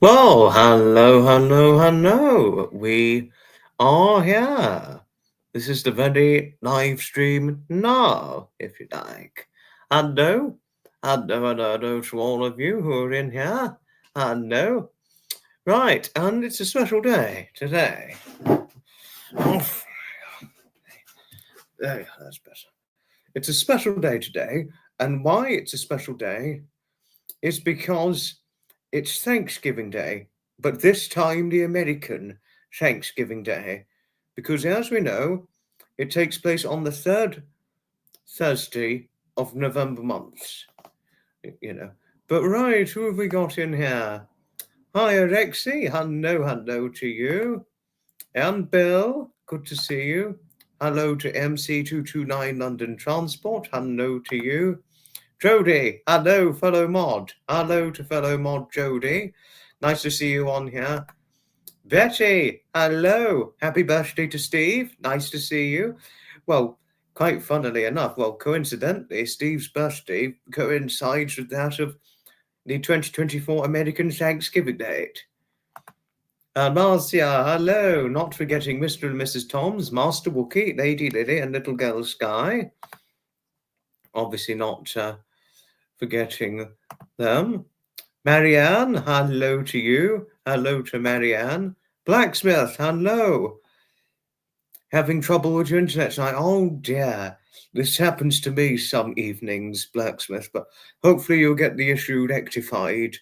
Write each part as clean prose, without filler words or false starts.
Well, hello. We are here. This is the very live stream now, if you like. Hello to all of you who are in here. Hello. Right, and it's a special day today. Oof. There, that's better. It's a special day today, and why it's a special day is because it's Thanksgiving Day, but this time the American Thanksgiving Day, because as we know, it takes place on the third Thursday of November months, you know. But right, who have we got in here? Hi, Alexi. Hello to you. And Bill, good to see you. Hello to MC229 London Transport. Hello to you. Jody, hello, fellow mod. Hello to fellow mod Jody. Nice to see you on here. Betty, hello. Happy birthday to Steve. Nice to see you. Well, quite funnily enough, coincidentally, Steve's birthday coincides with that of the 2024 American Thanksgiving date. Marcia, hello. Not forgetting Mr. and Mrs. Toms, Master Wookie, Lady Lily, and Little Girl Sky. Obviously not forgetting them. Marianne, hello to you. Hello to Marianne. Blacksmith, hello. Having trouble with your internet tonight? Oh dear. This happens to me some evenings, Blacksmith, but hopefully you'll get the issue rectified.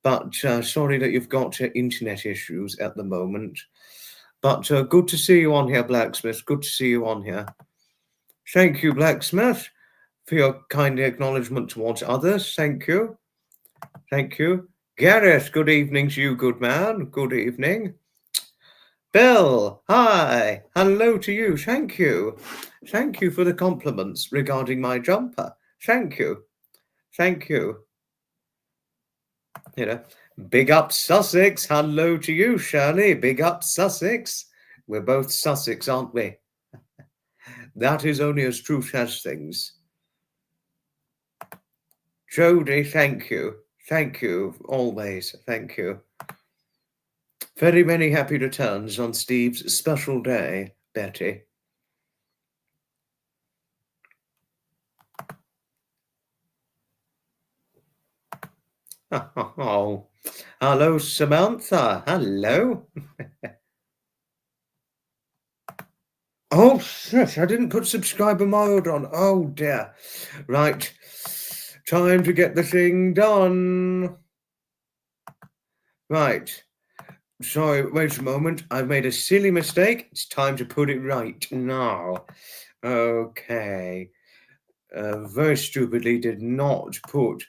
But sorry that you've got internet issues at the moment. But good to see you on here, Blacksmith. Good to see you on here. Thank you, Blacksmith, for your kind acknowledgement towards others. Thank you. Thank you. Gareth, good evening to you, good man. Good evening. Bill, hi. Hello to you. Thank you. Thank you for the compliments regarding my jumper. Thank you. Thank you. You know, big up Sussex. Hello to you, Shirley. Big up Sussex. We're both Sussex, aren't we? That is only as truth as things. Jody, thank you. Thank you, always. Thank you. Very many happy returns on Steve's special day, Betty. Oh, hello, Samantha. Hello. Oh, shit, I didn't put subscriber mode on. Oh, dear. Right. Time to get the thing done. Right. Sorry, wait a moment. I've made a silly mistake. It's time to put it right now. Okay. Very stupidly did not put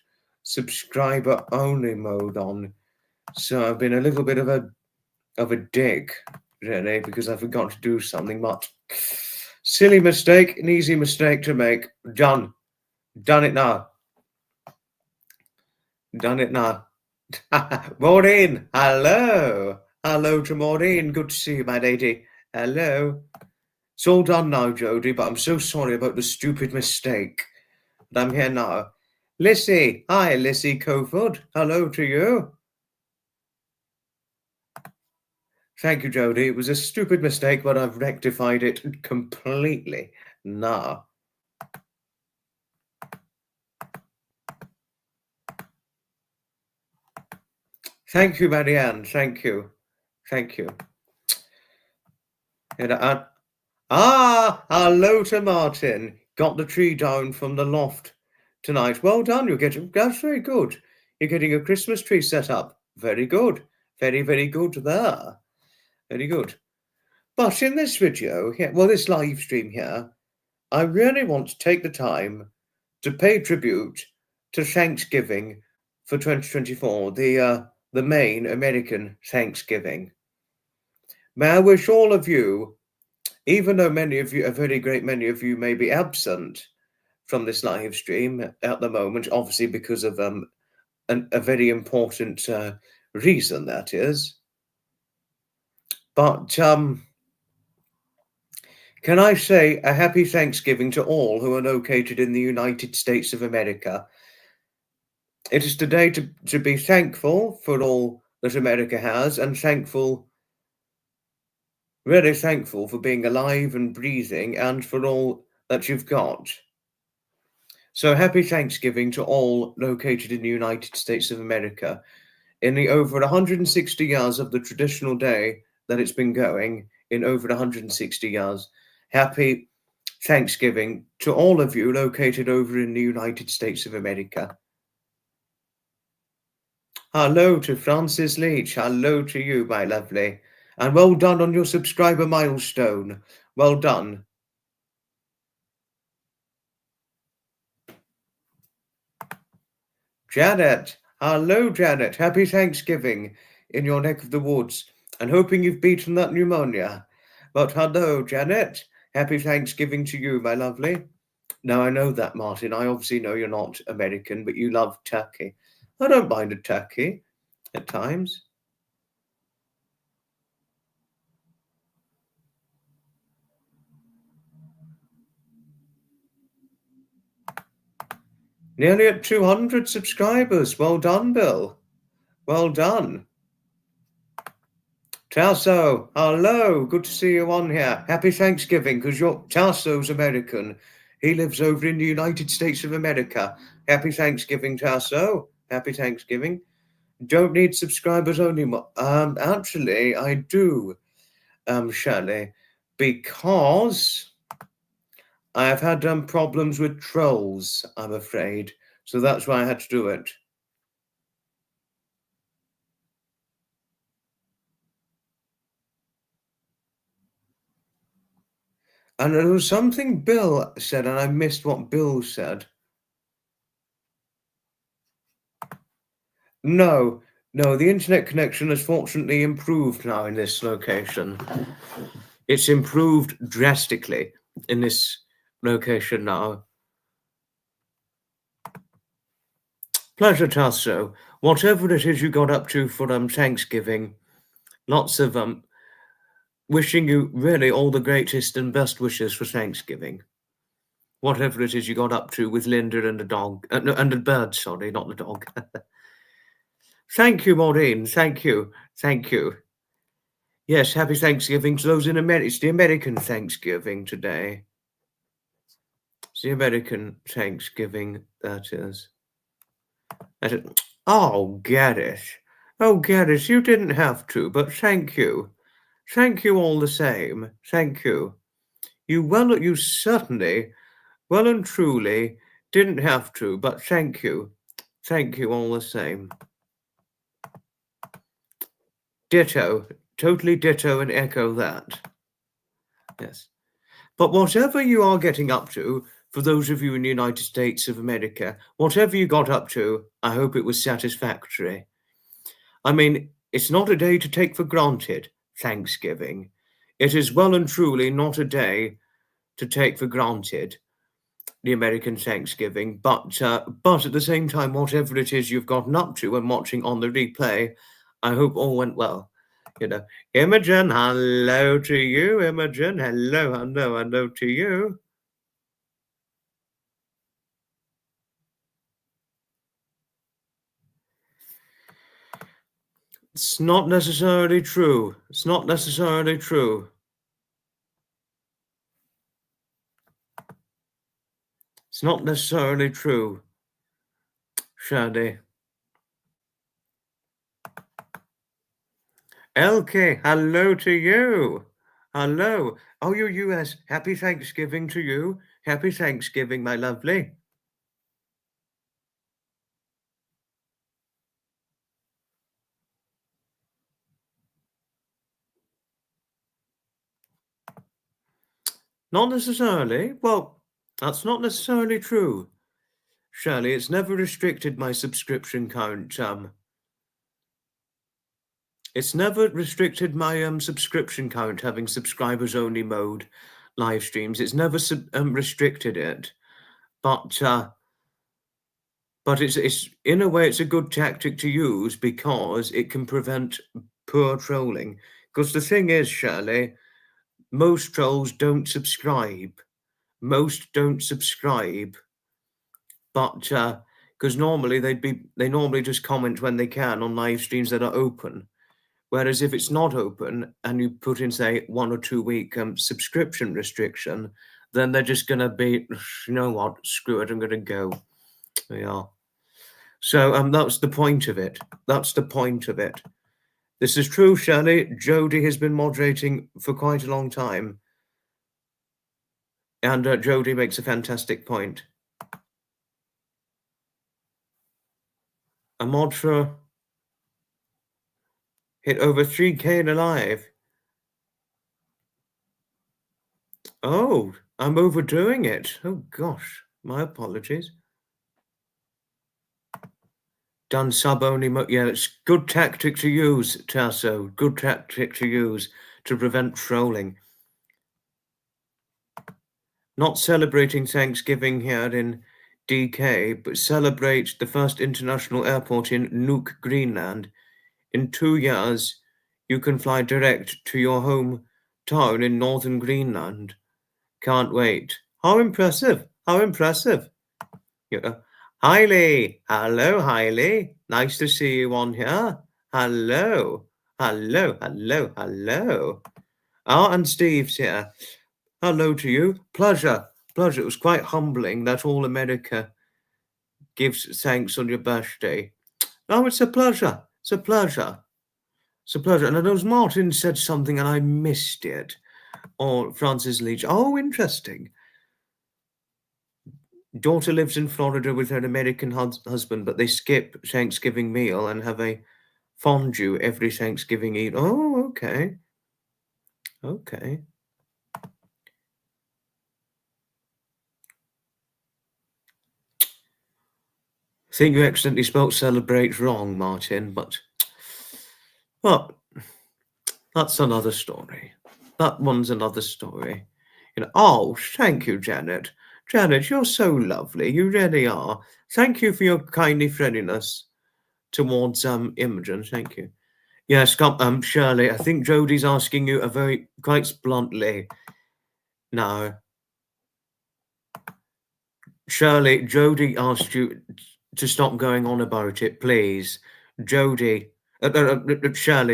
subscriber only mode on. So I've been a little bit of a dick, really, because I forgot to do something. But silly mistake, an easy mistake to make. Done it now. Done it now. Maureen, hello to Maureen. Good to see you, my lady. Hello. It's all done now, Jody, but I'm so sorry about the stupid mistake. But I'm here now. Lissy, hi, Lissy Cofoot. Hello to you. Thank you, Jody. It was a stupid mistake, but I've rectified it completely now. Thank you, Marianne. Thank you. Thank you. Hello to Martin. Got the tree down from the loft tonight. Well done. That's very good. You're getting a Christmas tree set up. Very good. Very, very good there. Very good. But in this video here, this live stream here, I really want to take the time to pay tribute to Thanksgiving for 2024, the main American Thanksgiving. May I wish all of you, even though many of you, a very great many of you may be absent from this live stream at the moment, obviously because of a very important reason, that is. But can I say a happy Thanksgiving to all who are located in the United States of America? It is today to be thankful for all that America has, and thankful, really thankful for being alive and breathing and for all that you've got. So happy Thanksgiving to all located in the United States of America. In the over 160 years of the traditional day that it's been going, in over 160 years, happy Thanksgiving to all of you located over in the United States of America. Hello to Francis Leach. Hello to you, my lovely. And well done on your subscriber milestone. Well done. Janet. Hello, Janet. Happy Thanksgiving in your neck of the woods and hoping you've beaten that pneumonia. But hello, Janet. Happy Thanksgiving to you, my lovely. Now, I know that, Martin. I obviously know you're not American, but you love turkey. I don't mind a turkey at times. Nearly at 200 subscribers. Well done, Bill. Well done. Tasso, hello. Good to see you on here. Happy Thanksgiving, because your Tasso's American. He lives over in the United States of America. Happy Thanksgiving, Tasso. Happy Thanksgiving. Don't need subscribers only. Actually, I do, Shirley, because I have had problems with trolls, I'm afraid. So that's why I had to do it. And there was something Bill said, and I missed what Bill said. No, the internet connection has fortunately improved now in this location. It's improved drastically in this location now. Pleasure, Tasso. Whatever it is you got up to for Thanksgiving, lots of wishing you really all the greatest and best wishes for Thanksgiving. Whatever it is you got up to with Linda and the dog, and the bird, sorry, not the dog. Thank you, Maureen. Thank you. Yes, happy Thanksgiving to those in America. It's the American Thanksgiving today. It's the American Thanksgiving, that is. Oh, Gareth. Oh, Gareth, you didn't have to, but thank you. Thank you all the same. Thank you. You certainly, well and truly, didn't have to, but thank you. Thank you all the same. Ditto. Totally ditto and echo that. Yes. But whatever you are getting up to, for those of you in the United States of America, whatever you got up to, I hope it was satisfactory. I mean, it's not a day to take for granted, Thanksgiving. It is well and truly not a day to take for granted, the American Thanksgiving. But at the same time, whatever it is you've gotten up to and watching on the replay, I hope all went well. You know, Imogen, hello to you, Imogen. Hello to you. It's not necessarily true. It's not necessarily true. It's not necessarily true, Shadi. Elke, hello to you. Hello. Oh, you US. Happy Thanksgiving to you. Happy Thanksgiving, my lovely. Not necessarily. Well, that's not necessarily true. Shirley, it's never restricted my subscription count. It's never restricted my subscription count having subscribers only mode live streams. It's never restricted it. But it's in a way it's a good tactic to use because it can prevent poor trolling. Because the thing is, Shirley, most trolls don't subscribe. Most don't subscribe. But because normally they normally just comment when they can on live streams that are open. Whereas if it's not open and you put in, say, 1 or 2 week subscription restriction, then they're just going to be, you know what, screw it, I'm going to go. Yeah. So that's the point of it. That's the point of it. This is true, Shirley. Jodie has been moderating for quite a long time. And Jodie makes a fantastic point. A modra hit over 3K in a live. Oh, I'm overdoing it. Oh, gosh. My apologies. Done sub-only. Yeah, it's good tactic to use, Tasso. Good tactic to use to prevent trolling. Not celebrating Thanksgiving here in DK, but celebrate the first international airport in Nuuk, Greenland. In 2 years, you can fly direct to your hometown in northern Greenland. Can't wait. How impressive. How impressive. Yeah. Hailey. Hello, Hailey. Nice to see you on here. Hello. Hello, hello, hello. And Steve's here. Hello to you. Pleasure. Pleasure. It was quite humbling that all America gives thanks on your birthday. Oh, it's a pleasure. It's a pleasure. It's a pleasure. And I know Martin said something and I missed it. Or Francis Leach. Oh, interesting. Daughter lives in Florida with her American husband, but they skip Thanksgiving meal and have a fondue every Thanksgiving Eve. Oh, okay. Okay. I think you accidentally spelt celebrate wrong, Martin, but well, that's another story. That one's another story. You know, oh, thank you, Janet. Janet, you're so lovely. You really are. Thank you for your kindly friendliness towards Imogen. Thank you. Yes, Shirley, I think Jodie's asking you quite bluntly. No. Shirley, Jodie asked you to stop going on about it, please. Shirley,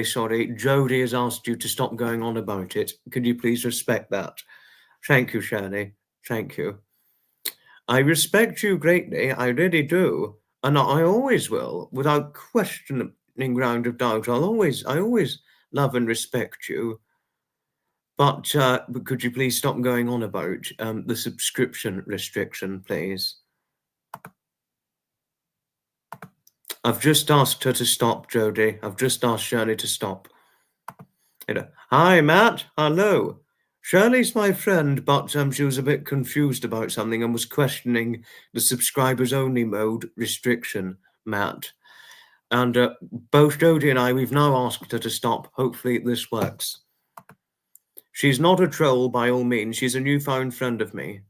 sorry. Jodie has asked you to stop going on about it. Could you please respect that? Thank you, Shirley. Thank you. I respect you greatly. I really do. And I always will, without questioning ground of doubt. I always love and respect you. But could you please stop going on about the subscription restriction, please? I've just asked her to stop, Jodie. I've just asked Shirley to stop. Hi, Matt. Hello. Shirley's my friend, but she was a bit confused about something and was questioning the subscribers only mode restriction, Matt. And both Jodie and I, we've now asked her to stop. Hopefully this works. She's not a troll by all means. She's a newfound friend of me.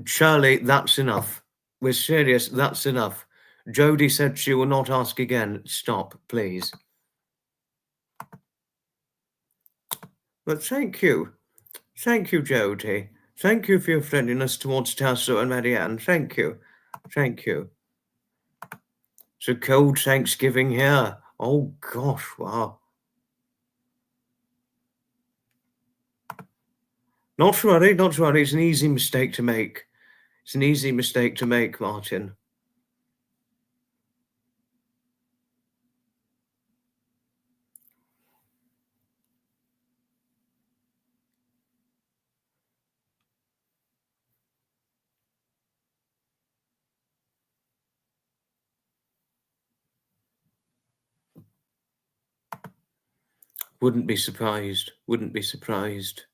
Shirley, that's enough. We're serious, that's enough. Jodie said she will not ask again. Stop, please. But thank you. Thank you, Jodie. Thank you for your friendliness towards Tasso and Marianne. Thank you. Thank you. It's a cold Thanksgiving here. Oh, gosh, wow. Not to worry, not to worry. It's an easy mistake to make. It's an easy mistake to make, Martin. Wouldn't be surprised. Wouldn't be surprised.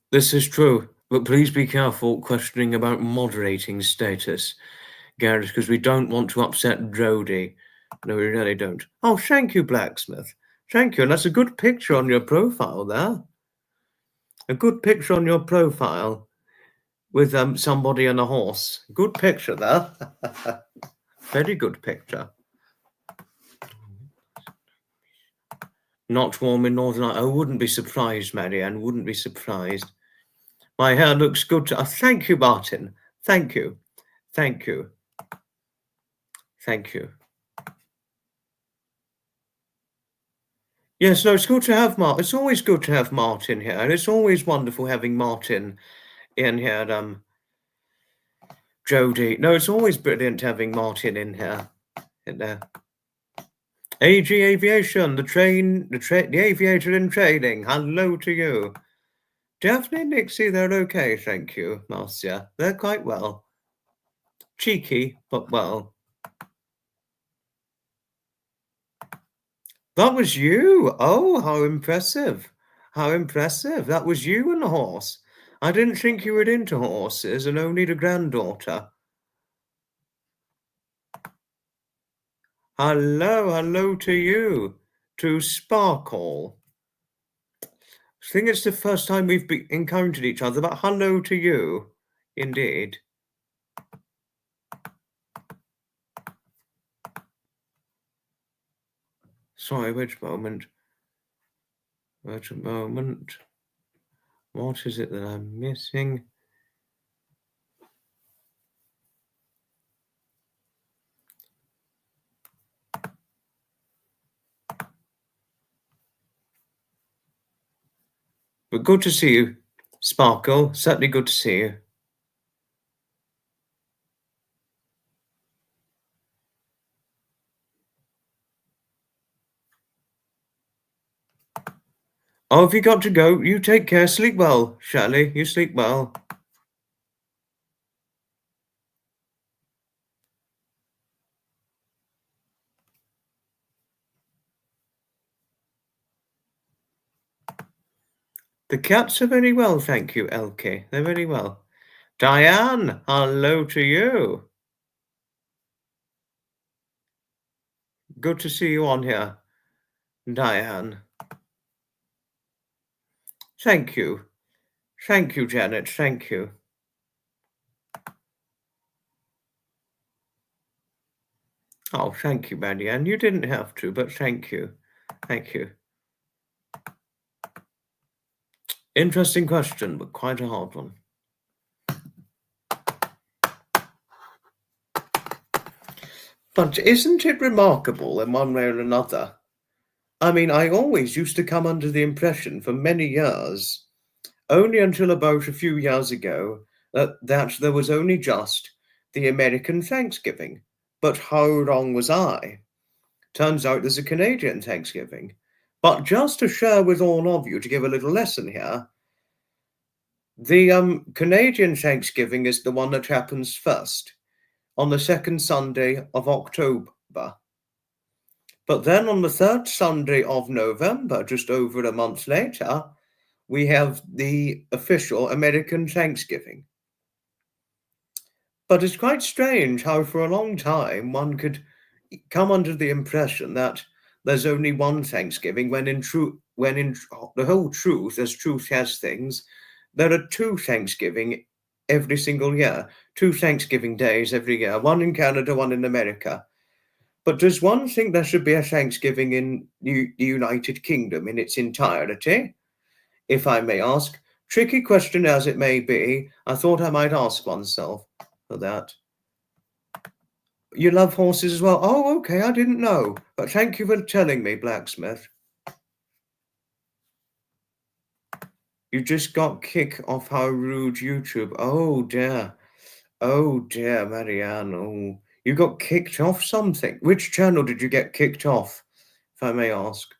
This is true, but please be careful questioning about moderating status, Gareth, because we don't want to upset Jodie. No, we really don't. Oh, thank you, Blacksmith. Thank you. And that's a good picture on your profile there. A good picture on your profile with somebody and a horse. Good picture there. Very good picture. Not warm in Northern Ireland. I wouldn't be surprised, Marianne. Wouldn't be surprised. My hair looks good. Thank you, Martin. Thank you. Thank you. Thank you. Yes, no, it's good to have Martin. It's always good to have Martin here, and it's always wonderful having Martin in here. Jodie. No, it's always brilliant having Martin in here. AG Aviation, the aviator in training. Hello to you. Daphne and Nixie, they're okay, thank you, Marcia. They're quite well. Cheeky, but well. That was you. Oh, how impressive. How impressive. That was you and the horse. I didn't think you were into horses and only the granddaughter. Hello to you. To Sparkle. I think it's the first time we've encountered each other, but hello to you. Indeed. Sorry, which moment? Wait a moment. What is it that I'm missing? But good to see you, Sparkle. Certainly good to see you. Oh, have you got to go? You take care. Sleep well, Shirley. You sleep well. The cats are very well, thank you, Elke. They're very well. Diane, hello to you. Good to see you on here, Diane. Thank you. Thank you, Janet. Thank you. Oh, thank you, Marianne. You didn't have to, but thank you. Thank you. Interesting question, but quite a hard one. But isn't it remarkable in one way or another? I mean, I always used to come under the impression for many years, only until about a few years ago, that there was only just the American Thanksgiving. But how wrong was I? Turns out there's a Canadian Thanksgiving. But just to share with all of you, to give a little lesson here, the Canadian Thanksgiving is the one that happens first, on the second Sunday of October. But then on the third Sunday of November, just over a month later, we have the official American Thanksgiving. But it's quite strange how for a long time one could come under the impression that there's only one Thanksgiving, when in the whole truth, as truth has things, there are two Thanksgiving every single year, two Thanksgiving days every year, one in Canada, one in America. But does one think there should be a Thanksgiving in the United Kingdom in its entirety? If I may ask, tricky question as it may be, I thought I might ask oneself for that. You love horses as well? Oh, okay, I didn't know. But thank you for telling me, Blacksmith. You just got kicked off How Rude YouTube. Oh, dear. Oh, dear, Marianne. Oh, you got kicked off something. Which channel did you get kicked off, if I may ask?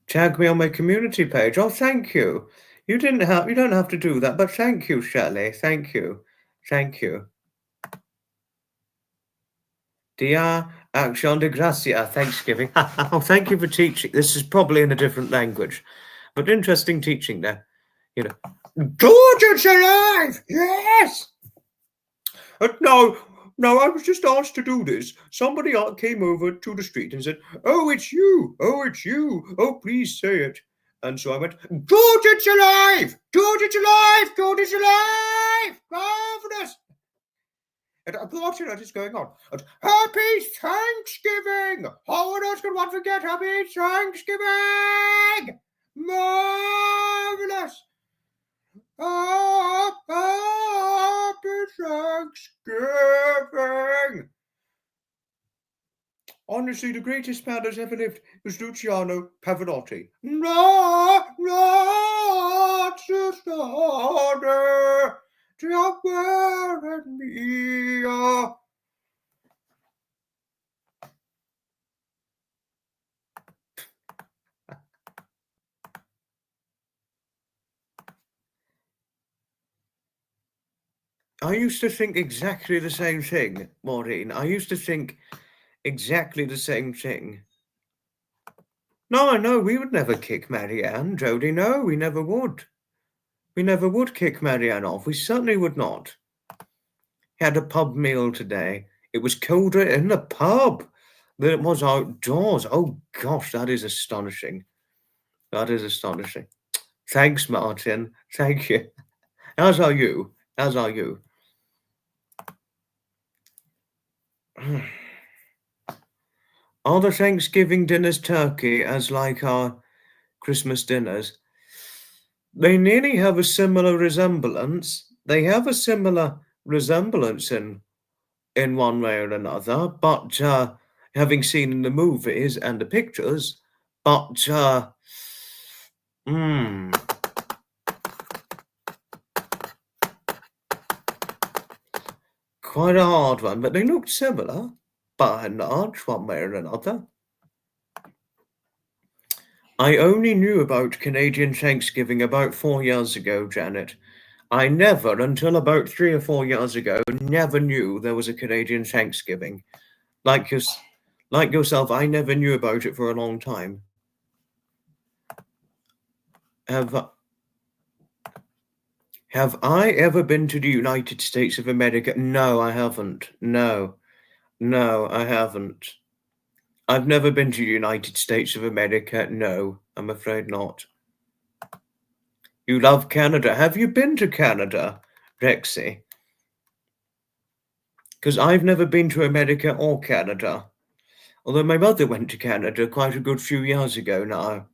Tag me on my community page. Oh, thank you. You don't have to do that, but thank you, Shelley. Thank you. Thank you. Dia Action de Gracia, Thanksgiving. Oh, thank you for teaching. This is probably in a different language, but interesting teaching there. You know, George alive! Yes! No, I was just asked to do this. Somebody came over to the street and said, "Oh, it's you! Oh, it's you! Oh, please say it." And so I went, "George, it's alive! George, it's alive! George, it's alive! Marvelous!" What is going on? Happy Thanksgiving! Oh, we're not going to want to forget Happy Thanksgiving! Marvelous! Happy Thanksgiving! Honestly, the greatest man that's ever lived was Luciano Pavarotti. No, not sister, to where and me. I used to think exactly the same thing, Maureen. I used to think exactly the same thing. No, we would never kick Marianne, Jodie. No, we never would. We never would kick Marianne off. We certainly would not. Had a pub meal today. It was colder in the pub than it was outdoors. Oh gosh, that is astonishing. That is astonishing. Thanks, Martin. Thank you. As are you. As are you. Are the Thanksgiving dinners turkey as like our Christmas dinners? They nearly have a similar resemblance. They have a similar resemblance in one way or another, but having seen in the movies and the pictures, but quite a hard one, but they looked similar by and large, one way or another. I only knew about Canadian Thanksgiving about 4 years ago, Janet. I never, until about 3 or 4 years ago, never knew there was a Canadian Thanksgiving. Like yourself, I never knew about it for a long time. Have I ever been to the United States of America? No, I haven't. No, I haven't. I've never been to the United States of America. No, I'm afraid not. You love Canada. Have you been to Canada, Rexy? Because I've never been to America or Canada. Although my mother went to Canada quite a good few years ago now.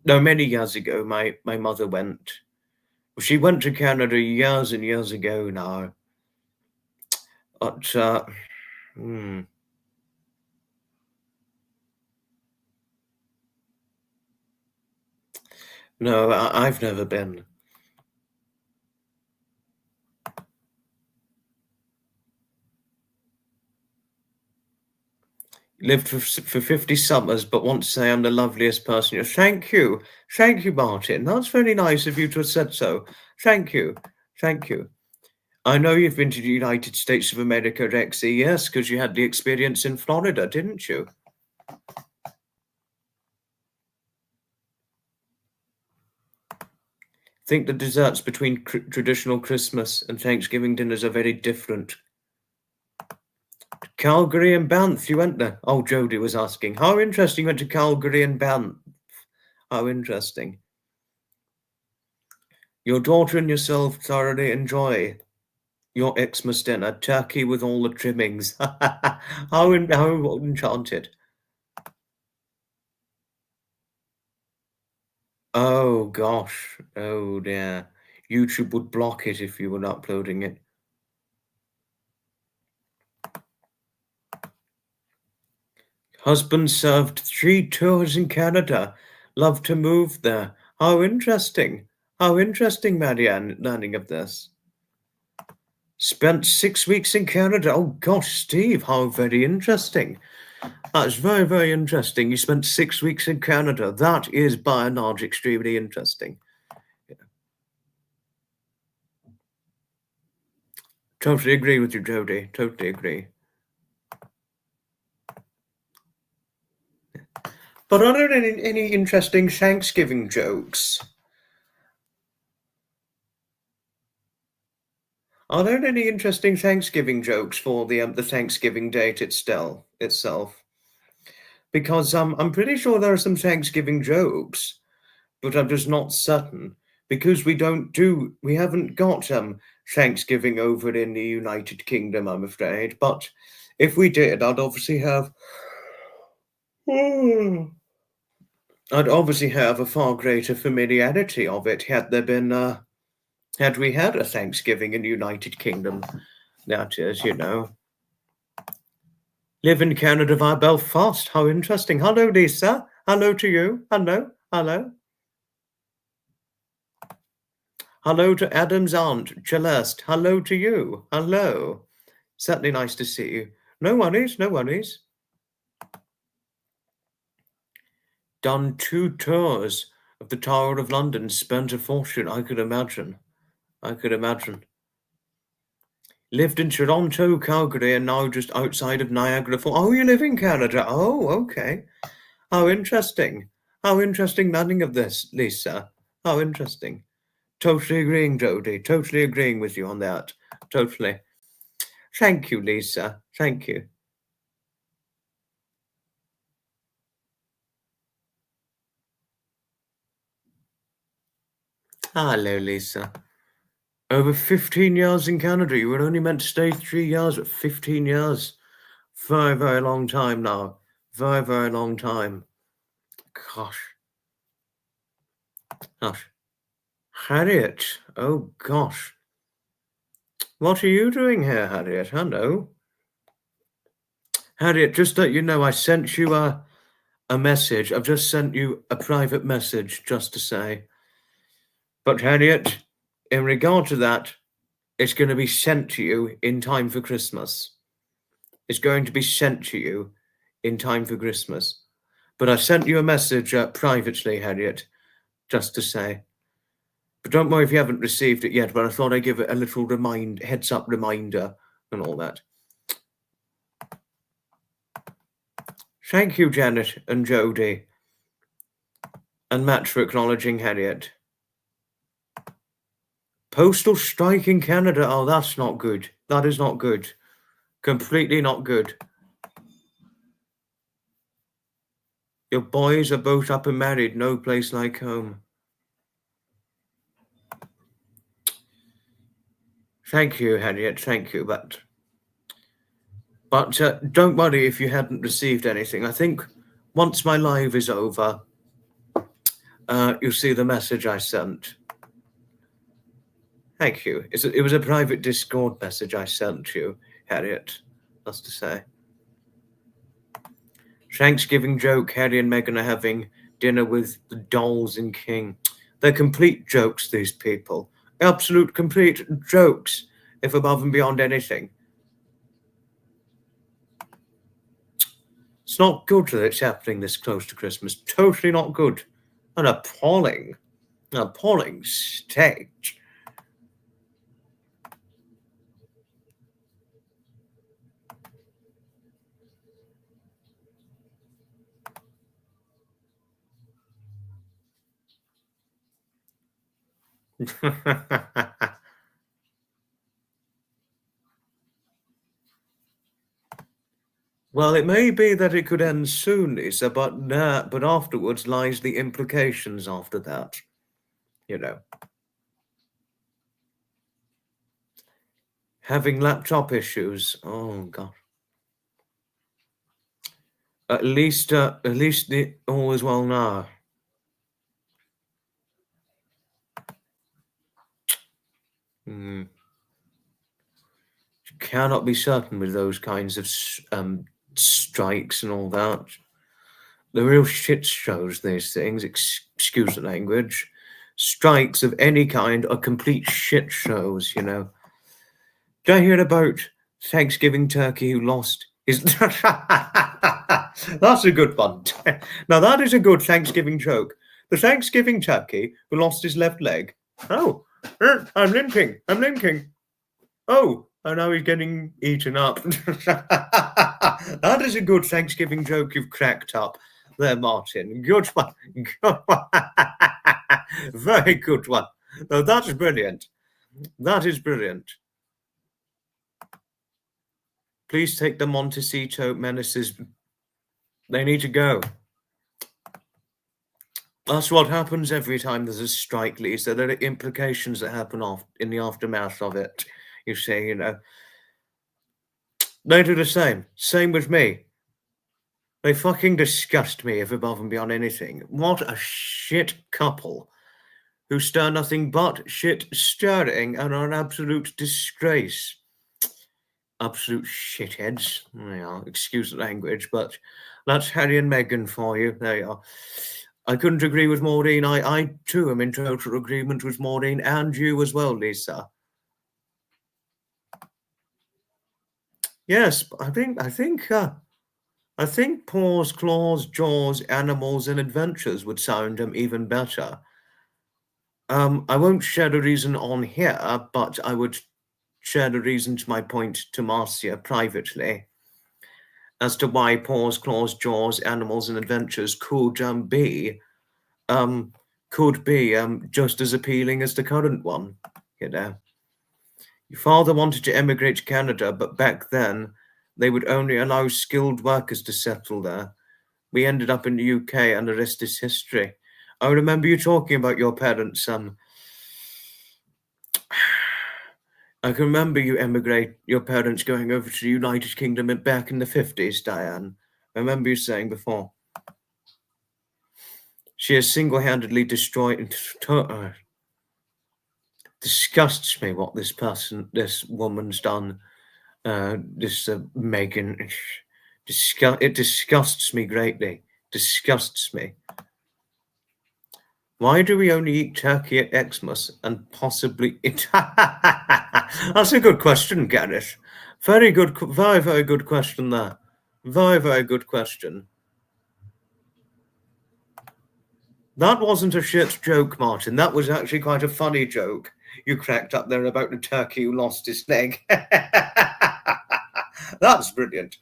No, many years ago, my mother went. She went to Canada years and years ago now. But, no, I've never been. Lived for 50 summers, but want to say I'm the loveliest person. Thank you, Martin. That's very nice of you to have said so. Thank you. I know you've been to the United States of America, Rexy. Yes, because you had the experience in Florida, didn't you? I think the desserts between traditional Christmas and Thanksgiving dinners are very different. Calgary and Banff, you went there. Oh, Jodie was asking. How interesting you went to Calgary and Banff. How interesting. Your daughter and yourself thoroughly enjoy your Xmas dinner, turkey with all the trimmings. How enchanted. Oh, gosh. Oh, dear. YouTube would block it if you were uploading it. Husband served 3 tours in Canada. Love to move there. How interesting. How interesting, Marianne, learning of this. Spent 6 weeks in Canada. Oh, gosh, Steve, how very interesting. That's very, very interesting. You spent 6 weeks in Canada. That is, by and large, extremely interesting. Yeah. Totally agree with you, Jodie. Totally agree. But are there any interesting Thanksgiving jokes? Are there any interesting Thanksgiving jokes for the Thanksgiving date itself? Because I'm pretty sure there are some Thanksgiving jokes, but I'm just not certain. because we haven't got Thanksgiving over in the United Kingdom, I'm afraid. But if we did, I'd obviously have a far greater familiarity of it had we had a Thanksgiving in the United Kingdom. That is, live in Canada via Belfast. How interesting. Hello, Lisa. Hello to you. Hello. Hello to Adam's aunt, Celeste. Hello to you. Hello. Certainly nice to see you. No worries. Done 2 tours of the Tower of London, spent a fortune. I could imagine. Lived in Toronto, Calgary, and now just outside of Niagara Falls. Oh, you live in Canada. Oh, okay. How interesting. Nothing of this, Lisa. How interesting. Totally agreeing, Jodie. Totally agreeing with you on that. Totally. Thank you, Lisa. Thank you. Hello, Lisa. Over 15 years in Canada. You were only meant to stay 3 years, but 15 years. Very, very long time now. Very, very long time. Gosh. Harriet. Oh, gosh. What are you doing here, Harriet? Hello. Harriet, just that you know, I sent you a message. I've just sent you a private message just to say. But Harriet, in regard to that, it's going to be sent to you in time for Christmas. It's going to be sent to you in time for Christmas. But I sent you a message privately, Harriet, just to say. But don't worry if you haven't received it yet, but I thought I'd give it a little heads-up reminder and all that. Thank you, Janet and Jodie. And Matt for acknowledging Harriet. Postal strike in Canada. Oh, that's not good. That is not good. Completely not good. Your boys are both up and married. No place like home. Thank you, Harriet. Thank you. But don't worry if you hadn't received anything. I think once my live is over, you'll see the message I sent. Thank you. It was a private Discord message I sent you, Harriet. That's to say. Thanksgiving joke. Harry and Meghan are having dinner with the dolls and King. They're complete jokes, these people. Absolute complete jokes, if above and beyond anything. It's not good that it's happening this close to Christmas. Totally not good. An appalling state. Well, it may be that it could end soon, Lisa, but afterwards lies the implications after that. Having laptop issues. Oh God. At least all is well now. You cannot be certain with those kinds of strikes and all that. The real shit shows, these things. Excuse the language. Strikes of any kind are complete shit shows. Did I hear about Thanksgiving turkey who lost his? That's a good one. Now that is a good Thanksgiving joke. The Thanksgiving turkey who lost his left leg. Oh, I'm limping. Oh, and now he's getting eaten up. That is a good Thanksgiving joke you've cracked up there, Martin. Good one. Very good one. No, that's brilliant. That is brilliant. Please take the Montecito menaces. They need to go. That's what happens every time there's a strike, Lisa. There are implications that happen in the aftermath of it. You see, they do the same. Same with me. They fucking disgust me if above and beyond anything. What a shit couple who stir nothing but shit stirring and are an absolute disgrace. Absolute shitheads. Yeah, excuse the language, but that's Harry and Meghan for you. There you are. I couldn't agree with Maureen. I too am in total agreement with Maureen and you as well, Lisa. Yes, I think Paws, Claws, Jaws, Animals and Adventures would sound even better. I won't share the reason on here, but I would share the reason to my point to Marcia privately as to why Paws, Claws, Jaws, Animals and Adventures could be just as appealing as the current one, Your father wanted to emigrate to Canada, but back then they would only allow skilled workers to settle there. We ended up in the UK and the rest is history. I remember you talking about your parents, I can remember your parents going over to the United Kingdom back in the 50s, Diane. I remember you saying before. She has single-handedly destroyed... disgusts me what this woman's done. Meghan. It disgusts me greatly. Disgusts me. Why do we only eat turkey at Xmas and possibly eat... That's a good question, Gareth. Very good, very, very good question there. Very, very good question. That wasn't a shit joke, Martin. That was actually quite a funny joke you cracked up there about the turkey who lost his leg. That's brilliant.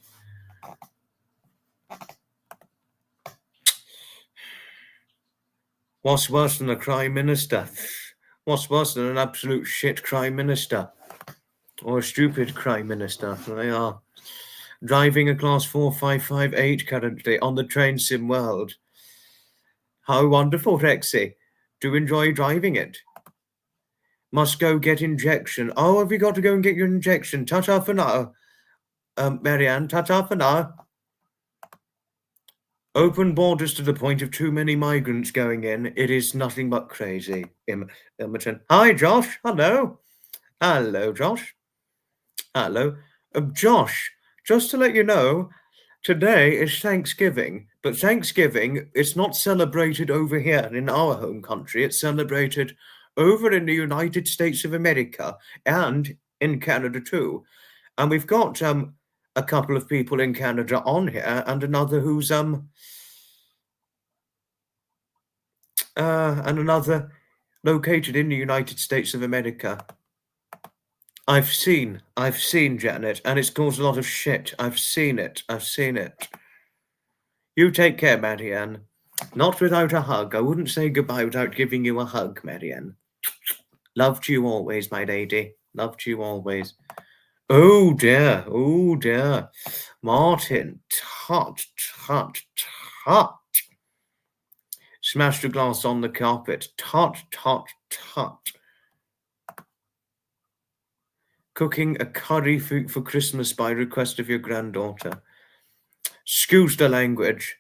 What's worse than a crime minister? What's worse than an absolute shit crime minister? Or a stupid crime minister? They are. Driving a class 4558 currently on the train sim world. How wonderful, Rexy. Do enjoy driving it. Must go get injection. Oh, have you got to go and get your injection? Ta-ta for now. Marianne, ta-ta for now. Open borders to the point of too many migrants going in. It is nothing but crazy. Imogen. Hi, Josh. Hello. Hello, Josh. Hello. Josh, just to let you know, today is Thanksgiving, but Thanksgiving is not celebrated over here in our home country. It's celebrated over in the United States of America and in Canada too. And we've got a couple of people in Canada on here and another who's and another located in the United States of America. I've seen Janet, and it's caused a lot of shit. I've seen it. You take care, Marianne. Not without a hug. I wouldn't say goodbye without giving you a hug, Marianne. Loved you always, my lady. Loved you always. Oh dear. Martin, tut. Smashed a glass on the carpet. Tut. Cooking a curry for Christmas by request of your granddaughter. Excuse the language.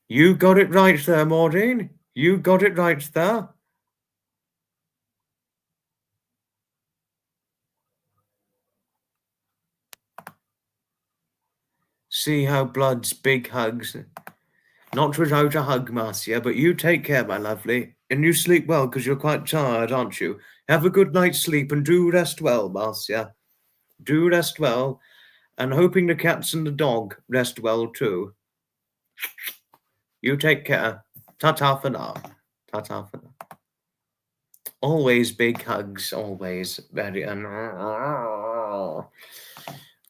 You got it right there, Maureen. You got it right there. See how blood's big hugs. Not without a hug, Marcia, but you take care, my lovely. And you sleep well, because you're quite tired, aren't you? Have a good night's sleep and do rest well, Marcia. Do rest well. And hoping the cats and the dog rest well too. You take care. Ta-ta for now. Ta-ta for now. Always big hugs, always. Very.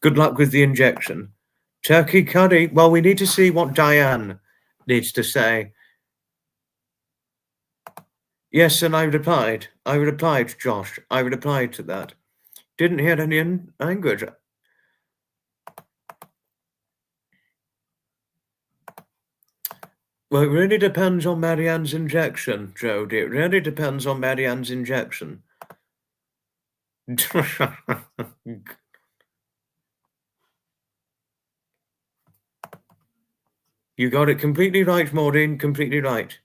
Good luck with the injection. Turkey curry. Well, we need to see what Diane needs to say. Yes, and I replied, Josh. I replied to that. Didn't hear any language. Well, it really depends on Marianne's injection, Jodie. It really depends on Marianne's injection. You got it completely right, Maureen, completely right.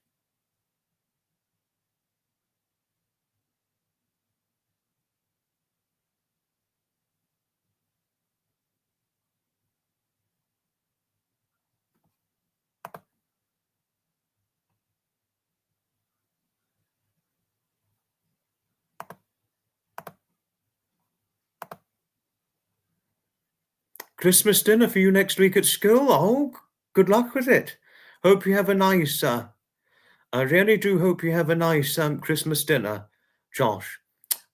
Christmas dinner for you next week at school. Oh, good luck with it. Hope you have a nice, I really do hope you have a nice Christmas dinner, Josh.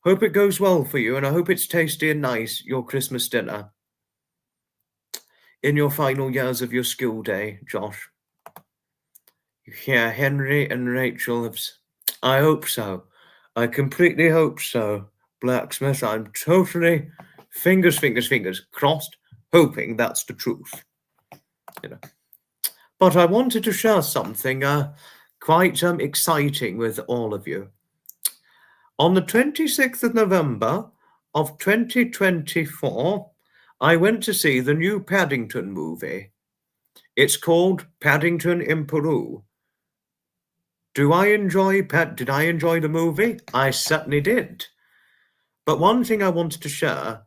Hope it goes well for you, and I hope it's tasty and nice, your Christmas dinner, in your final years of your school day, Josh. Yeah, Henry and Rachel have. I hope so. I completely hope so, Blacksmith. I'm totally fingers crossed, hoping that's the truth. You know. But I wanted to share something quite exciting with all of you. On the 26th of November of 2024, I went to see the new Paddington movie. It's called Paddington in Peru. Did I enjoy the movie? I certainly did. But one thing I wanted to share,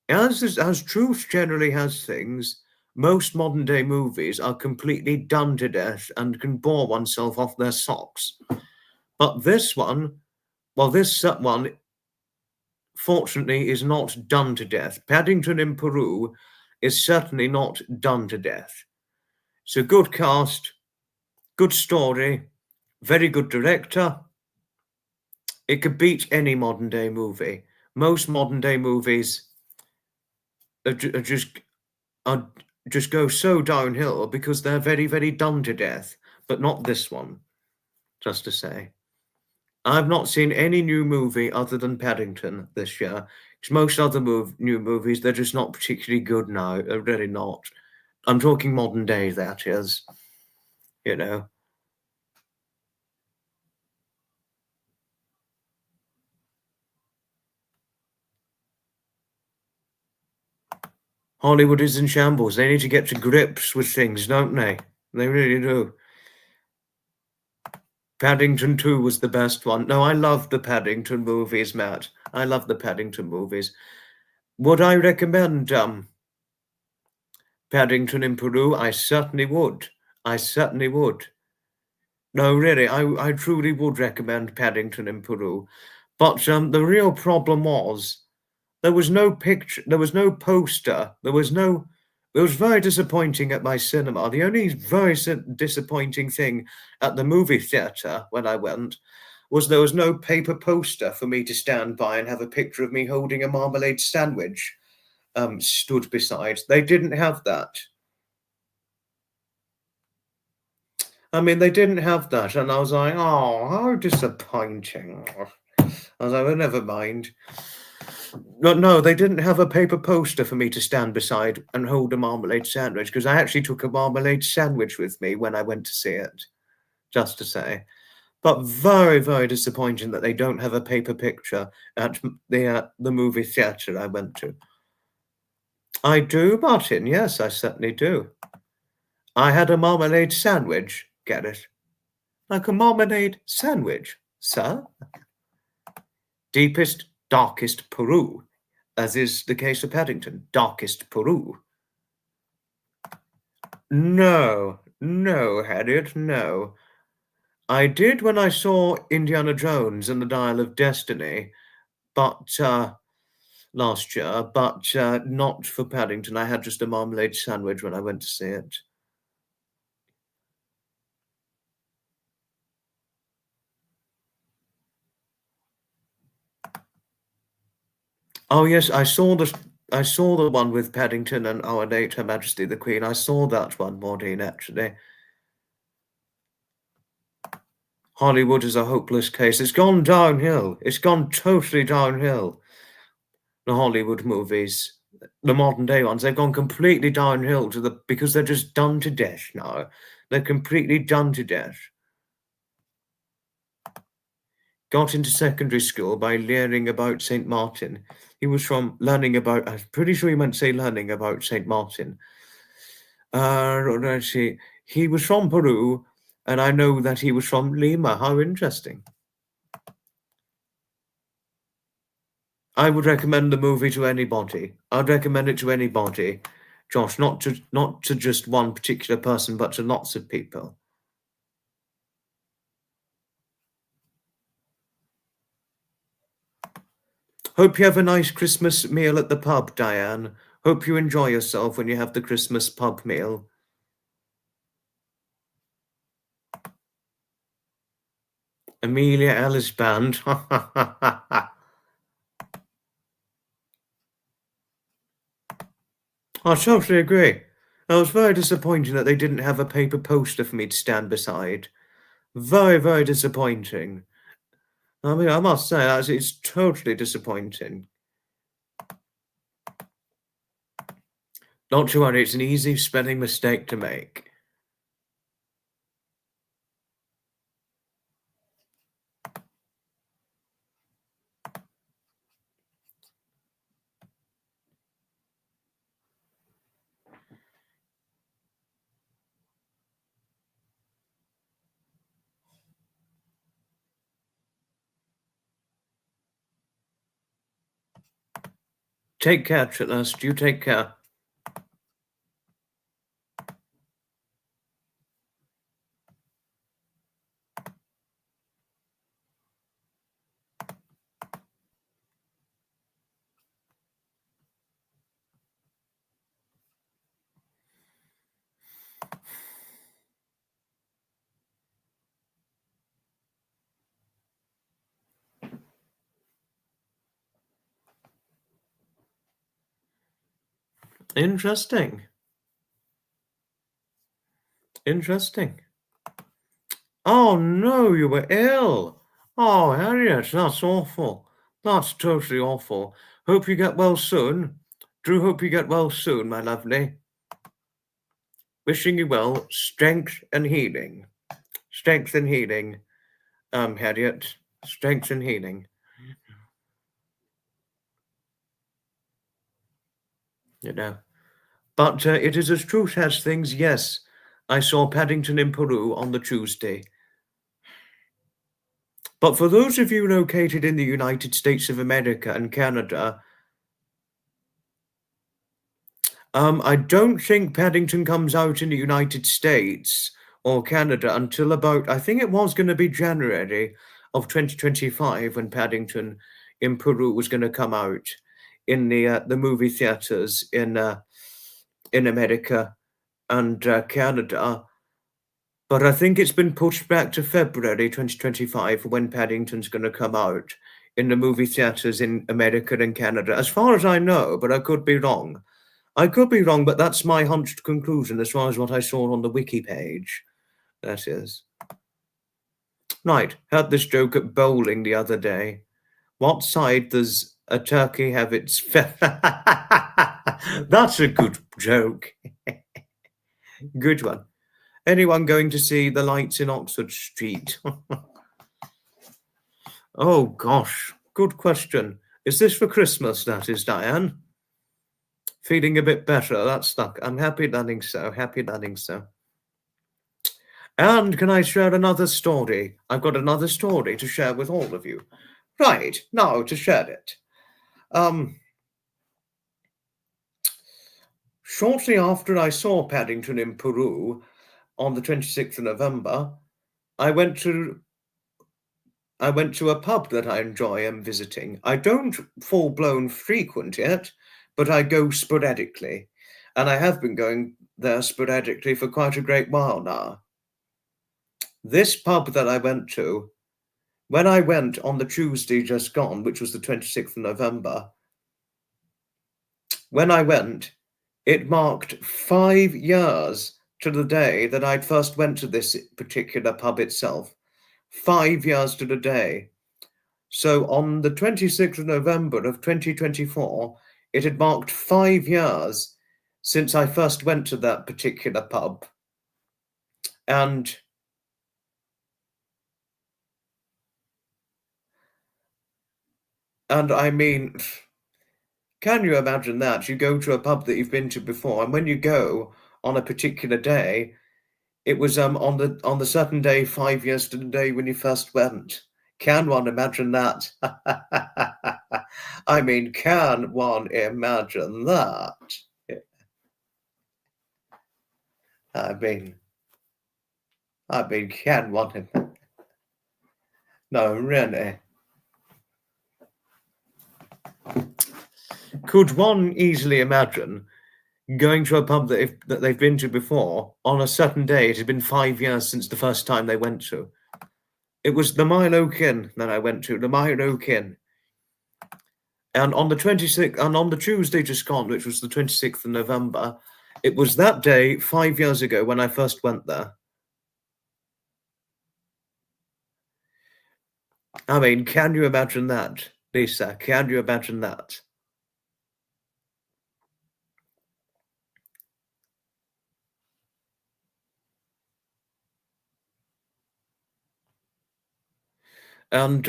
as truth generally has things, most modern day movies are completely done to death and can bore oneself off their socks. But this one, fortunately, is not done to death. Paddington in Peru is certainly not done to death. It's a good cast, good story, very good director. It could beat any modern day movie. Most modern day movies just go so downhill because they're very, very done to death. But not this one, just to say. I've not seen any new movie other than Paddington this year. Because most other new movies, they're just not particularly good now. They're really not. I'm talking modern day, that is. You know. Hollywood is in shambles. They need to get to grips with things, don't they? They really do. Paddington 2 was the best one. No, I love the Paddington movies, Matt. I love the Paddington movies. Would I recommend Paddington in Peru? I certainly would. I certainly would. No, really, I truly would recommend Paddington in Peru. But the real problem was there was no picture, there was no poster, it was very disappointing at my cinema. The only very disappointing thing at the movie theatre when I went was there was no paper poster for me to stand by and have a picture of me holding a marmalade sandwich stood beside. They didn't have that. I mean, they didn't have that, and I was like, oh, how disappointing. I was like, well, never mind. No, they didn't have a paper poster for me to stand beside and hold a marmalade sandwich, because I actually took a marmalade sandwich with me when I went to see it, just to say. But very, very disappointing that they don't have a paper picture at the movie theatre I went to. I do, Martin. Yes, I certainly do. I had a marmalade sandwich. Get it? Like a marmalade sandwich, sir. Deepest, darkest Peru, as is the case of Paddington. Darkest Peru. No, Harriet, no. I did when I saw Indiana Jones and the Dial of Destiny, but last year, but not for Paddington. I had just a marmalade sandwich when I went to see it. Oh yes, I saw the one with Paddington and Our Late Her Majesty the Queen. I saw that one, Maureen, actually. Hollywood is a hopeless case. It's gone downhill. It's gone totally downhill. The Hollywood movies. the modern day ones, they've gone completely downhill because they're just done to death now. They're completely done to death. Got into secondary school by learning about St. Martin. He was from I'm pretty sure he meant to say learning about St. Martin. Let's see. He was from Peru, and I know that he was from Lima. How interesting. I would recommend the movie to anybody. I'd recommend it to anybody, Josh, not to just one particular person, but to lots of people. Hope you have a nice Christmas meal at the pub, Diane. Hope you enjoy yourself when you have the Christmas pub meal. Amelia Ellis Band. I totally agree. It was very disappointing that they didn't have a paper poster for me to stand beside. Very, very disappointing. I mean, I must say, it's totally disappointing. Not to worry, it's an easy spelling mistake to make. Take care, Tritlust. You take care. Interesting. Interesting. Oh no, you were ill. Oh, Harriet, that's awful. That's totally awful. Hope you get well soon. Drew, hope you get well soon, my lovely. Wishing you well, strength and healing. Strength and healing, Harriet. Strength and healing. You know. But it is as truth has things, yes. I saw Paddington in Peru on the Tuesday. But for those of you located in the United States of America and Canada, I don't think Paddington comes out in the United States or Canada until about, I think it was going to be January of 2025 when Paddington in Peru was going to come out in the movie theaters in America and Canada. But I think it's been pushed back to February 2025 when Paddington's going to come out in the movie theaters in America and Canada, as far as I know, but I could be wrong. I could be wrong, but that's my hunched conclusion as far as what I saw on the wiki page. That is. Right, had this joke at bowling the other day. What side does a turkey have its That's a good joke. Good one. Anyone going to see the lights in Oxford Street? Oh, gosh. Good question. Is this for Christmas, that is, Diane? Feeling a bit better, that's stuck. I'm happy learning so. Happy learning so. And can I share another story? I've got another story to share with all of you. Right, now to share it. Shortly after I saw Paddington in Peru on the 26th of November, I went to a pub that I enjoy and visiting. I don't full-blown frequent it, but I go sporadically. And I have been going there sporadically for quite a great while now. This pub that I went to, when I went on the Tuesday just gone, which was the 26th of November, when I went, it marked 5 years to the day that I'd first went to this particular pub itself. 5 years to the day. So on the 26th of November of 2024, it had marked 5 years since I first went to that particular pub. And I mean, can you imagine that? You go to a pub that you've been to before, and when you go on a particular day, it was on the certain day 5 years to the day when you first went. Can one imagine that? I mean, can one imagine that? I mean, can one? No, really. Could one easily imagine going to a pub that they've been to before on a certain day? It had been 5 years since the first time they went to. It was the Milo Inn that I went to, the Milo Inn. And on the 26th, and on the Tuesday just gone, which was the 26th of November, it was that day 5 years ago when I first went there. I mean, can you imagine that, Lisa? Can you imagine that? And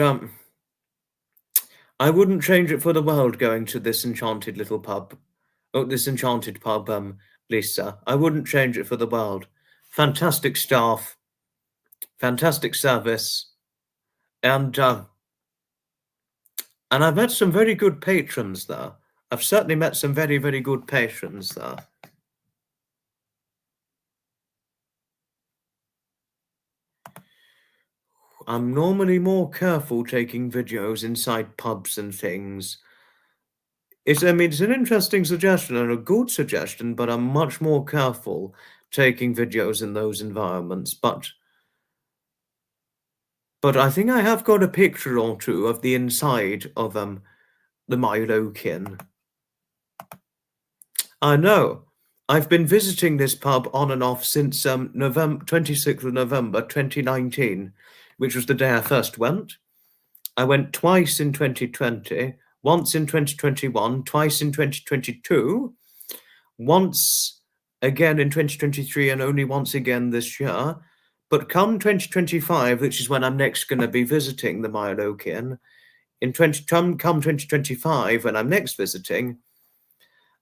I wouldn't change it for the world going to this enchanted little pub. Oh, this enchanted pub, Lisa. I wouldn't change it for the world. Fantastic staff, fantastic service, and I've met some very good patrons there. I've certainly met some very, very good patrons there. I'm normally more careful taking videos inside pubs and things. It's an interesting suggestion and a good suggestion, but I'm much more careful taking videos in those environments. But I think I have got a picture or two of the inside of the Milo Inn. I know. I've been visiting this pub on and off since November 26th of November 2019, which was the day I first went. I went twice in 2020, once in 2021, twice in 2022, once again in 2023, and only once again this year. But come 2025, which is when I'm next going to be visiting the Milo Inn, come 2025, when I'm next visiting,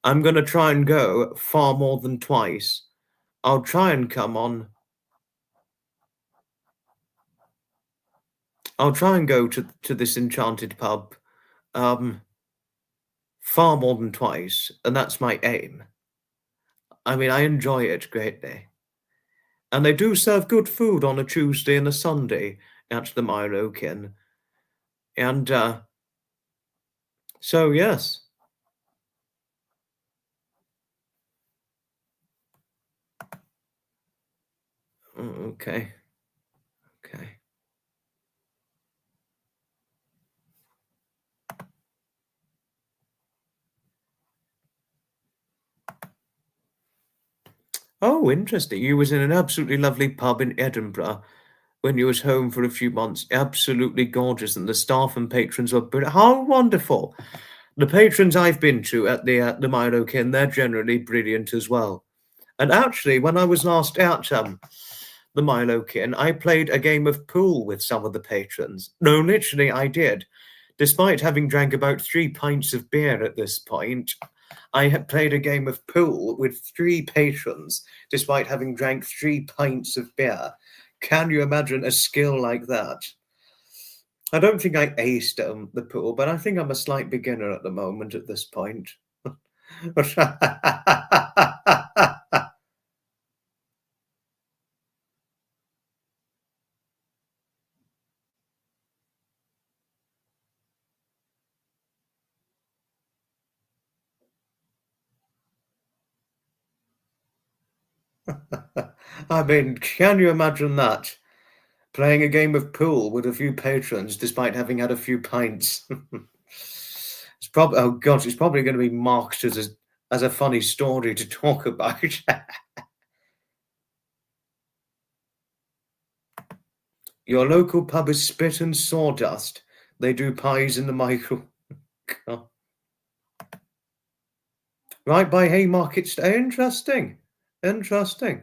I'm going to try and go far more than twice. I'll try and go to this enchanted pub far more than twice, and that's my aim. I mean, I enjoy it greatly. And they do serve good food on a Tuesday and a Sunday at the Milo Inn. And so, yes. Okay. Okay. Oh, interesting. You was in an absolutely lovely pub in Edinburgh when you was home for a few months. Absolutely gorgeous, and the staff and patrons were brilliant. How wonderful! The patrons I've been to at the Milo Inn, they're generally brilliant as well. And actually, when I was last at the Milo Inn, I played a game of pool with some of the patrons. No, literally, I did. Despite having drank about 3 pints of beer at this point, I had played a game of pool with 3 patrons, despite having drank 3 pints of beer. Can you imagine a skill like that? I don't think I aced the pool, but I think I'm a slight beginner at the moment at this point. I mean, can you imagine that? Playing a game of pool with a few patrons despite having had a few pints. It's probably, oh God, it's probably going to be marked as a funny story to talk about. Your local pub is spit and sawdust. They do pies in the micro. God. Right by Haymarket. Interesting. Interesting.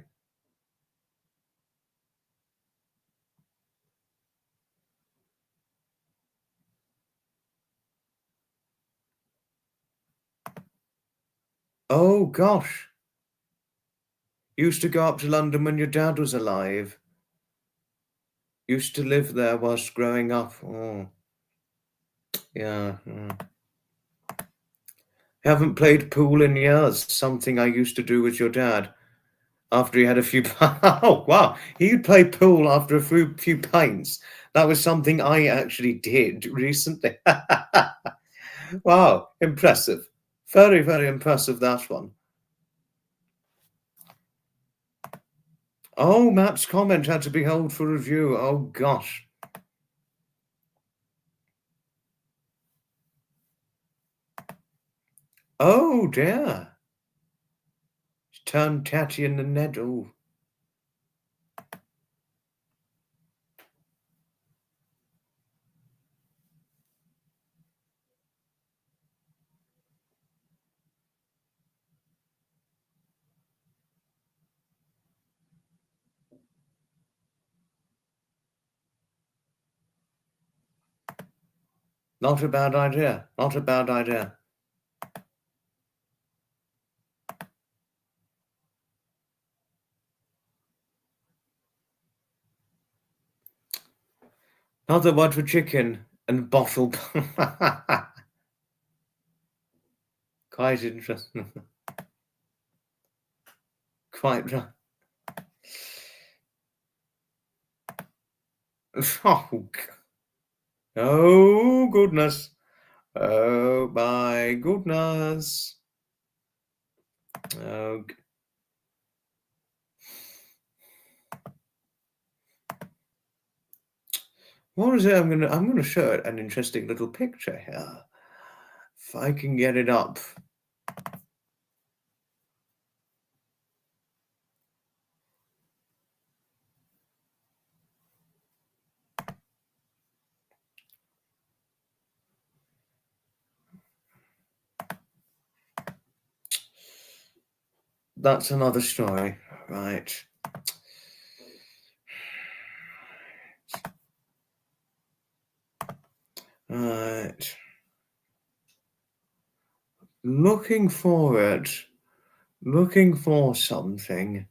Oh, gosh. Used to go up to London when your dad was alive. Used to live there whilst growing up. Oh, yeah. Haven't played pool in years. Something I used to do with your dad after he had a few. Oh, wow. He'd play pool after a few pints. That was something I actually did recently. Wow. Impressive. Very, very impressive, that one. Oh, Matt's comment had to be held for review. Oh, gosh. Oh, dear. Turned tatty in the Ned. Oh. Not a bad idea. Not a bad idea. Another word for chicken and bottle. Quite interesting. Quite right. Oh, goodness. Oh, my goodness. Oh. What is it? I'm gonna show an interesting little picture here. If I can get it up. That's another story. Right. Right. Looking for it. Looking for something.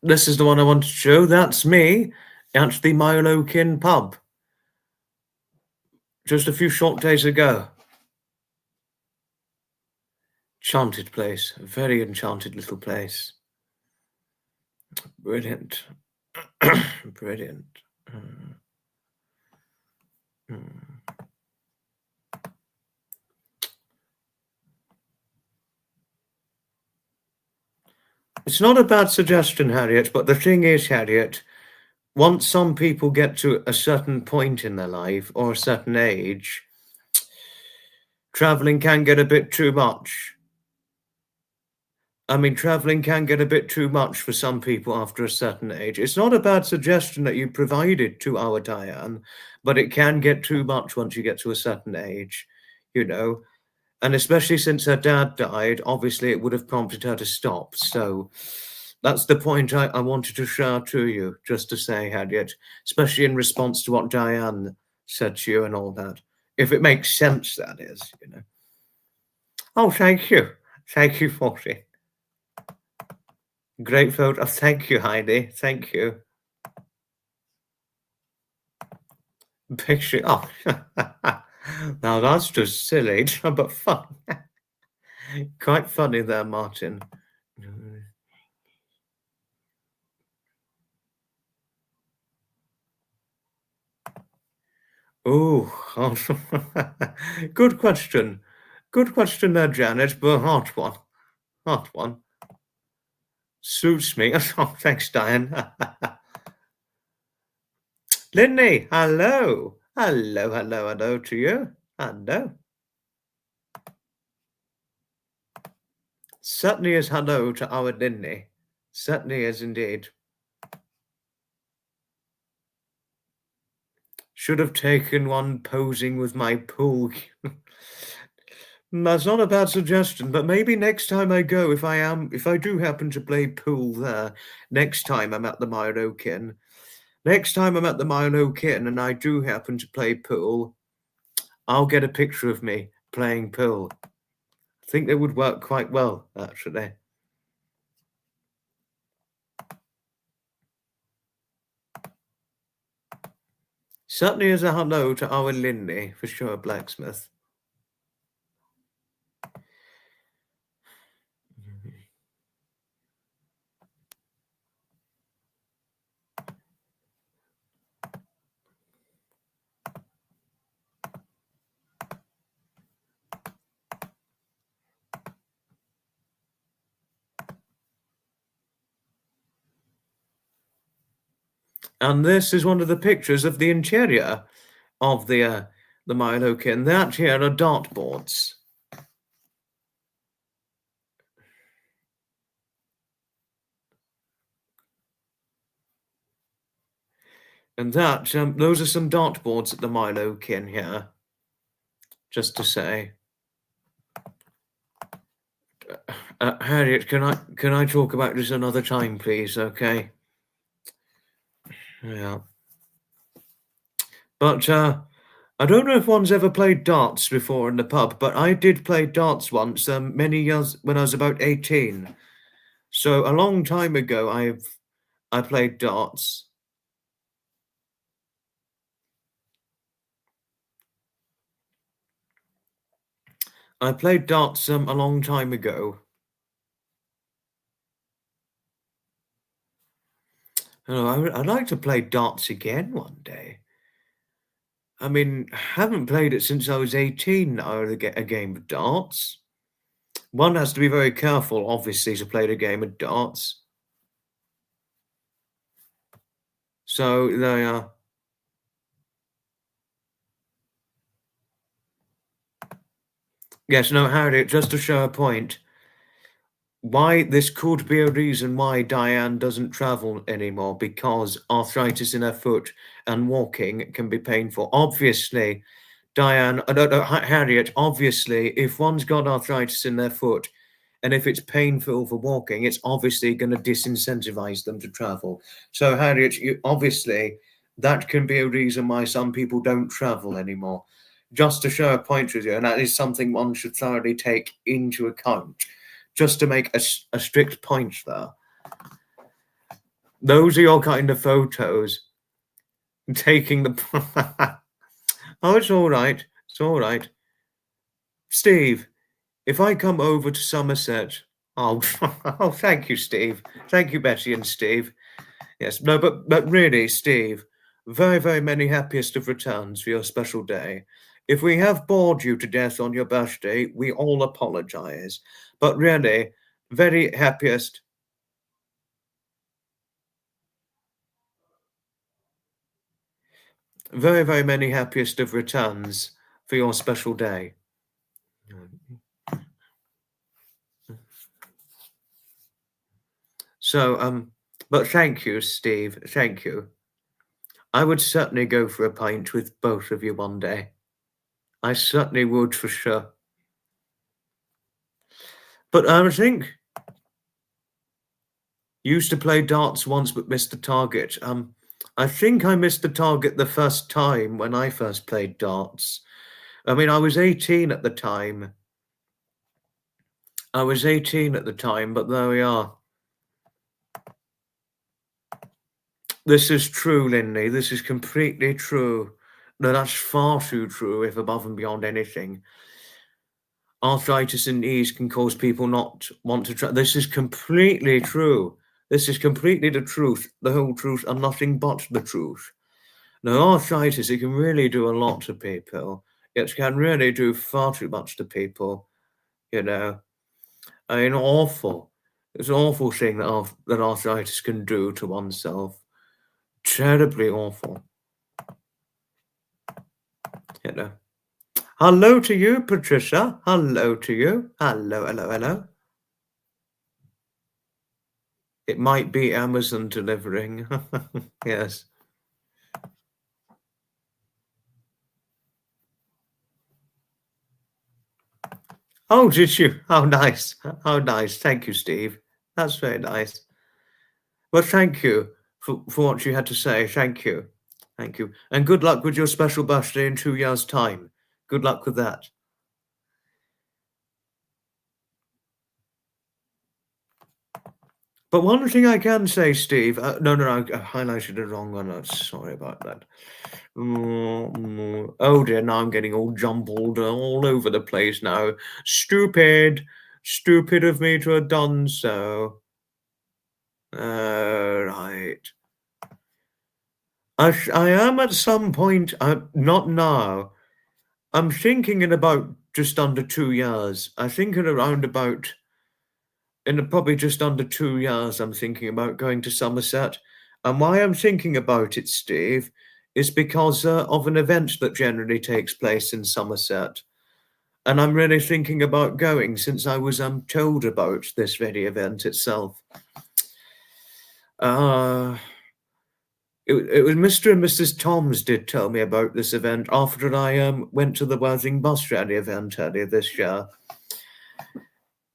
This is the one I want to show. That's me at the Milo Kin pub just a few short days ago. Enchanted place, a very enchanted little place. Brilliant. Brilliant. It's not a bad suggestion, Harriet, but the thing is, Harriet, once some people get to a certain point in their life or a certain age, traveling can get a bit too much. I mean, traveling can get a bit too much for some people after a certain age. It's not a bad suggestion that you provided to our Diane, but it can get too much once you get to a certain age, you know. And especially since her dad died, obviously it would have prompted her to stop. So that's the point I wanted to share to you, just to say, Harriet, especially in response to what Diane said to you and all that. If it makes sense, that is, you know. Oh, thank you. Thank you, Foxy. Great photo. Thank you, Heidi. Thank you. Picture. Oh, now that's just silly, but fun. Quite funny there, Martin. Oh, good question. Good question there, Janet, but a hot one. Hot one. Suits me. Oh, thanks, Diane. Lindy, hello. Hello, hello, hello to you. Hello. Certainly is hello to our Lindy. Certainly is indeed. Should have taken one posing with my pool. That's not a bad suggestion, but maybe next time I go, if I do happen to play pool there, next time I'm at the Milo-kin, and I do happen to play pool, I'll get a picture of me playing pool. I think they would work quite well, actually. Certainly as a hello to our Lindy, for sure, blacksmith. And this is one of the pictures of the interior of the Milo-kin. That here are dartboards. And that, those are some dartboards at the Milo-kin here. Just to say. Harriet, can I talk about this another time, please? Okay. Yeah. But I don't know if one's ever played darts before in the pub, but I did play darts once, many years when I was about 18. So a long time ago, I played darts. I played darts a long time ago. Oh, I'd like to play darts again one day. I mean, I haven't played it since I was 18 now, to get a game of darts. One has to be very careful, obviously, to play the game of darts. So they are. Yes, no, Harriet, just to show a point, why this could be a reason why Diane doesn't travel anymore, because arthritis in her foot and walking can be painful. Obviously, Diane, Harriet, obviously, if one's got arthritis in their foot and if it's painful for walking, it's obviously going to disincentivize them to travel. So, Harriet, obviously, that can be a reason why some people don't travel anymore. Just to show a point with you, and that is something one should thoroughly take into account, just to make a strict point there. Those are your kind of photos. Taking the... Oh, it's all right. It's all right. Steve, if I come over to Somerset, oh, oh, thank you, Steve. Thank you, Betty and Steve. Yes, no, but really, Steve, very, very many happiest of returns for your special day. If we have bored you to death on your birthday, we all apologize. But really, very happiest. Very, very many happiest of returns for your special day. So, but thank you, Steve. Thank you. I would certainly go for a pint with both of you one day. I certainly would, for sure. But I think used to play darts once but missed the target. I think I missed the target the first time when I first played darts. I mean, I was 18 at the time. But there we are. This is true, Lindy. This is completely true. No, that's far too true, if above and beyond anything. Arthritis in knees can cause people not want to try. This is completely true. This is completely the truth, the whole truth, and nothing but the truth. Now, arthritis, it can really do a lot to people. It can really do far too much to people, you know. I mean, awful. It's an awful thing that arthritis can do to oneself. Terribly awful. You know. Hello to you, Patricia. Hello to you. Hello, hello, hello. It might be Amazon delivering. Yes. Oh, did you? How nice. How nice. Thank you, Steve. That's very nice. Well, thank you for what you had to say. Thank you. Thank you. And good luck with your special birthday in 2 years' time. Good luck with that. But one thing I can say, Steve, no, I highlighted the wrong one. Sorry about that. Oh dear, now I'm getting all jumbled all over the place now. Stupid of me to have done so. Right. I am at some point, not now. I'm thinking in about just under 2 years. I think in around about in probably just under 2 years, I'm thinking about going to Somerset. And why I'm thinking about it, Steve, is because of an event that generally takes place in Somerset. And I'm really thinking about going since I was told about this very event itself. It was Mr. and Mrs. Toms did tell me about this event after I went to the Worthing Bus Rally event earlier this year.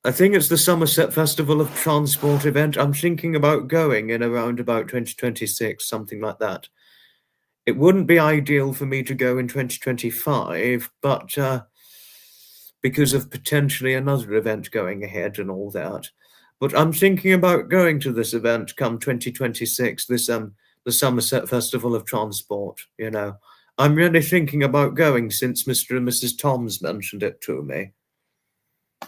I think it's the Somerset Festival of Transport event. I'm thinking about going in around about 2026, something like that. It wouldn't be ideal for me to go in 2025, but because of potentially another event going ahead and all that. But I'm thinking about going to this event come 2026, this the Somerset Festival of Transport, you know. I'm really thinking about going since Mr. and Mrs. Toms mentioned it to me. I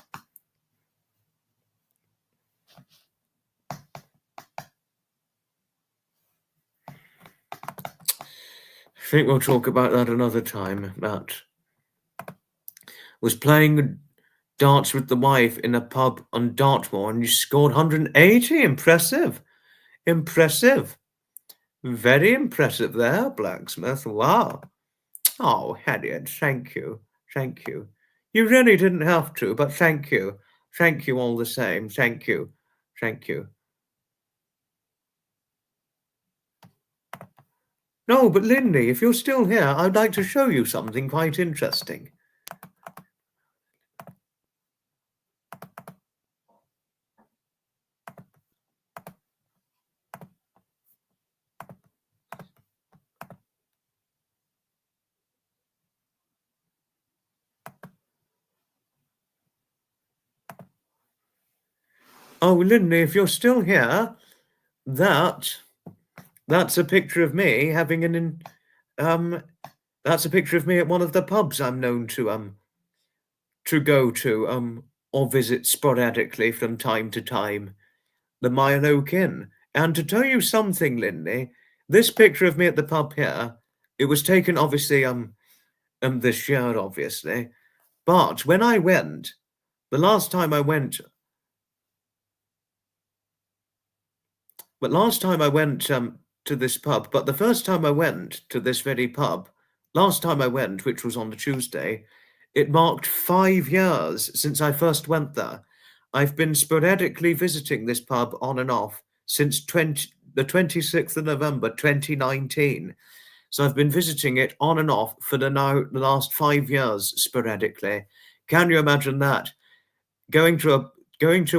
think we'll talk about that another time. Matt was playing darts with the wife in a pub on Dartmoor and you scored 180. Impressive. Impressive. Very impressive there, Blacksmith. Wow. Oh, Harriet, thank you. Thank you. You really didn't have to, but thank you. Thank you all the same. Thank you. Thank you. No, but Lindy, if you're still here, I'd like to show you something quite interesting. Oh, Lindy, if you're still here, that's a picture of me having that's a picture of me at one of the pubs I'm known to go to or visit sporadically from time to time, the Mile Oak Inn. And to tell you something, Lindy, this picture of me at the pub here, it was taken obviously this year, obviously. But when I went, the last time I went to this pub, but the first time I went to this very pub, last time I went, which was on the Tuesday, it marked 5 years since I first went there. I've been sporadically visiting this pub on and off since the 26th of November 2019. So I've been visiting it on and off for the last 5 years sporadically. Can you imagine that? Going to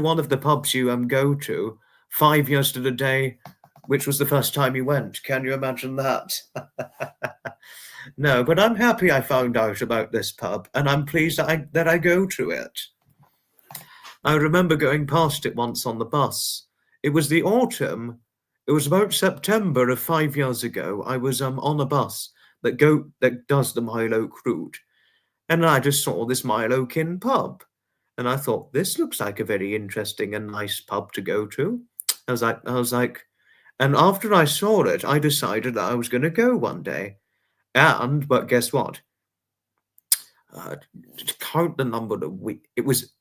one of the pubs you go to 5 years to the day, which was the first time you went. Can you imagine that? No, but I'm happy I found out about this pub, and I'm pleased that I go to it. I remember going past it once on the bus. It was the autumn. It was about September of 5 years ago. I was on a bus that does the Milo route. And I just saw this Milo Kin pub. And I thought, this looks like a very interesting and nice pub to go to. I was like, and after I saw it, I decided that I was going to go one day. But guess what? To count the number of weeks, it was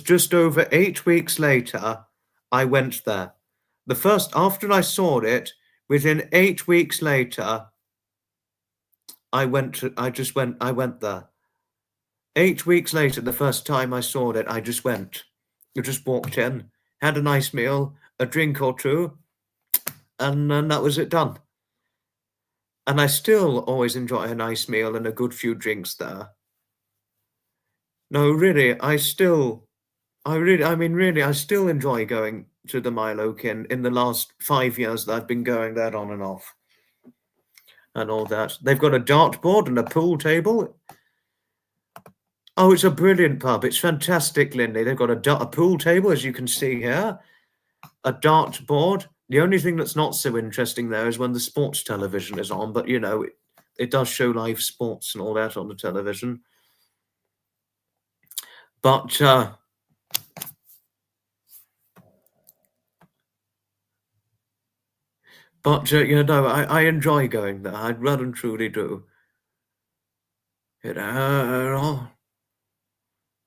just over 8 weeks later, I went there. After I saw it, within 8 weeks later, I went there. 8 weeks later, the first time I saw it, I just went. I just walked in, had a nice meal, a drink or two, and then that was it done. And I still always enjoy a nice meal and a good few drinks there. No, really, I still enjoy going to the Milo Kin in the last 5 years that I've been going there on and off. And all that. They've got a dartboard and a pool table. Oh, it's a brilliant pub. It's fantastic, Lindy. They've got a pool table, as you can see here, a dartboard. The only thing that's not so interesting there is when the sports television is on, but, you know, it does show live sports and all that on the television. But, you know, I enjoy going there. I rather and truly do. You know,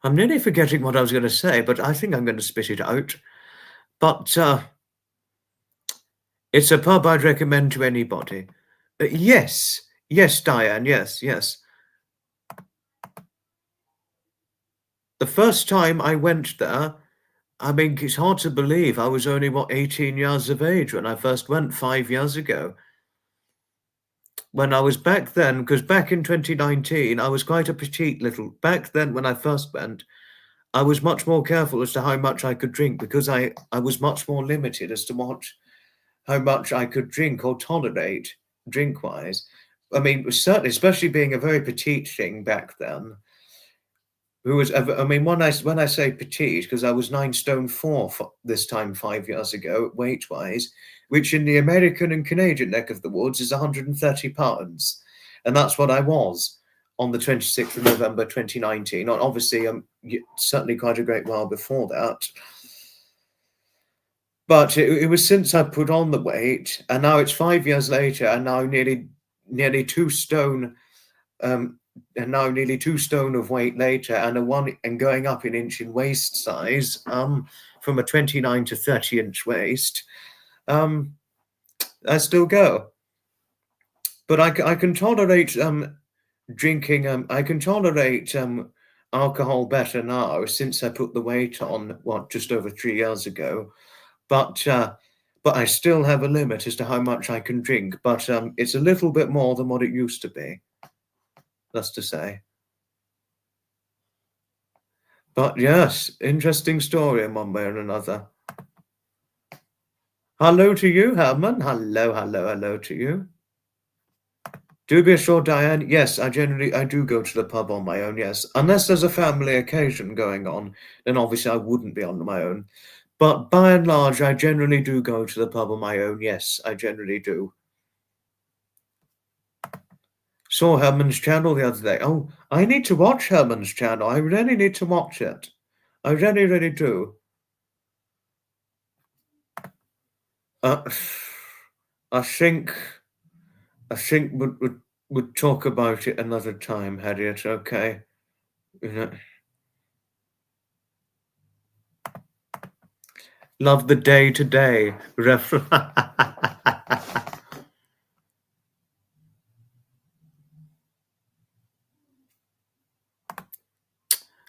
I'm nearly forgetting what I was going to say, but I think I'm going to spit it out. But it's a pub I'd recommend to anybody. Yes, Diane, yes. The first time I went there, I mean, it's hard to believe I was only, 18 years of age when I first went 5 years ago. When I was back then, because back in 2019, I was quite a petite little. Back then, when I first went, I was much more careful as to how much I could drink because I was much more limited as to how much I could drink or tolerate drink-wise. I mean, certainly, especially being a very petite thing back then. When I say petite, because I was 9 stone 4 this time 5 years ago, weight-wise, which in the American and Canadian neck of the woods is 130 pounds. And that's what I was on the 26th of November 2019. Obviously, certainly quite a great while before that. But it was since I put on the weight, and now it's 5 years later, and now nearly 2 stone, and now nearly 2 stone of weight later, and going up an inch in waist size, from a 29 to 30-inch waist. I still go, but I can tolerate drinking. I can tolerate alcohol better now since I put the weight on just over 3 years ago. But I still have a limit as to how much I can drink. But it's a little bit more than what it used to be. That's to say. But yes, interesting story in one way or another. Hello to you, Herman. Hello to you. Do be assured, Diane. Yes, I do go to the pub on my own, yes. Unless there's a family occasion going on, then obviously I wouldn't be on my own. But by and large, I generally do go to the pub on my own. Yes, I generally do. Saw Herman's channel the other day. Oh, I need to watch Herman's channel. I really need to watch it. I really, really do. I think we'd talk about it another time, Harriet. Okay. You know. Love the day-to-day reference.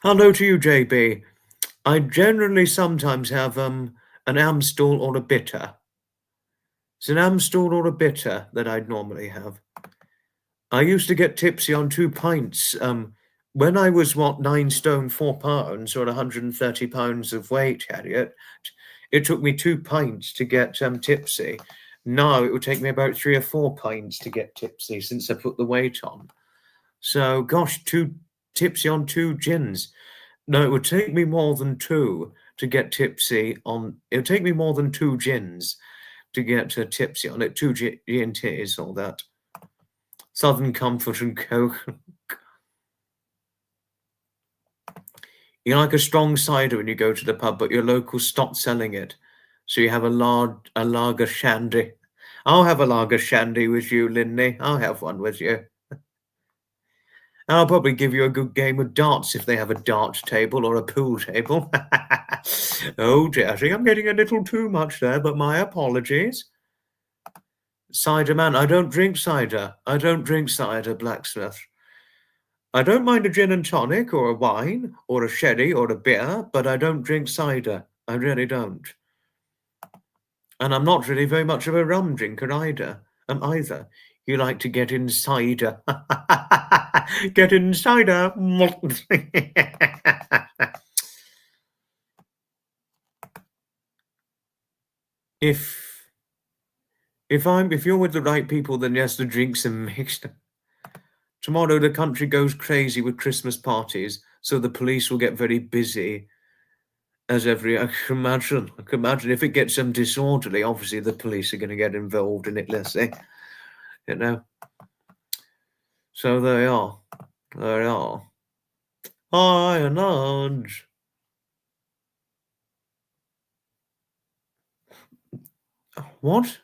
Hello to you, JB. I generally sometimes have an Amstel or a bitter. It's an Amstel or a bitter that I'd normally have. I used to get tipsy on 2 pints. When I was 9 stone 4 pounds or 130 pounds of weight, Harriet, it took me 2 pints to get tipsy. Now it would take me about 3 or 4 pints to get tipsy since I put the weight on. So, gosh, tipsy on 2 gins. No, it would take me more than 2 to get tipsy on. It would take me more than 2 gins to get tipsy on it. 2 G&Ts, all that. Southern Comfort and Coke. You like a strong cider when you go to the pub, but your local stopped selling it. So you have a lager shandy. I'll have a lager shandy with you, Linley. I'll have one with you. And I'll probably give you a good game of darts if they have a dart table or a pool table. Oh, dear, I think I'm getting a little too much there, but my apologies. Cider man, I don't drink cider. I don't drink cider, blacksmith. I don't mind a gin and tonic or a wine or a sherry or a beer, but I don't drink cider. I really don't. And I'm not really very much of a rum drinker either. You like to get insider. Get insider. If you're with the right people, then yes, the drinks are mixed. Tomorrow the country goes crazy with Christmas parties, so the police will get very busy. I can imagine if it gets them disorderly, obviously the police are going to get involved in it, let's say. You know. So there you are. There you are. Hi, a nudge. What?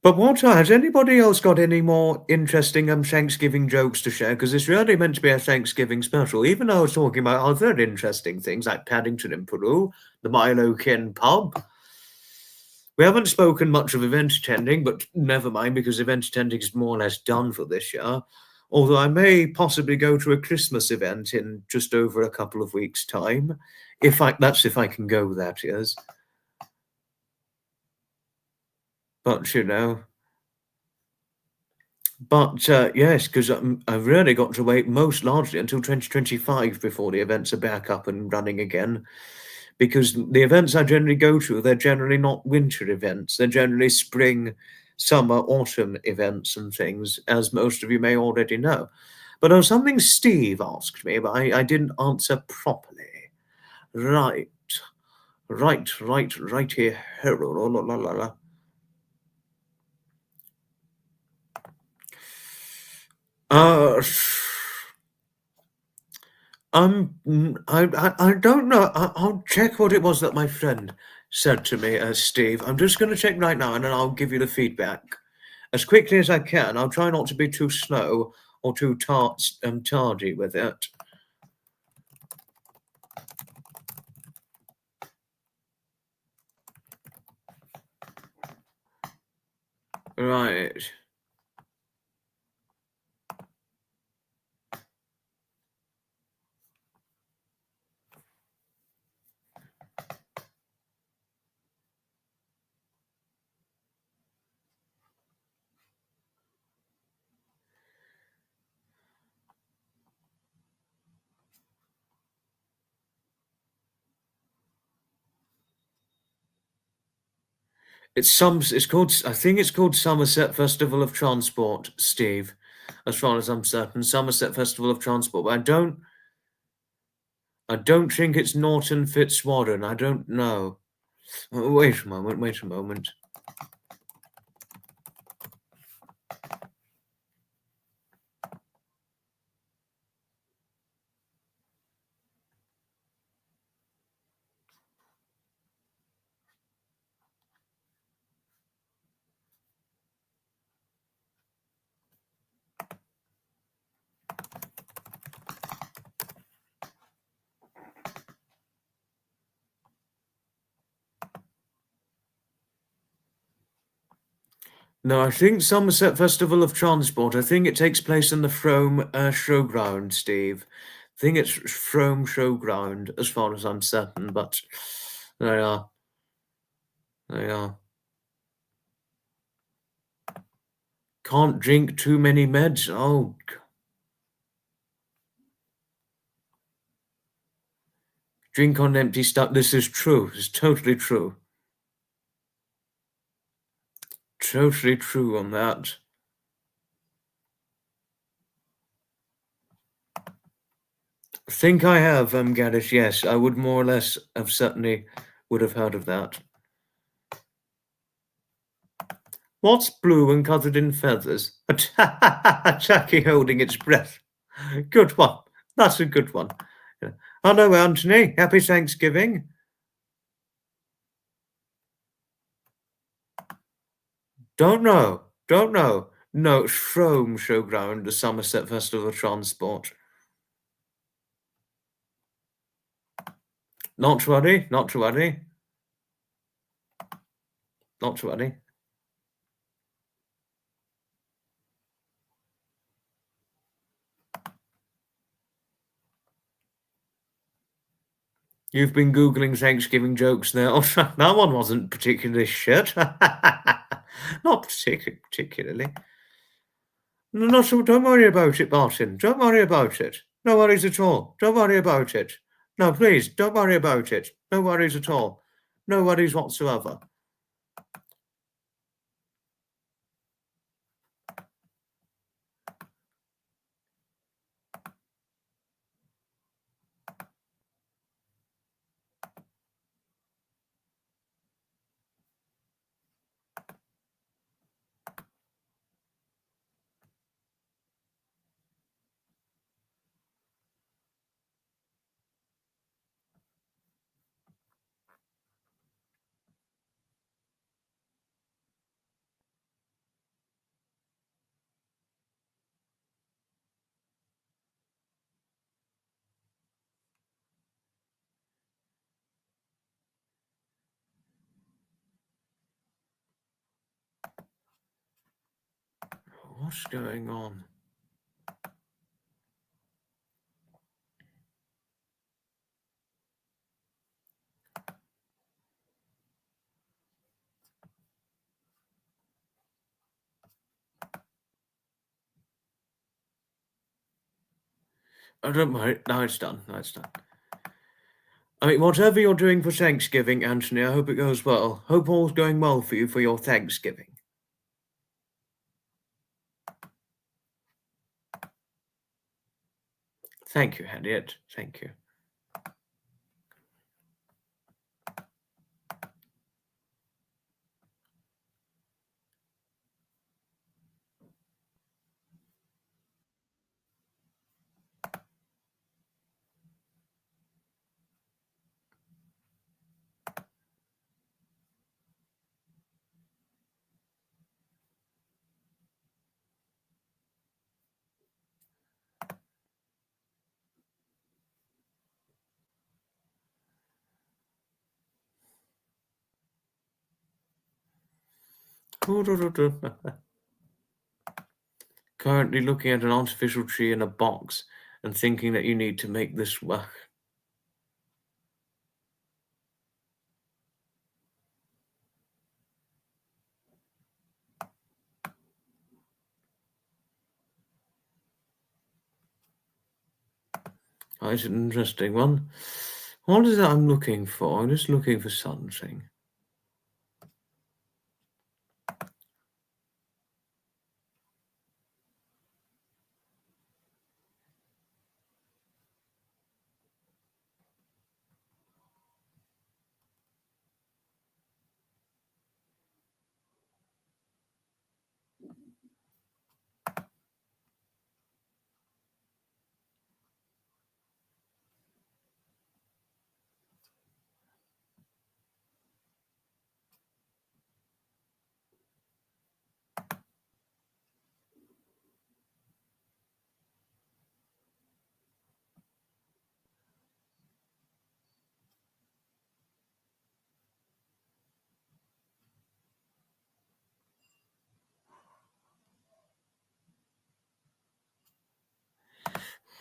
But what has anybody else got any more interesting Thanksgiving jokes to share? Because it's really meant to be a Thanksgiving special, even though I was talking about other interesting things like Paddington in Peru, the Milo Ken pub. We haven't spoken much of event attending, but never mind, because event attending is more or less done for this year. Although I may possibly go to a Christmas event in just over a couple of weeks' time. That's if I can go, that is. But, yes, because I've really got to wait most largely until 2025 before the events are back up and running again. Because the events I generally go to, they're generally not winter events. They're generally spring, summer, autumn events and things, as most of you may already know. But there was something Steve asked me, but I didn't answer properly. Right here. I don't know. I'll check what it was that my friend said to me, Steve. I'm just going to check right now, and then I'll give you the feedback as quickly as I can. I'll try not to be too slow or too tardy with it. Right. I think it's called Somerset Festival of Transport, Steve, as far as I'm certain. Somerset Festival of Transport. But I don't think it's Norton Fitzwarren. I don't know. Wait a moment. No, I think Somerset Festival of Transport. I think it takes place in the Frome Showground, Steve. I think it's Frome Showground, as far as I'm certain, but there you are. There you are. Can't drink too many meds. Oh, drink on empty stomach. This is true. It's totally true. Totally true on that. I think I have, Gaddish. Yes, I would more or less have certainly would have heard of that. What's blue and covered in feathers? A turkey holding its breath. Good one. That's a good one. Yeah. Hello, Anthony. Happy Thanksgiving. Don't know. Don't know. No, Shrome Showground, the Somerset Festival of Transport. Not to worry. Not to worry. Not to worry. You've been Googling Thanksgiving jokes now. That one wasn't particularly shit. Not particularly. No, so don't worry about it, Martin. Don't worry about it. No worries at all. Don't worry about it. No, please, don't worry about it. No worries at all. No worries whatsoever. What's going on? Oh, don't worry. Now it's done. Now it's done. I mean, whatever you're doing for Thanksgiving, Anthony, I hope it goes well. Hope all's going well for you for your Thanksgiving. Thank you, Harriet. Thank you. Currently looking at an artificial tree in a box and thinking that you need to make this work. Oh, it's an interesting one. What is it I'm looking for? I'm just looking for something.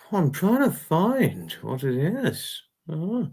I'm trying to find what it is. Oh.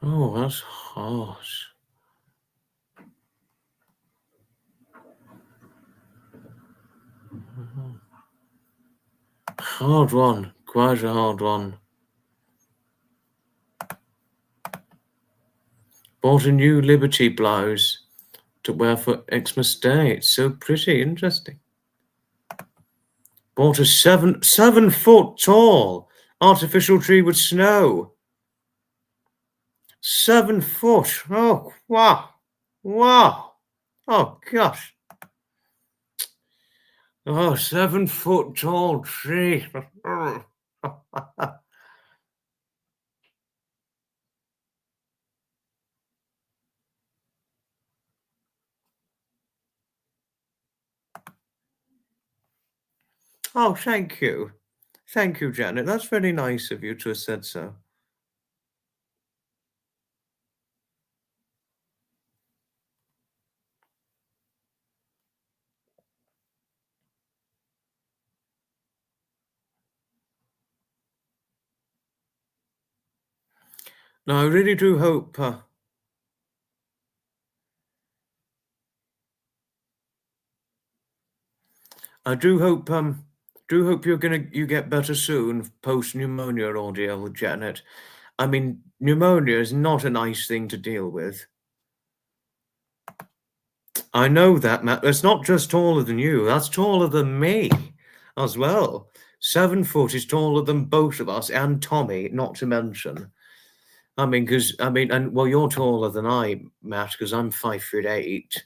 Oh, that's hot. Hard one. Quite a hard one. Bought a new Liberty blouse to wear for Xmas Day. It's so pretty, interesting. Bought a 7 foot tall artificial tree with snow. 7 foot. Oh, wow. Wow. Oh, gosh. Oh, 7 foot tall tree. Oh, thank you. Thank you, Janet. That's very nice of you to have said so. Now, I really do hope I do hope you get better soon post pneumonia ordeal, Janet. I mean, pneumonia is not a nice thing to deal with. I know that, Matt. That's not just taller than you. That's taller than me as well. 7 foot is taller than both of us and Tommy, not to mention. I mean, well, you're taller than I, Matt, because I'm 5'8".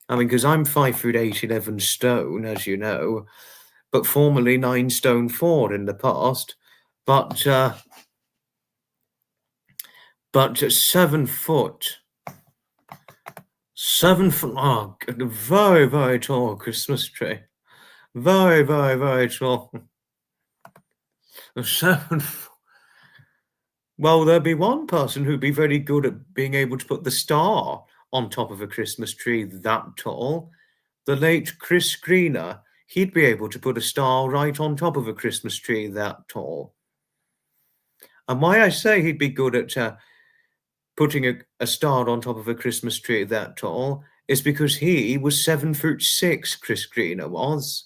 I mean, because I'm 5'8", 11 stone, as you know, but formerly 9 stone 4 in the past. But 7 foot. 7 foot. Oh, very, very tall Christmas tree. Very, very, very tall. 7 foot. Well, there'd be one person who'd be very good at being able to put the star on top of a Christmas tree that tall. The late Chris Greener, he'd be able to put a star right on top of a Christmas tree that tall. And why I say he'd be good at putting a star on top of a Christmas tree that tall is because he was 7'6", Chris Greener was.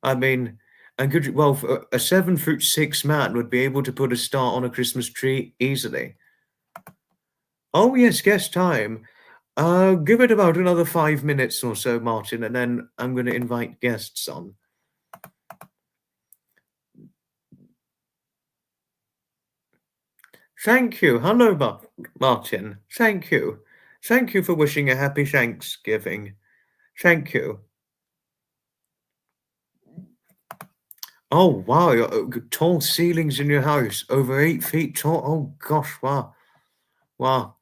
I mean, and a 7'6" man would be able to put a star on a Christmas tree easily. Oh yes, guest time. Give it about another 5 minutes or so, Martin, and then I'm going to invite guests on. Thank you. Hello, Martin. Thank you. Thank you for wishing a happy Thanksgiving. Thank you. Oh, wow. Tall ceilings in your house, over 8 feet tall. Oh, gosh, wow. Wow.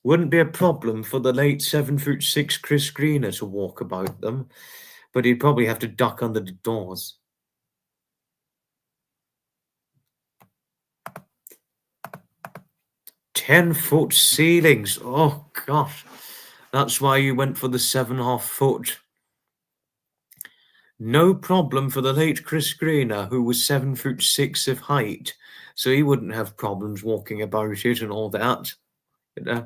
Wouldn't be a problem for the late 7'6" Chris Greener to walk about them, but he'd probably have to duck under the doors. 10-foot ceilings. Oh, gosh. That's why you went for the 7.5 foot. No problem for the late Chris Greener, who was 7'6" of height, so he wouldn't have problems walking about it and all that. You know?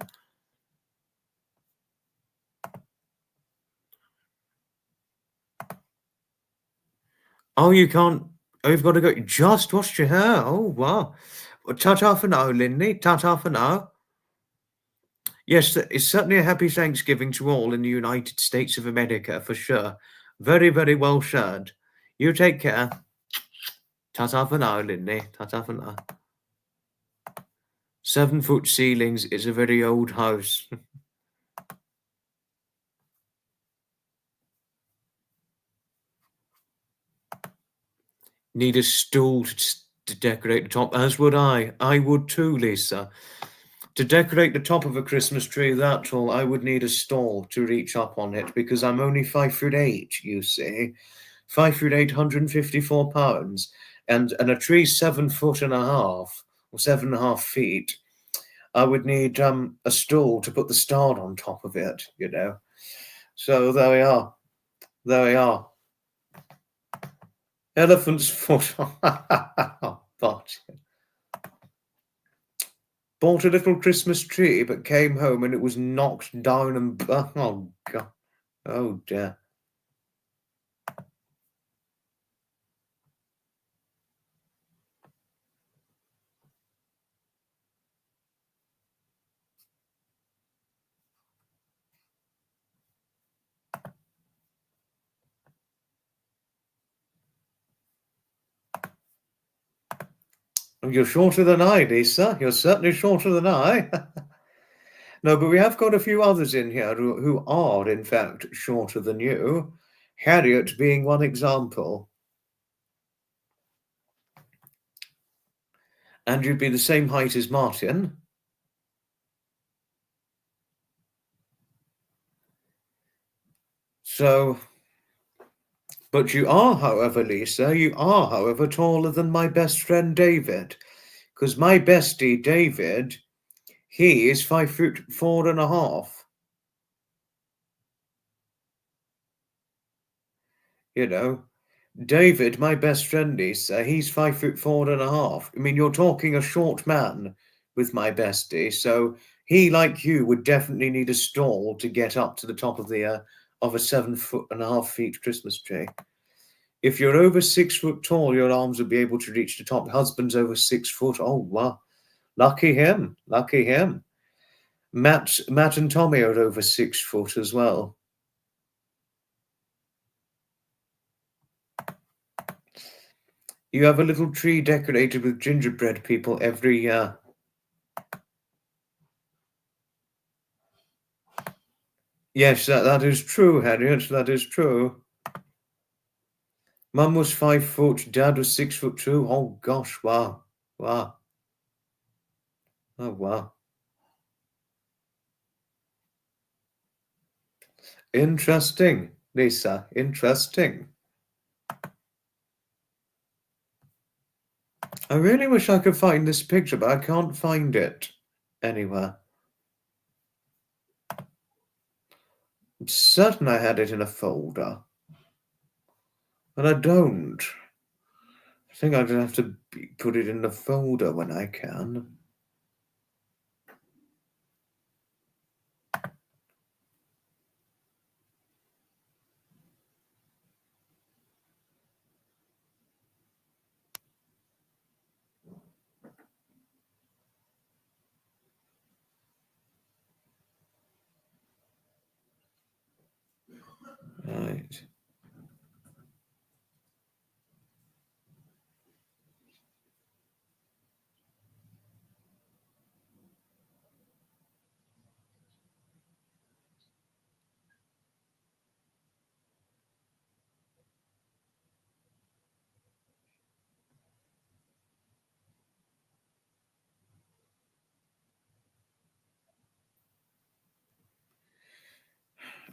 Oh, you can't. Oh, you've got to go. Just washed your hair. Oh, wow. Well, ta-ta for now, Lindy. Ta-ta for now. Yes, it's certainly a happy Thanksgiving to all in the United States of America, for sure. Very, very well shared. You take care. Ta-ta for now, Lindy. Ta-ta for now. 7-foot ceilings is a very old house. Need a stool to decorate the top, as would I. I would too, Lisa. To decorate the top of a Christmas tree that tall, I would need a stall to reach up on it because I'm only 5'8", you see. 5'8", 154 pounds. And a tree 7 foot and a half, or 7.5 feet. I would need a stool to put the star on top of it, you know. So there we are. There we are. Elephant's foot. But bought a little Christmas tree, but came home and it was knocked down and oh God, oh dear. You're shorter than I, Lisa. You're certainly shorter than I. No, but we have got a few others in here who are, in fact, shorter than you. Harriet being one example. And you'd be the same height as Martin. So, but you are, however, Lisa, you are, however, taller than my best friend David. Because my bestie, David, he is 5'4.5". You know, David, my best friend, Lisa, he's 5'4.5". I mean, you're talking a short man with my bestie, so he, like you, would definitely need a stall to get up to the top of the of a 7.5 feet Christmas tree. If you're over 6 foot tall, your arms will be able to reach the top. Husband's over 6 foot. Oh wow, lucky him! Lucky him. Matt and Tommy are over 6 foot as well. You have a little tree decorated with gingerbread people every year. Yes, that is true, Harriet. That is true. Mum was 5 foot, Dad was 6'2". Oh gosh, wow. Wow. Oh wow. Interesting, Lisa. Interesting. I really wish I could find this picture, but I can't find it anywhere. I'm certain I had it in a folder, but I don't. I think I'd have to put it in the folder when I can. Right.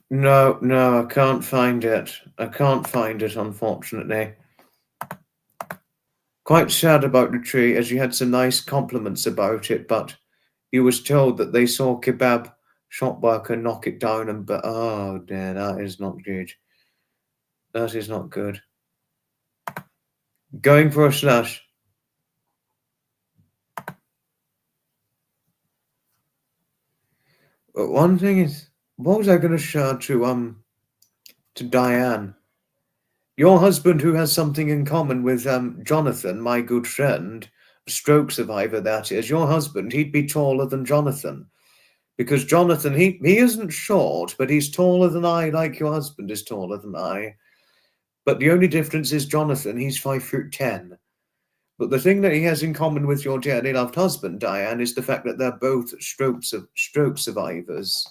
No, I can't find it. I can't find it, unfortunately. Quite sad about the tree, as you had some nice compliments about it, but you was told that they saw kebab shop worker knock it down and oh dear, that is not good. That is not good. Going for a slash. But one thing is, what was I going to share to Diane? Your husband, who has something in common with Jonathan, my good friend, stroke survivor that is, your husband, he'd be taller than Jonathan. Because Jonathan, he isn't short, but he's taller than I, like your husband is taller than I. But the only difference is Jonathan, he's 5'10". But the thing that he has in common with your dearly loved husband, Diane, is the fact that they're both stroke survivors.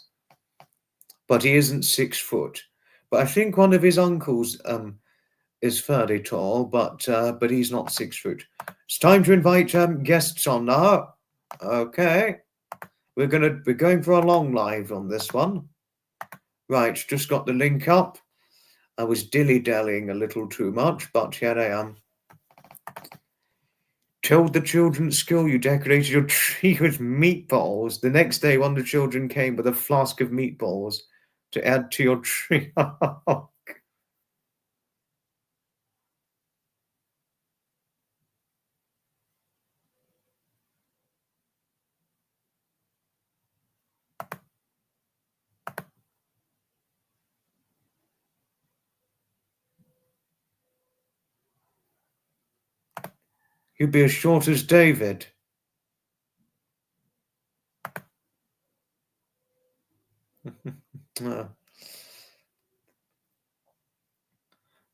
But he isn't 6 foot. But I think one of his uncles is fairly tall, but he's not 6 foot. It's time to invite guests on now. Okay. We're going for a long live on this one. Right, just got the link up. I was dilly-dallying a little too much, but here I am. Told the children at school you decorated your tree with meatballs. The next day, one of the children came with a flask of meatballs to add to your tree. You'd be as short as David.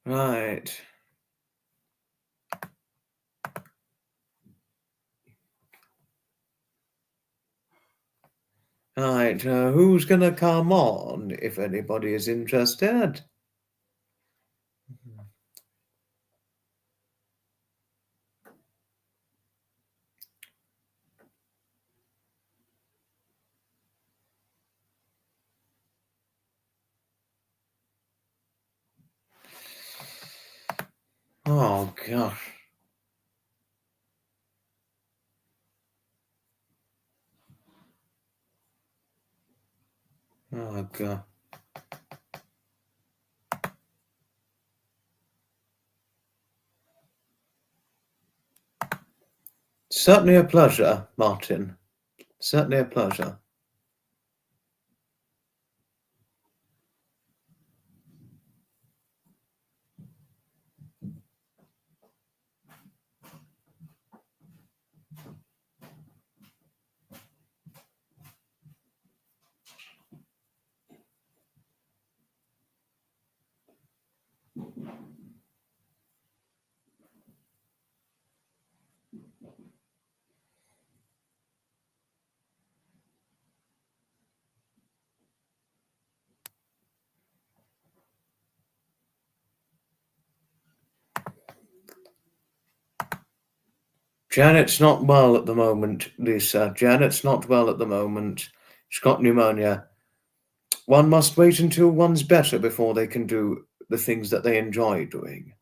Right. Right, who's going to come on if anybody is interested? Oh, gosh. Oh, God. Certainly a pleasure, Martin. Certainly a pleasure. Janet's not well at the moment, Lisa. Janet's not well at the moment. She's got pneumonia. One must wait until one's better before they can do the things that they enjoy doing.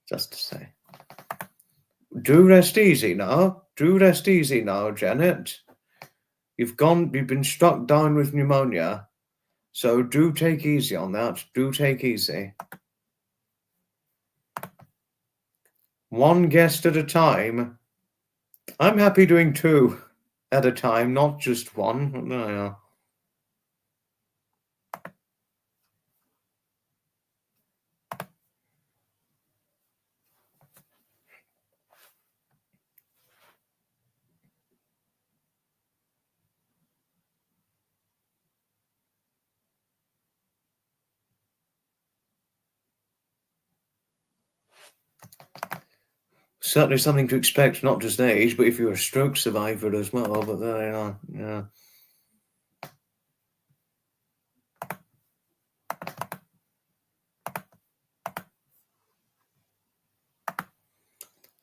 Just to say. Do rest easy now. Do rest easy now, Janet. You've been struck down with pneumonia. So do take easy on that. Do take easy. One guest at a time. I'm happy doing 2 at a time, not just one. No. Certainly something to expect, not just age, but if you're a stroke survivor as well. But there you are. Yeah.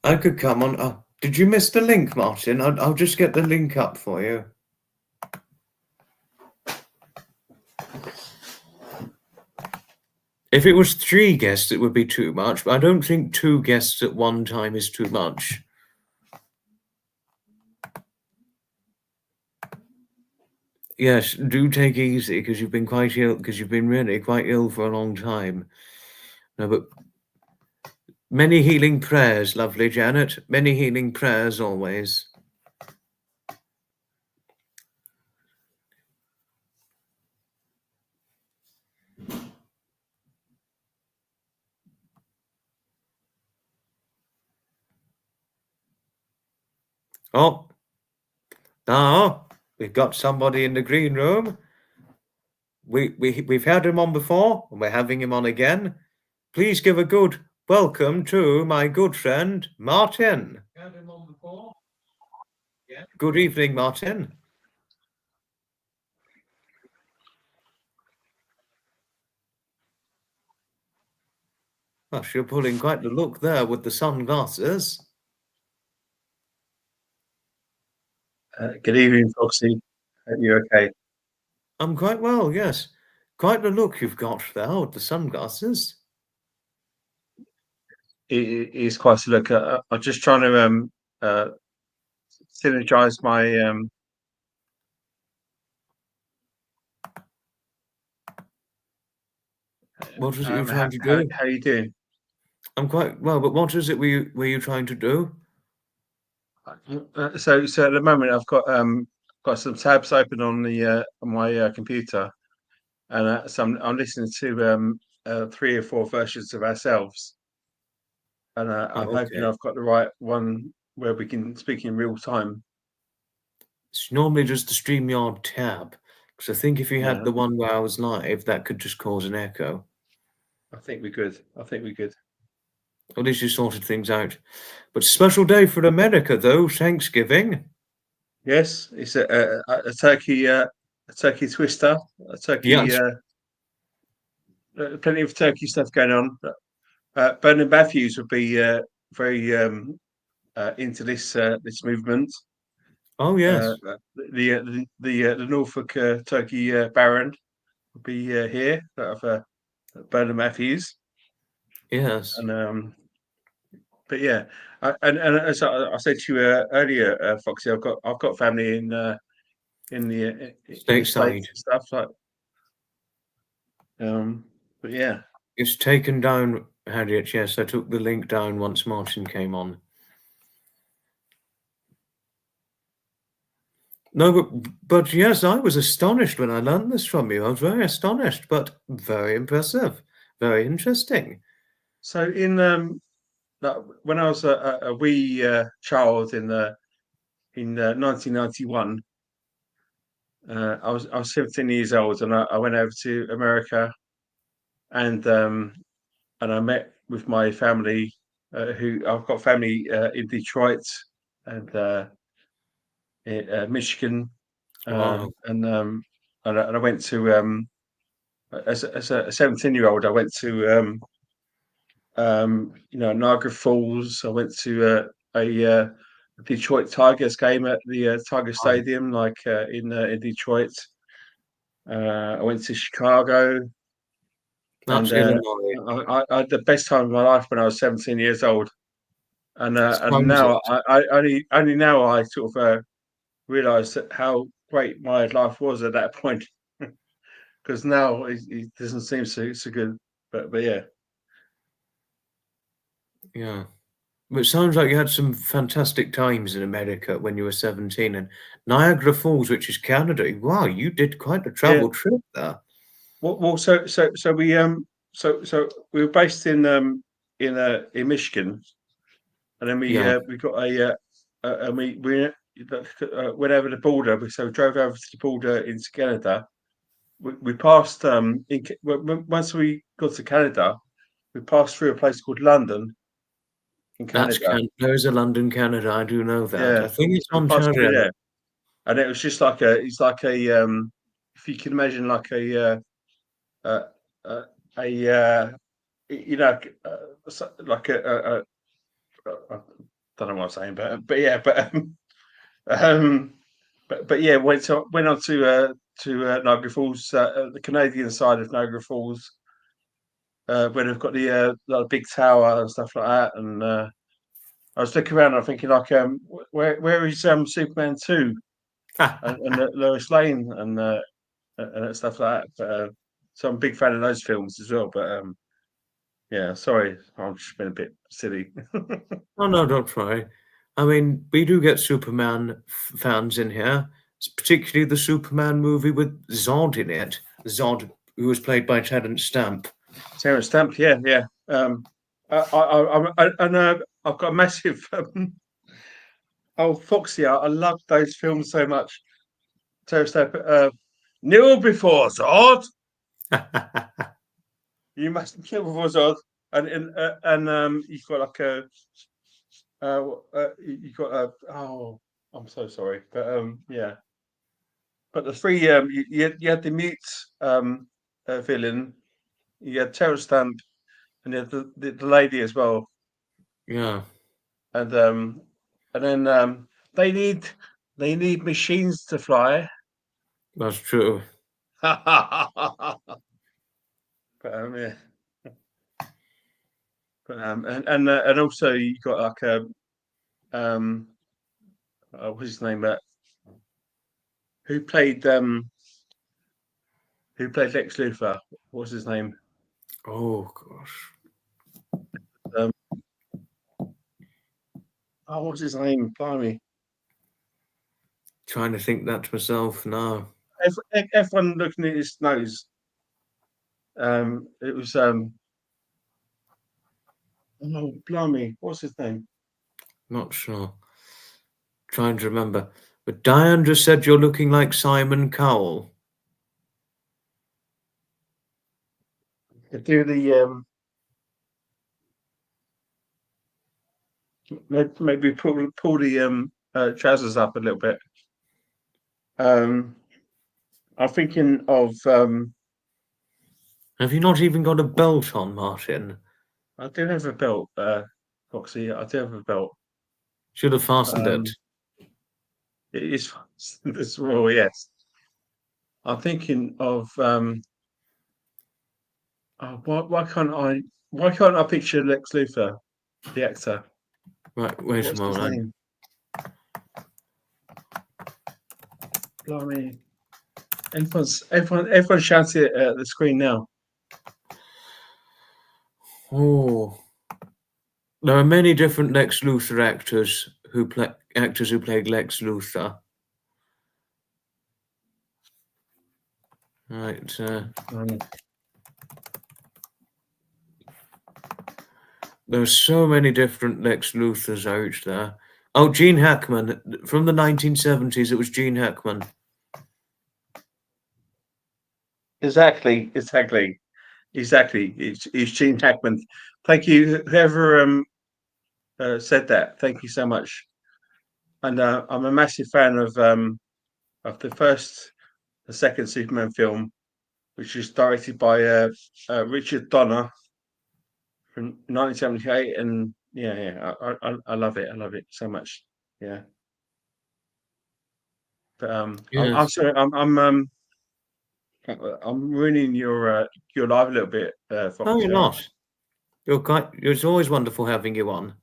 I could come on. Oh, did you miss the link, Martin? I'll just get the link up for you. If it was 3 guests, it would be too much, but I don't think 2 guests at one time is too much. Yes, do take easy because you've been quite ill, because you've been really quite ill for a long time. No, but many healing prayers, lovely Janet. Many healing prayers always. Oh, now we've got somebody in the green room. We've had him on before, and we're having him on again. Please give a good welcome to my good friend Martin. Had him on before. Yeah. Good evening, Martin. Gosh, you're pulling quite the look there with the sunglasses. Good evening, Foxy. Hope you're okay. I'm quite well, yes. Quite the look you've got there with the sunglasses. It is quite a look. I'm just trying to synergize my. What is it you're trying to do? How are you doing? I'm quite well, but what is it were you trying to do? So at the moment, I've got some tabs open on the on my computer, and so I'm listening to 3 or 4 versions of ourselves. and I'm Oh, hoping okay. I've got the right one where we can speak in real time. It's normally just the StreamYard tab, because I think if you had Yeah, the one where I was live, that could just cause an echo. I think we're good. I think we're good. At least you sorted things out. But special day for America, though, Thanksgiving. Yes, it's a turkey twister, a turkey. Yes. Plenty of turkey stuff going on. Bernard Matthews would be very into this movement. Oh, yes. The Norfolk turkey Baron will be here, that of Bernard Matthews, Yes. and but yeah, and as I said to you earlier, Foxy, I've got family in the Stateside. States and stuff like. But yeah, It's taken down, Harriet. Yes, I took the link down once Martin came on. No, but yes, I was astonished when I learned this from you. I was very astonished, but very impressive, very interesting. so when I was a wee child in 1991. I was 17 years old, and I went over to America, and I met with my family, who I've got family in Detroit and in Michigan, Wow, and I went to as a 17-year-old. I went to Niagara Falls. I went to a Detroit Tigers game at the Tiger wow. Stadium, like in Detroit. I went to Chicago, and That's Illinois. I had the best time of my life when I was 17 years old. And Sounds now it. I only now I sort of realise that how great my life was at that point, because now it doesn't seem so good. But yeah, Yeah. But it sounds like you had some fantastic times in America when you were 17 and Niagara Falls, which is Canada. Wow, you did quite a yeah. travel trip there. Well, so we were based in Michigan, and then Yeah, we got and we went over the border. So we drove over to the border into Canada. We passed once we got to Canada, we passed through a place called London in that's Canada. there is a London, Canada. I do know that. Yeah, I think it's so we passed through Ontario. there, and it was just it's like if you can imagine like uh, uh, a you know, like I don't know what I'm saying, but yeah, um, but yeah, went on to Niagara Falls, the Canadian side of Niagara Falls, where they've got the big tower and stuff like that. And I was looking around, and I'm thinking like, where is Superman 2 and Lois Lane and stuff like that. But so I'm a big fan of those films as well. But yeah, sorry, I've just been a bit silly. Oh, no, don't try. I mean, we do get Superman fans in here. It's particularly the Superman movie with Zod in it. Zod, who was played by Terence Stamp. Terence Stamp, yeah, yeah. And I've got a massive. Oh, Foxy, I love those films so much. Terence Stamp, Kneel before Zod. You must kneel before Zod, and you've got like you've got a. Oh, I'm so sorry, but yeah. But the three you had the mute villain, you had Terence Stamp, and you had the lady as well, Yeah, and then they need machines to fly. that's true. But yeah, but and also you got like a um what's his name? Who played um who played Lex Luthor? What's his name? Oh, gosh. Um, oh, what's his name? Blimey. Trying to think that to myself now. Everyone looking at his nose. It was Oh, blimey, what's his name? Not sure. Trying to remember. But Diane just said you're looking like Simon Cowell. Do the maybe pull the trousers up a little bit. I'm thinking of Have you not even got a belt on, Martin? I do have a belt, Foxy. I do have a belt. Should have fastened it. It is this well, yes. I'm thinking of oh, why can't I picture Lex Luthor, the actor? Right, wait a What's his moment. name? Blimey. Everyone's shouting at the screen now. Oh, there are many different Lex Luthor actors who played Lex Luthor. Right. There's so many different Lex Luthors out there. Oh, Gene Hackman. From the 1970s, it was Gene Hackman. Exactly. It's Gene Hackman. Thank you, whoever said that. Thank you so much. And I'm a massive fan of the second Superman film, which is directed by Richard Donner from 1978. And I love it. I love it so much. Yeah. But I'm Yes. sorry. I'm ruining your live a little bit, No, you're Foxy. not. It's always wonderful having you on.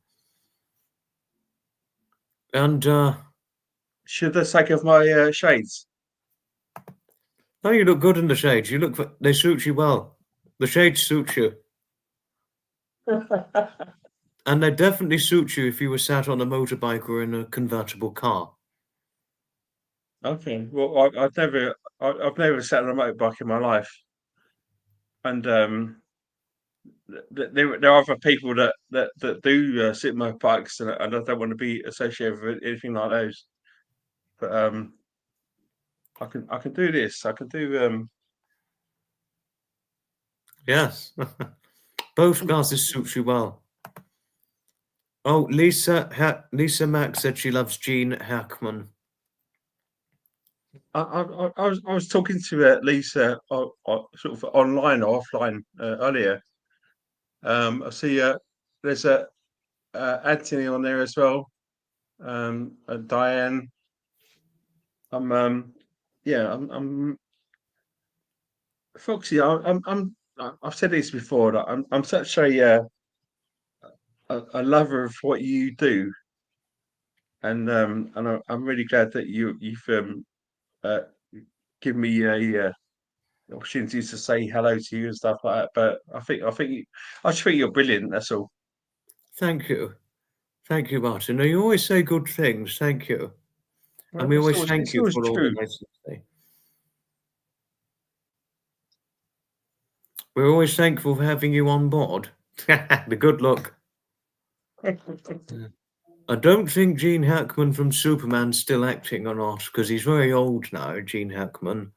And Should I take off my shades? no, you look good in the shades. They suit you well. The shades suit you, and they definitely suit you if you were sat on a motorbike or in a convertible car. Okay. Well, I've never sat on a motorbike in my life, and there are other people that do sit on motorbikes, and I don't want to be associated with anything like those. But I can do this. I can do. Yes, both classes suit you well. Oh, Lisa Mack said she loves Gene Hackman. I was talking to Lisa sort of online or offline earlier. I see there's a Anthony on there as well. Diane. I'm Foxy. I've said this before. That I'm such a lover of what you do, and I'm really glad that you've uh, given me a opportunity to say hello to you and stuff like that. But I just think you're brilliant. That's all. Thank you. Thank you, Martin. No, you always say good things. Thank you. And Well, we always thank it's you always for all the true. nice things you say. We're always thankful for having you on board. The good luck. I don't think Gene Hackman from Superman's still acting or not, because he's very old now, Gene Hackman.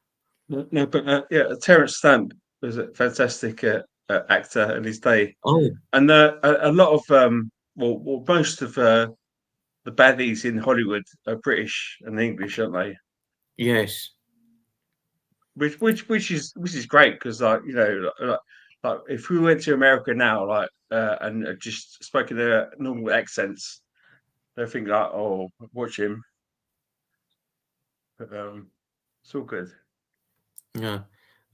No, but yeah, Terence Stamp was a fantastic actor in his day, Oh, and a lot of most of the baddies in Hollywood are British and English, aren't they? yes. Which is great because like if we went to America now and just spoke in their normal accents, they think like, oh, watch him. But it's all good. Yeah.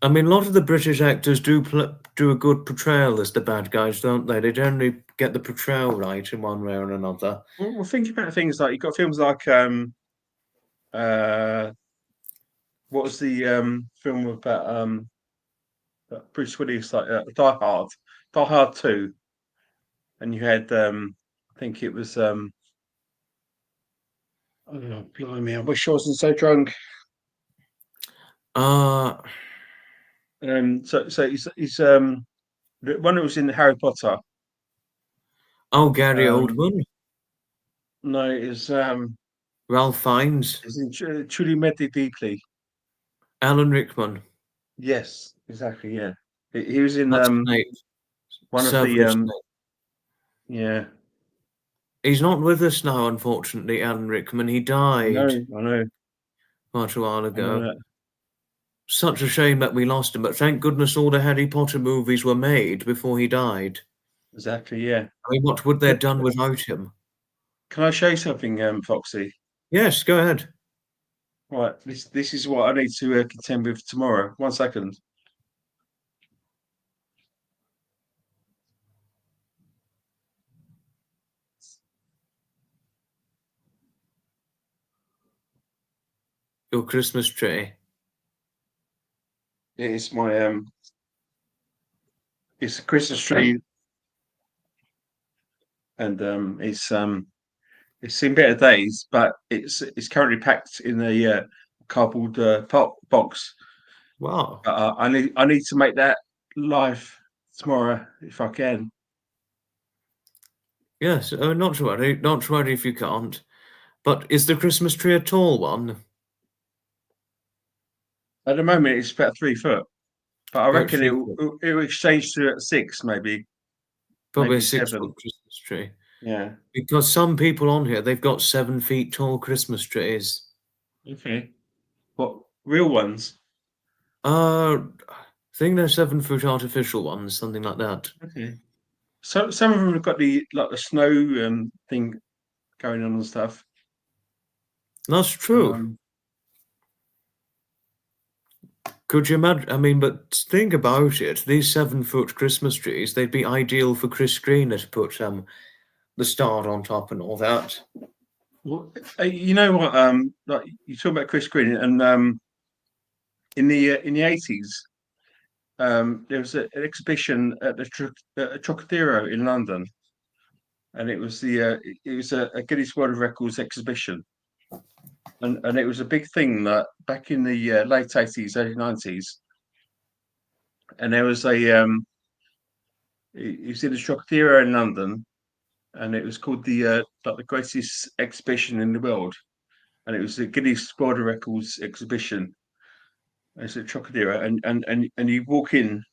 I mean, a lot of the British actors do a good portrayal as the bad guys, don't they? They generally get the portrayal right in one way or another. Well, think about things like you've got films like uh what was the film about Bruce Willis like Die Hard 2, and you had I think it was oh blimey, I wish I wasn't so drunk. Uh, So he's the one that was in Harry Potter. Oh, Gary Um, Oldman, no, it's Ralph Fiennes, it's in Truly Medley Deeply. Alan Rickman. Yes, exactly. Yeah, he was in That's Snape, one of the Severus Snape. yeah. He's not with us now, unfortunately, Alan Rickman. He I know, died I know, quite a while I know ago. that. Such a shame that we lost him, but thank goodness all the Harry Potter movies were made before he died. Exactly. Yeah. I mean, what would they Can, have done without him? can I show you something, Foxy? Yes, go ahead. Right. This is what I need to contend with tomorrow. 1 second. Your Christmas tree. It's my it's a Christmas tree, and it's seen better days, but it's currently packed in a cardboard box. Wow. I need to make that live tomorrow if I can. Yes, not to worry. Not to worry if you can't. But is the Christmas tree a tall one? At the moment, it's about 3 foot, but I About reckon 3 foot. it will exchange to 6, Probably a maybe 6 foot 7. Christmas tree. Yeah. Because some people on here, they've got 7 feet tall Christmas trees. Okay. What real ones? I think they're 7 foot artificial ones, something like that. Okay. So some of them have got the snow thing going on and stuff. That's true. Um, Could you imagine? I mean, but think about it. These 7 foot Christmas trees, they'd be ideal for Chris Greener to put the star on top and all that. well, you know what? Like you talk about Chris Green, and in the 80s, there was an exhibition at the Trocadero in London, and it was a Guinness World Records exhibition, and it was a big thing that back in the late 80s, early 90s, and there was it was in the Trocadero in London, and it was called the greatest exhibition in the world, and it was the Guinness World Records exhibition. It's at Trocadero, and you walk in,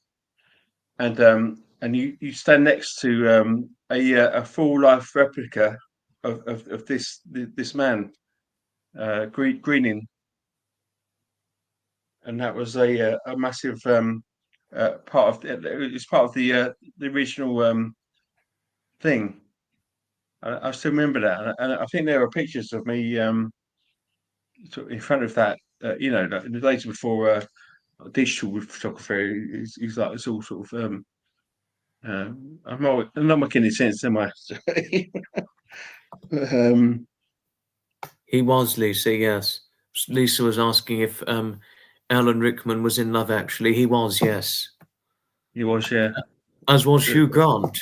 and you stand next to a full life replica of this man, Greening, and that was a massive part of it's part of the original thing. I still remember that, and I think there are pictures of me sort of in front of that. Like in the days before digital photography, is like it's all sort of. I'm not making any sense, am I? um, He was Lisa, yes. Lisa was asking if Alan Rickman was in Love Actually. He was, yes. he was, yeah. As was Hugh Grant.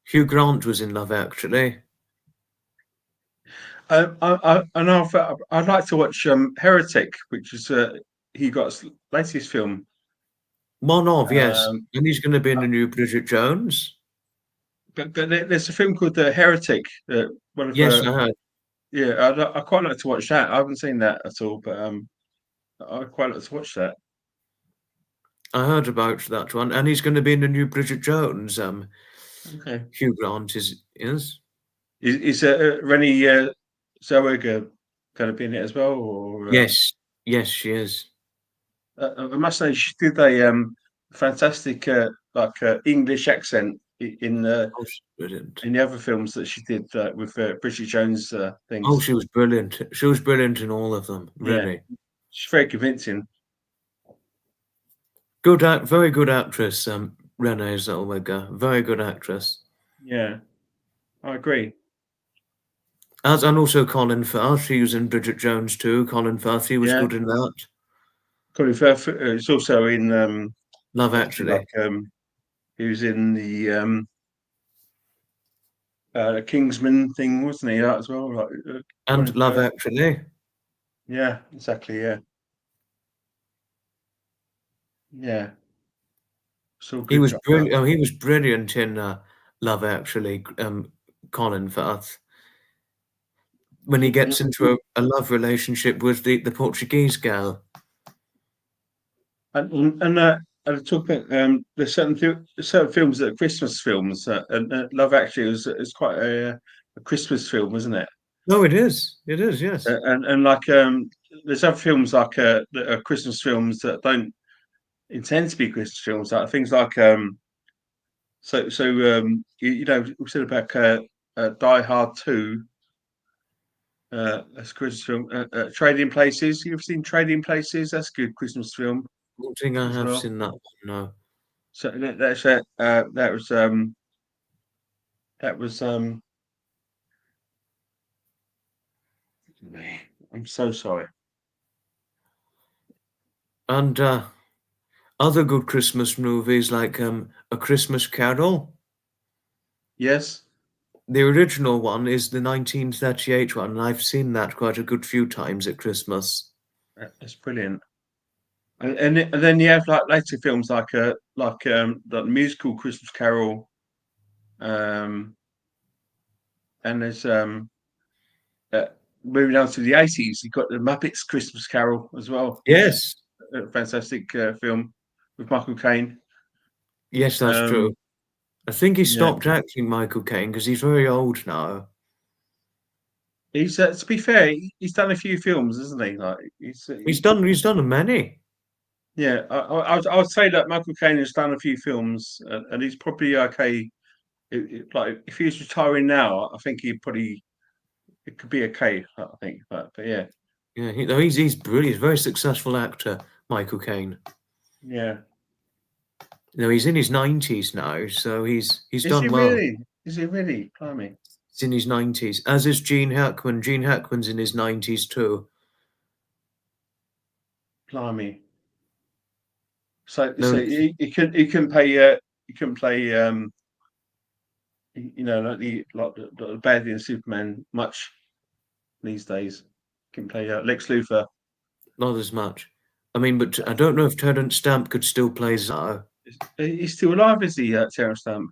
Hugh Grant was in Love Actually. I'd like to watch Heretic, which is he got his latest film. One of, yes. Um, And he's going to be in the new Bridget Jones. but there's a film called The Heretic. One of Yes, I heard. yeah, I quite like to watch that. I haven't seen that at all, but I quite like to watch that. I heard about that one. And he's going to be in the new Bridget Jones. Okay. Hugh Grant is. Is Rennie Zellweger going to be in it as well, or? Yes. Yes, she is. I must say she did a fantastic English accent Oh, she's brilliant. in the other films that she did with Bridget Jones Oh, things. she was brilliant. She was brilliant in all of them, Yeah, really. she's very convincing. Very good actress, Renee Zellweger. Very good actress. Yeah, I agree. And also Colin Firth. He was in Bridget Jones too. Colin Firth, he was Yeah, good in that. Colin Firth is also in Love obviously Actually. he was in the Kingsman thing, wasn't he? That as well, like And Colin Love Firth. Actually. Yeah, exactly. Yeah, yeah. It's all He good. was brilliant. Oh, he was brilliant in Love Actually. Colin Firth, when he And, gets into a love relationship with the Portuguese girl. and talk about there's certain films that are Christmas films, and Love Actually is quite a Christmas film, isn't it? No, it is. It is. Yes. And like there's other films like that are Christmas films that don't intend to be Christmas films, like things like you know, we said about Die Hard 2. That's a Christmas film. Trading Places. You've seen Trading Places? That's a good Christmas film I don't think I as have well. seen that one. No. So that was I'm so sorry. And other good Christmas movies like A Christmas Carol. Yes, The original one is the 1938 one, and I've seen that quite a good few times at Christmas. that's brilliant. And then you have like later films like the musical Christmas Carol, um, and there's uh, moving on to the 80s. You've got the Muppets Christmas Carol as well, which is Yes. a fantastic film with Michael Caine. Yes, that's true. Um, I think he yeah, stopped acting, Michael Caine, because he's very old now. he's to be fair, he's done a few films, hasn't he? Like He's done a many. yeah. I would say that Michael Caine has done a few films, and he's probably okay. Like if he was retiring now, I think it could be okay. I think, but yeah, Yeah, no, he's brilliant. He's a very successful actor, Michael Caine. yeah. No, he's in his 90s now, so he's Is he done well. really? Is he really? Blimey, He's in his 90s, as is Gene Hackman. Gene Hackman's in his 90s too. blimey. So No, he can play he can play you know like the bad in Superman much these days. He can play Lex Luthor. not as much. I mean, but I don't know if Terence Stamp could still play Zao. He's still alive, is he, Terence Stamp?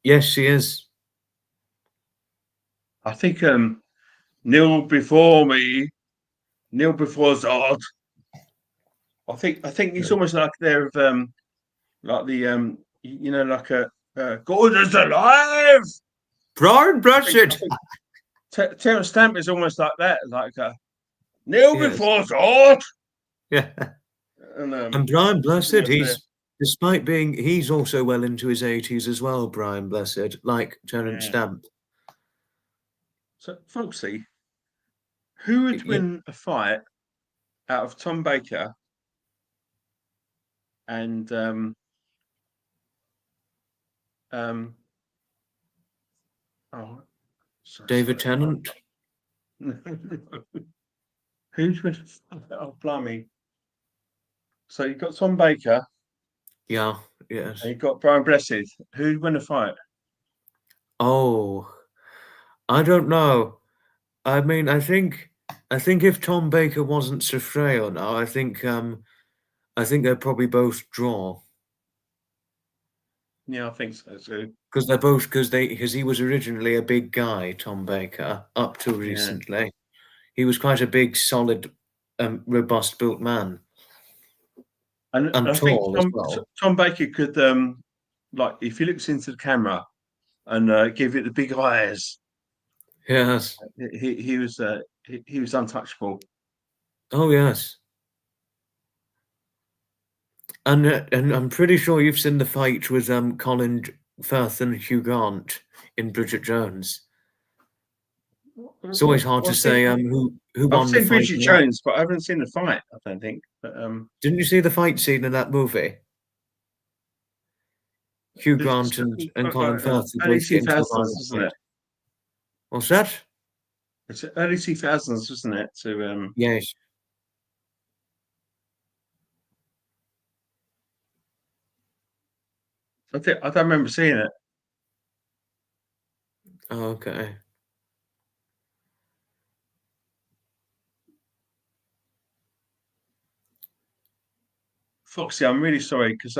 Yes, he is. I think Neil before me, Neil before Zod. I think he's almost like they're like the you know like a God is alive. Brian I Blessed! think Terence Stamp is almost like that, like Neil Yes. before Zod. Yeah. And And Brian I think Blessed, that's there. despite he's also well into his 80s as well, Brian Blessed, like Terence Yeah. Stamp. So, Foxy, who would Yeah, win a fight out of Tom Baker and um oh David sorry. Tennant. Who's with oh blimey. So you've got Tom Baker Yeah, and yes. you've got Brian Blessed. Who'd win a fight? Oh, I don't know. I mean, I think if Tom Baker wasn't so frail now, I think they'd probably both draw. Yeah, I think so too. Because because he was originally a big guy, Tom Baker, up till Yeah. recently. He was quite a big, solid, robust built man, And and I think tall as well. Tom Baker could like if he looks into the camera and give it the big eyes, Yes. he was untouchable. Oh yes. And I'm pretty sure you've seen the fight with Colin Firth and Hugh Grant in Bridget Jones. It's always hard Well, to say who I've won the seen fight Bridget in that. Jones, but I haven't seen the fight. I don't think. But Didn't you see the fight scene in that movie? Hugh it's Grant and Colin like Firth who early both two get into a thousands, violent isn't fight. it? What's that? It's early 2000s, wasn't it? To Yes. I don't remember seeing it. Oh, okay. Foxy, I'm really sorry because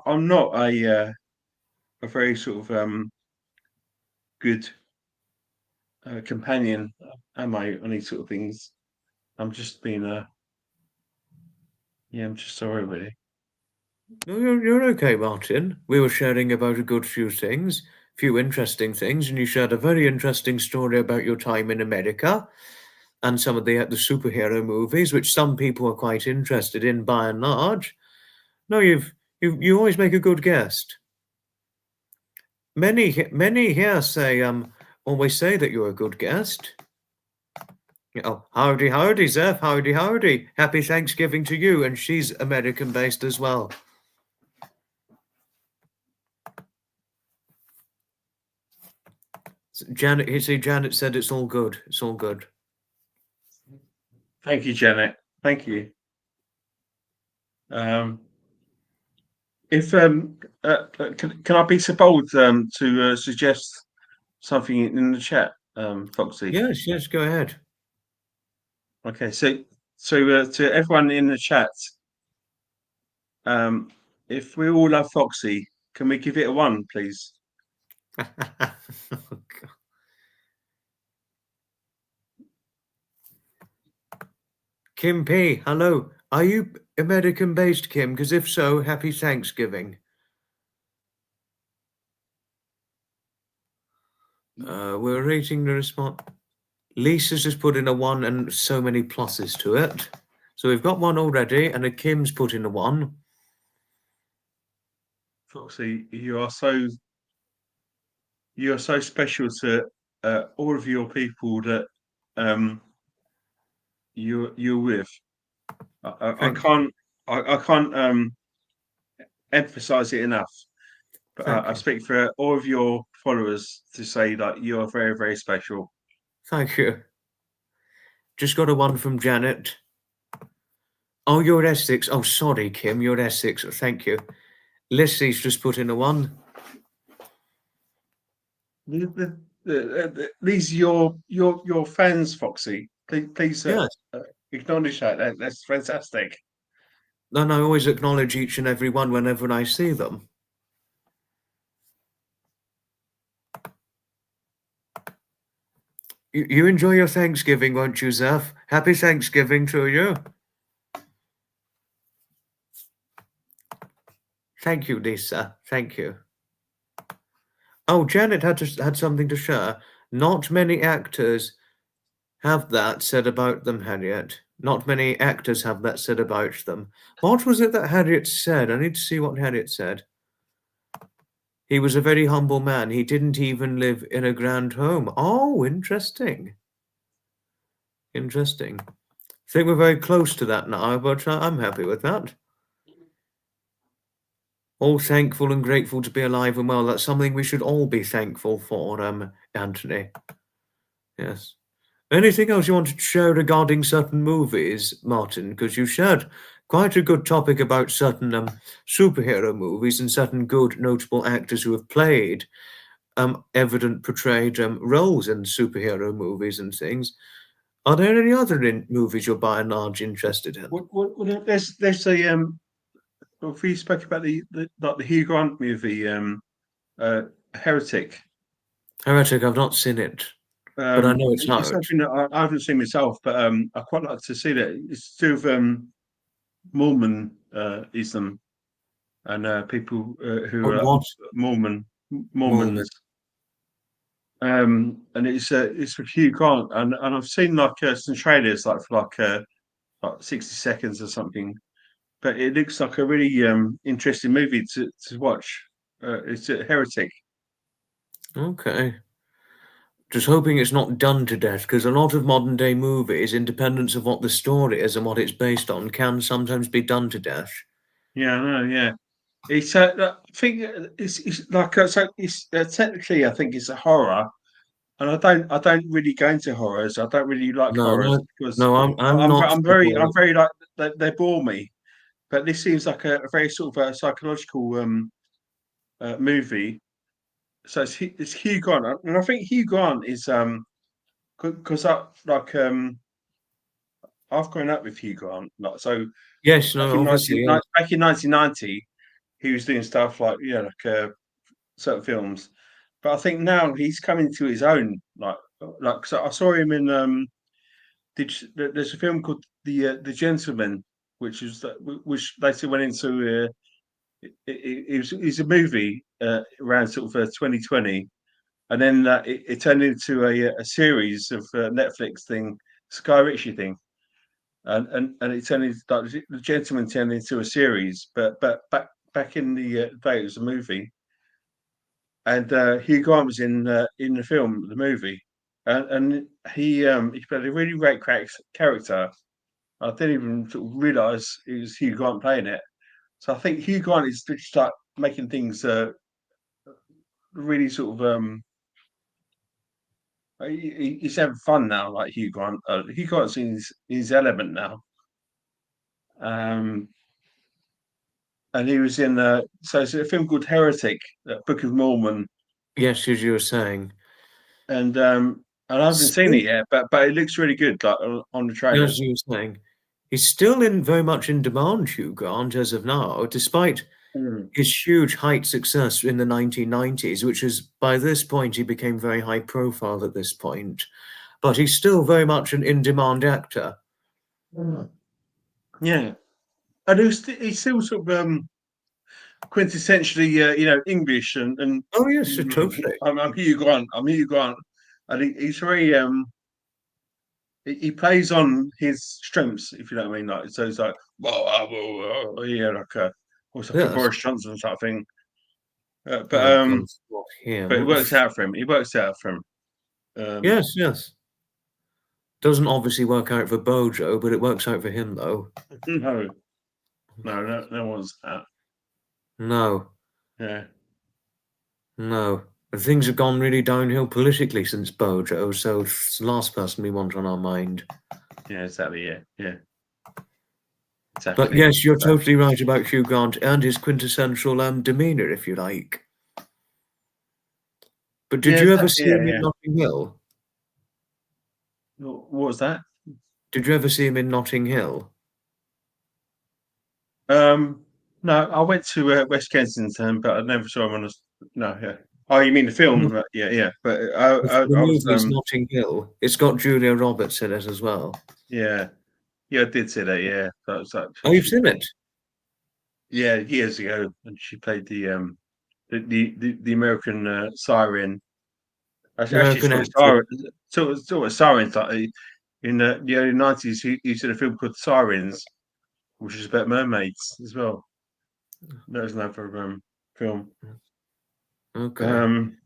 I'm not a very sort of good companion, am I, on these sort of things? I'm just being yeah, I'm just sorry, really. No, you're okay, Martin. We were sharing about a good few things, few interesting things, and you shared a very interesting story about your time in America and some of the superhero movies, which some people are quite interested in by and large. No, you always make a good guest. Many here say always say that you're a good guest. Oh, howdy, howdy, Zeph. Howdy, howdy. Happy Thanksgiving to you. And she's American based as well. Janet, you see, Janet said it's all good. It's all good. Thank you, Janet. Thank you. If can I be so bold to suggest something in the chat, Foxy? Yes, go ahead. Okay, so to everyone in the chat, if we all love Foxy, can we give it a 1, please? Kim P, hello. Are you American based, Kim? Because if so, happy Thanksgiving. We're rating the response. Lisa's just put in a 1 and so many pluses to it. So we've got 1 already, and a Kim's put in a 1. Foxy, you are so special to all of your people that you're with. I can't I can't emphasize it enough. But Thank I you. speak for all of your followers to say that you are very, very special. Thank you. Just got a 1 from Janet. Oh, you're Essex. Oh, sorry, Kim, you're Essex. Thank you. Leslie's just put in a 1. These are your fans, Foxy. Please Yes. acknowledge that. That's fantastic. And I always acknowledge each and every one whenever I see them. You enjoy your Thanksgiving, won't you, Zeph? Happy Thanksgiving to you. Thank you, Lisa. Thank you. Oh, Janet had something to share. Not many actors have that said about them, Harriet. Not many actors have that said about them. What was it that Harriet said? I need to see what Harriet said. He was a very humble man. He didn't even live in a grand home. Oh, interesting. Interesting. I think we're very close to that now, but I'm happy with that. All thankful and grateful to be alive and well. That's something we should all be thankful for, Anthony. Yes. Anything else you wanted to share regarding certain movies, Martin? Because you shared quite a good topic about certain superhero movies and certain good, notable actors who have played evident portrayed roles in superhero movies and things. Are there any other movies you're by and large interested in? Well, there's a if we spoke about the Hugh Grant movie, Heretic. Heretic, I've not seen it, but I know it's It's out. something that I haven't seen myself, but I quite like to see that. It's to do with Mormonism and people who Oh, are what? Mormons. Mormon. And it's with Hugh Grant, and I've seen like some trailers like for like 60 seconds or something, but it looks like a really interesting movie to watch. It's a Heretic. Okay. Just hoping it's not done to death, because a lot of modern day movies, independence of what the story is and what it's based on, can sometimes be done to death. Yeah, I know. Yeah, it's I think it's like so it's technically I think it's a horror, and I don't really go into horrors. I don't really like No, horrors no, because no, I'm not for I'm horror. very like they bore me. But this seems like a very sort of a psychological movie. So it's Hugh Grant, and I think Hugh Grant is because I like I've grown up with Hugh Grant. Like, so Yes, no, obviously, yes. back in 1990, he was doing stuff like certain films. But I think now he's coming to his own. So I saw him in there's a film called the Gentleman, which later went into it was a movie around sort of 2020, and then it turned into a series of Netflix thing, Sky Ritchie thing, and it turned into like, the Gentleman turned into a series, but back in the day it was a movie, and Hugh Grant was in the film, the movie, and he played a really great character. I didn't even sort of realise it was Hugh Grant playing it. So I think Hugh Grant is to start making things really sort of he's having fun now, like Hugh Grant. Hugh Grant's in his element now. Um, and he was in so it's a film called Heretic, Book of Mormon, Yes, as you were saying. and I haven't seen Still, it yet, but it looks really good, like on the as trailers. you were saying, he's still in very much in demand, Hugh Grant, as of now, despite Mm. his huge height success in the 1990s, which is by this point he became very high profile at this point. But he's still very much an in-demand actor. Mm. Yeah, and he's still sort of quintessentially, English and Oh yes, totally. I'm Hugh Grant. I'm Hugh Grant, and he's very he plays on his strengths, if you know what I mean. Like, so it's like, yeah, like almost like a Yes. Boris Johnson type thing. Uh, but Oh um, God, not but it him. works out for him. It works out for him. Um, Yes, yes. Doesn't obviously work out for Bojo, but it works out for him though. no, no one's that. No, Yeah, no. And things have gone really downhill politically since Bojo, so it's the last person we want on our mind. yeah, exactly. Yeah, But exactly. yes, you're So, totally right about Hugh Grant and his quintessential demeanour, if you like. But did yeah, you ever see yeah, him in yeah. Notting Hill? What was that? Did you ever see him in Notting Hill? Um, no, I went to West Kensington, but I never saw him on a. No, yeah. Oh, you mean the film? The Yeah, yeah. But I was movie is Notting Hill. It's got Julia Roberts in it as well. yeah, yeah. I did see that. Yeah, that was like Oh, you've seen it? yeah, years ago, and she played the American siren. The Actually, American sort of actress. siren, sort of sirens. Like in the early '90s, he did a film called Sirens, which is about mermaids as well. That was another film. Okay. Um,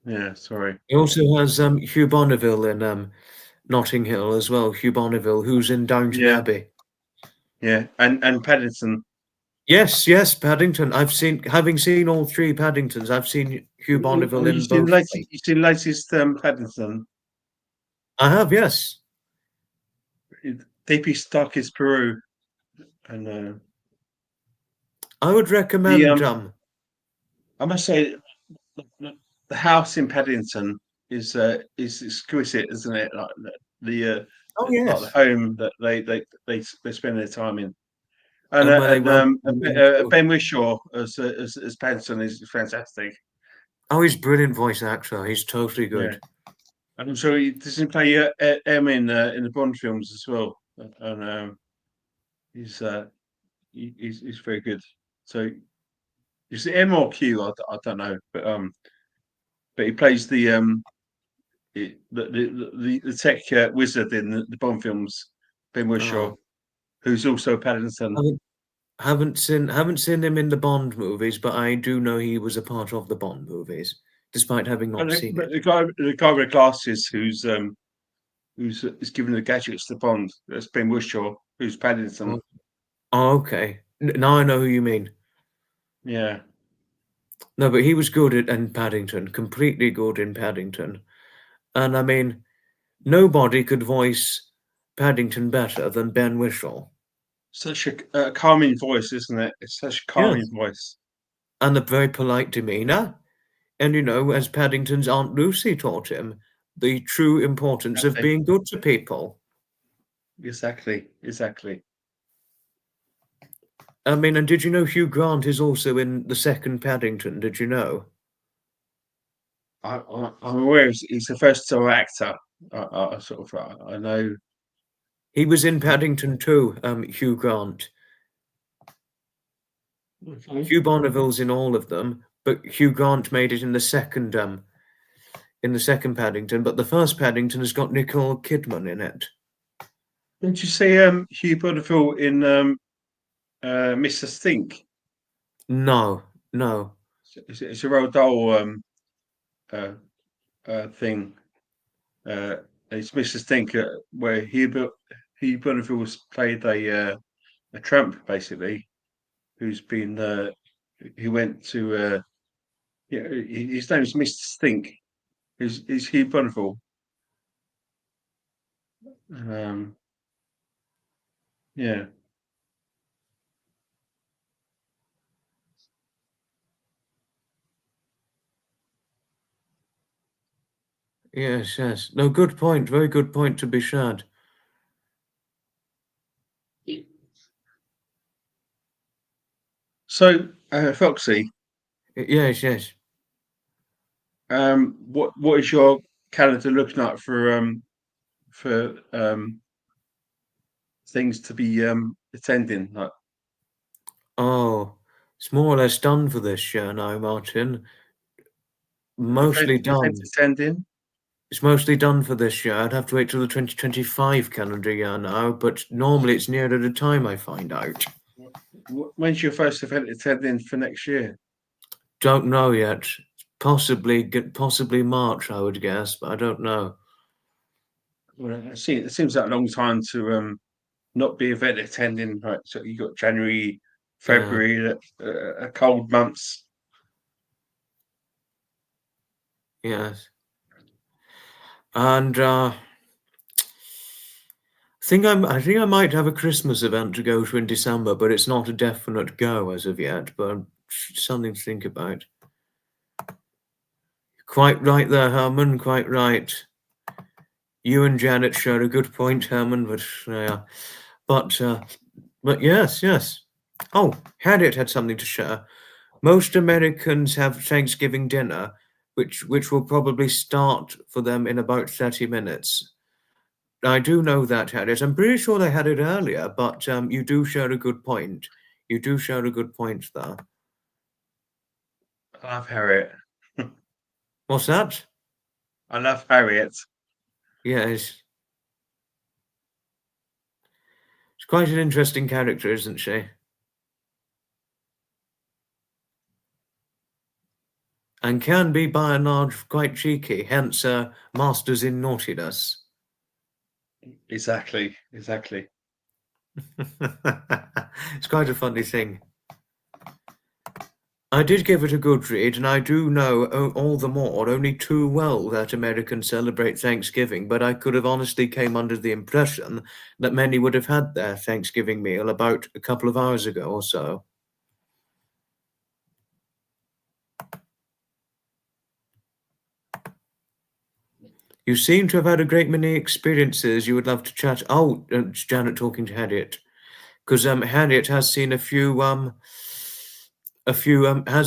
yeah, sorry. He also has Hugh Bonneville in Notting Hill as well. Hugh Bonneville, who's in Downton Yeah, Abbey. yeah, and Paddington. Yes, yes, Paddington. Having seen all three Paddingtons, I've seen Hugh Bonneville in both of them. You seen latest Paddington? I have, yes. Deepest darkest Peru, and I would the recommend I must say the house in Paddington is exquisite, isn't it? Like oh like the yes. home that they spend their time in, And where they welcome them into. Ben Whishaw as Paddington is fantastic. Oh, he's a brilliant voice actor. He's totally Yeah, good. and I'm sure he doesn't play M in the Bond films as well, and he's he's very good. So is it M or Q? I don't know, but he plays the tech wizard in the Bond films, Ben Whishaw, Oh, who's also Paddington. haven't seen him in the Bond movies, but I do know he was a part of the Bond movies, despite having And not seen but it. the guy with the glasses who's is giving the gadgets to Bond. That's Ben Whishaw, who's Paddington. Oh, oh, okay. Now I know who you mean. Yeah. No, but he was good in Paddington, completely good in Paddington. And I mean, nobody could voice Paddington better than Ben Whishaw. Such a calming voice, isn't it? It's such a calming Yes. voice. And a very polite demeanour. And as Paddington's Aunt Lucy taught him, the true importance of Exactly. being good to people. Exactly. I mean, and did you know Hugh Grant is also in the second Paddington? Did you know? I'm aware he's a versatile actor. I sort of I know. He was in Paddington too, Hugh Grant. Okay. Hugh Bonneville's in all of them, but Hugh Grant made it in the second Paddington. But the first Paddington has got Nicole Kidman in it. Did you see Hugh Bonneville in Mr. Stink? No, no. It's a real dull uh, thing. Uh, it's Mr. Stink, where Hugh Bonneville was played a tramp basically, who's been who went to yeah, his name is Mr. Stink. Is Hugh Bonneville? Um, yeah. Yes, yes. No, good point. Very good point to be shared. So, Foxy, Yes, yes. what is your calendar looking like for things to be attending? Like Oh, it's more or less done for this year now, Martin. Mostly events done. attending? It's mostly done for this year. I'd have to wait till the 2025 calendar year now, but normally it's nearer the time I find out. When's your first event attending for next year? Don't know yet. Possibly March, I would guess, but I don't know. Well, it seems like a long time to not be event attending. Right, so you got January, Yeah, February, cold months. yes. And I think I might have a Christmas event to go to in December, but it's not a definite go as of yet, but something to think about. Quite right there, Herman, quite right. You and Janet showed a good point, Herman, but yes, yes. Oh, Harriet had something to share. Most Americans have Thanksgiving dinner, which will probably start for them in about 30 minutes. I do know that, Harriet. I'm pretty sure they had it earlier, but you do share a good point. You do share a good point there. I love Harriet. What's that? I love Harriet. Yes. She's quite an interesting character, isn't she? And can be by and large quite cheeky, hence masters in naughtiness. Exactly. It's quite a funny thing. I did give it a good read, and I do know all the more, only too well, that Americans celebrate Thanksgiving, but I could have honestly came under the impression that many would have had their Thanksgiving meal about a couple of hours ago or so. You seem to have had a great many experiences you would love to chat. Oh, it's Janet talking to Harriet. Because Harriet has seen has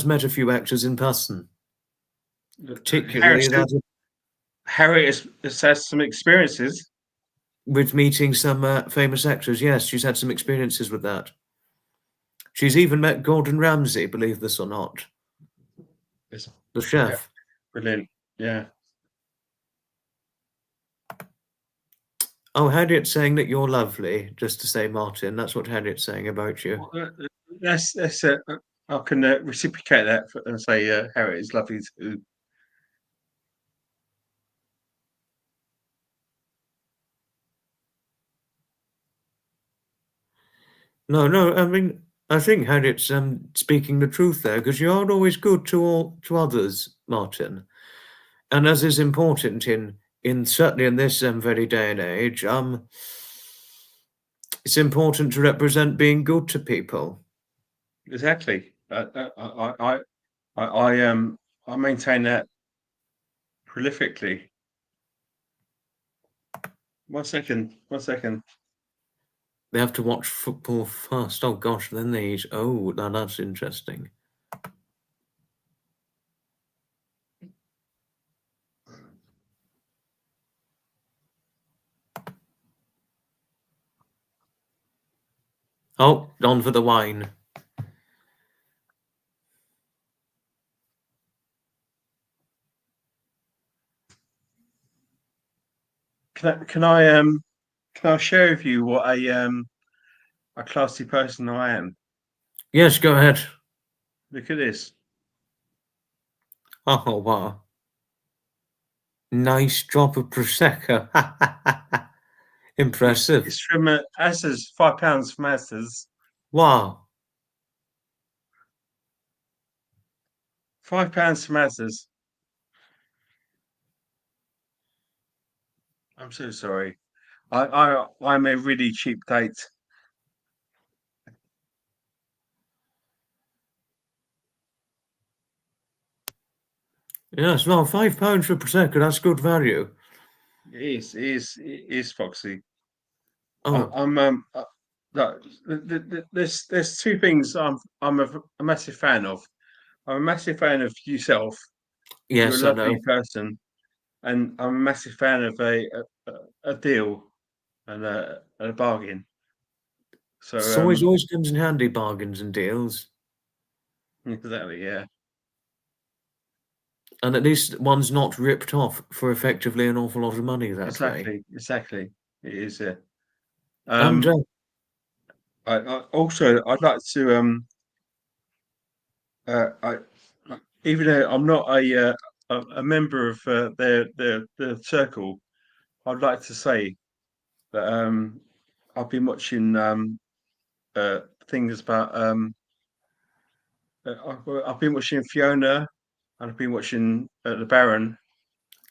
met a few actors in person, particularly that Harriet has had some experiences. with meeting some famous actors. Yes, she's had some experiences with that. She's even met Gordon Ramsay, believe this or not, It's the chef. brilliant. Yeah. Oh, Harriet's saying that you're lovely, just to say, Martin. That's what Harriet's saying about you. Well, that's I can reciprocate that and say Harriet is lovely too. No, no, I mean, I think Harriet's speaking the truth there, because you are always good to others, Martin. And as is important in certainly in this very day and age, it's important to represent being good to people. Exactly. I maintain that prolifically. 1 second. 1 second. They have to watch football first. Oh gosh, then they eat. Oh, now that's interesting. Oh, on for the wine. Can I share with you what a classy person I am? Yes, go ahead. Look at this. Oh wow, nice drop of prosecco. Impressive. It's from Asda's, £5 from Asda's. Wow. £5 from Asda's. I'm so sorry. I'm a really cheap date. Yes, well, £5 for prosecco. That's good value. It is Foxy. Oh, I'm no, there's two things I'm a massive fan of. I'm a massive fan of yourself. You're a yes, I know. lovely person, and I'm a massive fan of a deal and a bargain. It's So always comes in handy, bargains and deals. exactly, yeah, And at least one's not ripped off for effectively an awful lot of money that way. exactly. It is. And Um, I also I'd like to I even though I'm not a member of their circle, I'd like to say that I've been watching things about I've been watching Fiona and I've been watching the Baron,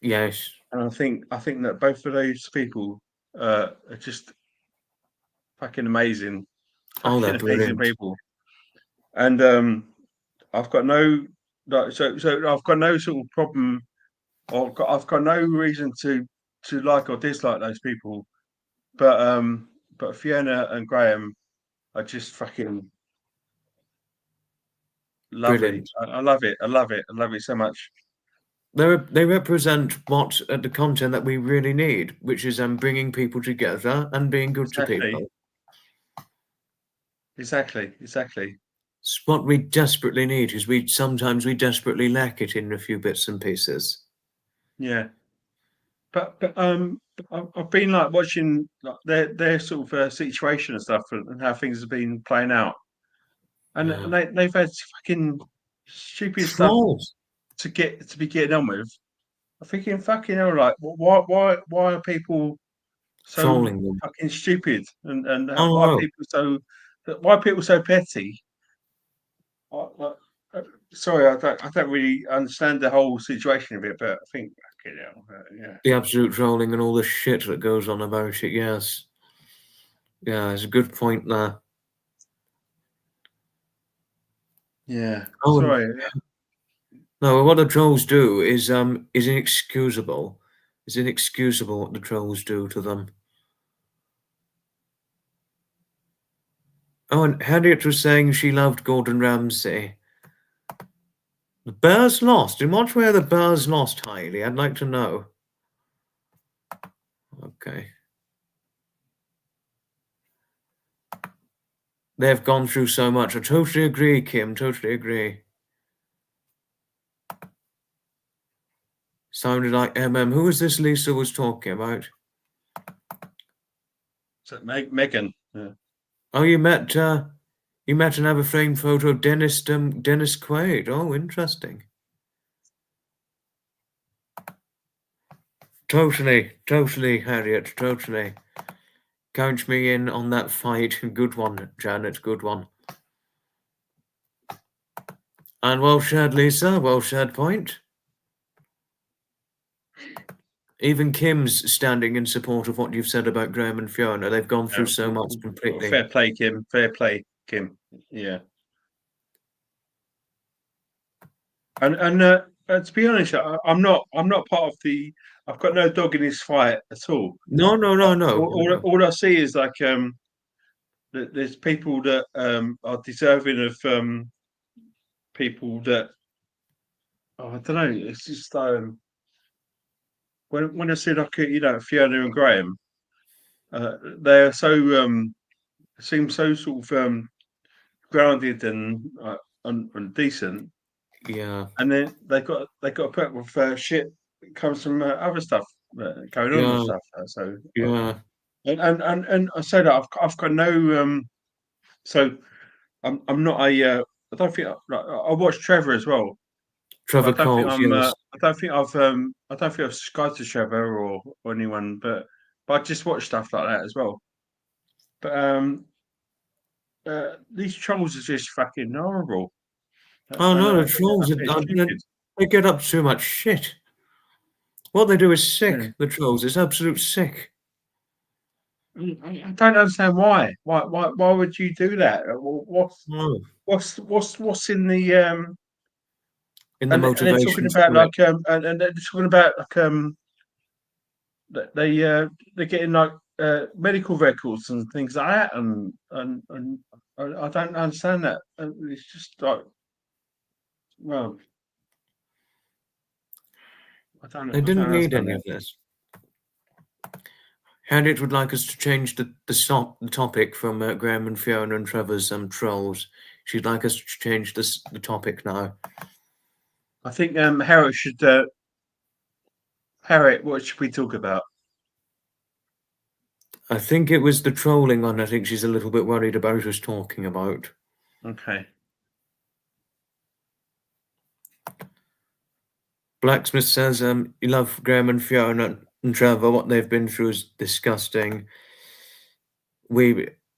yes, and I think that both of those people are just oh, they're fucking amazing brilliant. people, and I've got no like so I've got no sort of problem. I've got no reason to like or dislike those people, but Fiona and Graham are just fucking lovely. Brilliant. I love it. I love it. I love it so much. They represent what the content that we really need, which is bringing people together and being good to Exactly. people. Exactly. It's what we desperately need, because we desperately lack it in a few bits and pieces. Yeah. But I've been like watching like, their sort of situation and stuff and how things have been playing out, and Yeah. they've had fucking stupid stuff Trolls to be getting on with. I'm thinking, fucking hell, like, why are people so trolling them. fucking stupid, and Oh no, why are people so petty? Like, sorry, I don't really understand the whole situation of it, but I think, fucking hell, yeah, the absolute trolling and all the shit that goes on about it. Yes, yeah, it's a good point there. yeah. Oh, and Sorry, no, what the trolls do is inexcusable. It's inexcusable what the trolls do to them. Oh, and Harriet was saying she loved Gordon Ramsay. The Bears lost. In what way are the Bears lost, Hailey? I'd like to know. Okay. They've gone through so much. I totally agree, Kim. Totally agree. Sounded like MM. Who was this Lisa was talking about? so Megan. Yeah. Oh, you met and have a framed photo of Dennis Quaid. Oh, interesting. Totally, Harriet. Totally. Count me in on that fight. Good one, Janet. Good one. And well shared, Lisa. Well shared point. Even Kim's standing in support of what you've said about Graham and Fiona. They've gone through so much completely. Fair play, Kim. Fair play, Kim. Yeah. And to be honest, I'm not part of the I've got no dog in this fight at all. No, no, no, no. All I see is like there's people that are deserving of people that I don't know. It's just when I see like Fiona and Graham, they're so seem so sort of grounded and decent, Yeah, and then they got to put up with shit that comes from other stuff going on and yeah, stuff. So yeah. and I say that I've got no so I'm not a I don't think I watch Trevor as well, Trevor but I don't think Coates, yes. I don't think I've subscribed to Trevor or anyone, but I just watch stuff like that as well. But these trolls are just fucking horrible. Oh And no, the I trolls, think it's stupid. they get up to too much shit. What they do is Yeah. sick, the trolls. It's absolute sick. I don't understand why. Why would you do that? No. What's in the In the and they're talking motivation to about do it. like and they're talking about like that they're getting like medical records and things like that and I don't understand that. It's just like well They I don't didn't need understand any that. of this. Harriet would like us to change the topic from Graham and Fiona and Trevor's trolls. She'd like us to change the topic now. I think Harriet, what should we talk about? I think it was the trolling one. I think she's a little bit worried about us talking about. Okay. Blacksmith says, you love Graham and Fiona and Trevor. What they've been through is disgusting.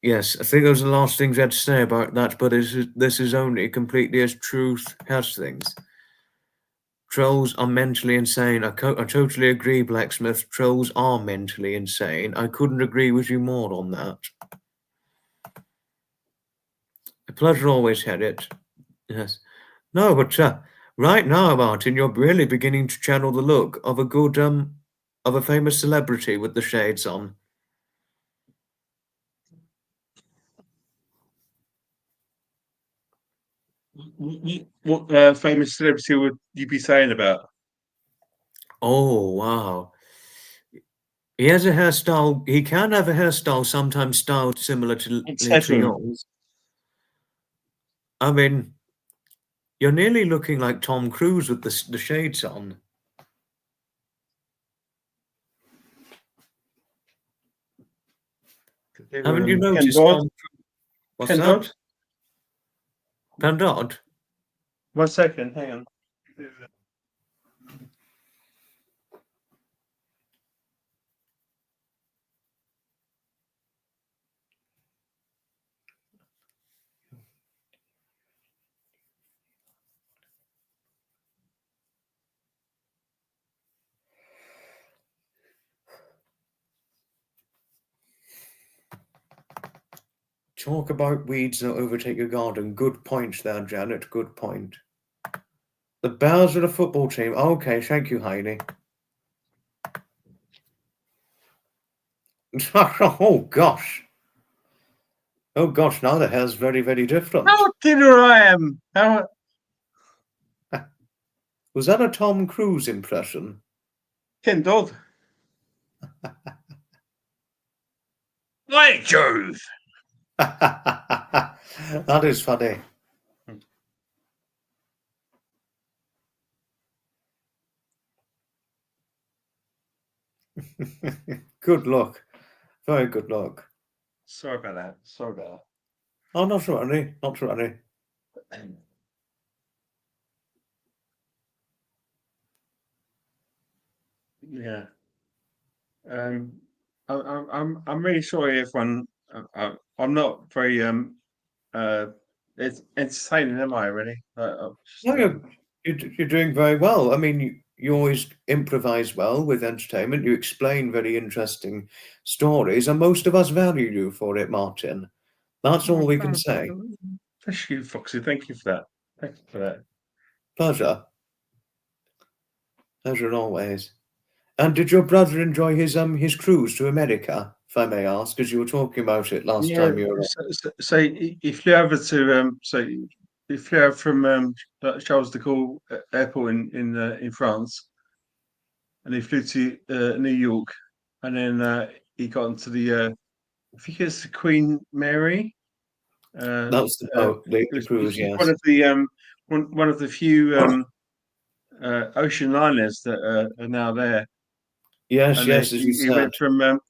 Yes, I think those are the last things we had to say about that, but this is only completely as truth has things. Trolls are mentally insane. I totally agree, Blacksmith. Trolls are mentally insane. I couldn't agree with you more on that. A pleasure always, had it. Yes. No, but right now, Martin, you're really beginning to channel the look of a famous celebrity with the shades on. What famous celebrity would you be saying about? Oh, wow. He has a hairstyle. He can have a hairstyle sometimes styled similar to Seven. yours. I mean, you're nearly looking like Tom Cruise with the shades on. Haven't you Ken noticed Dodd. Tom? What's Ken Dodd. that? Pandod? 1 second, hang on. Talk about weeds that overtake your garden. Good point there, Janet. Good point. The Bears are the football team. Okay, thank you, Heidi. Oh gosh. Oh gosh, now the hair's very, very different. How dinner I am. How Was that a Tom Cruise impression? Ken Dodd. By Jove. That is funny. Good luck. Very good luck. Sorry about that. Sorry about Oh, not really. Not really. that. Yeah. Um, I'm really sorry, everyone. I'm not very it's entertaining, am I? Really? No, you're doing very well. I mean, you always improvise well with entertainment. You explain very interesting stories, and most of us value you for it, Martin. That's all we can say. Thank you, Foxy. Thank you for that. Thank you for that. Pleasure. Pleasure always. And did your brother enjoy his cruise to America, if I may ask, as you were talking about it last Yeah, time you were on? so he flew over to he flew over from Charles de Gaulle Airport in France, and he flew to New York, and then he got into the I think it's the Queen Mary. That's the boat, the cruise, It's one yes. of the one of the few ocean liners that are now there. Yes, And yes, as you said.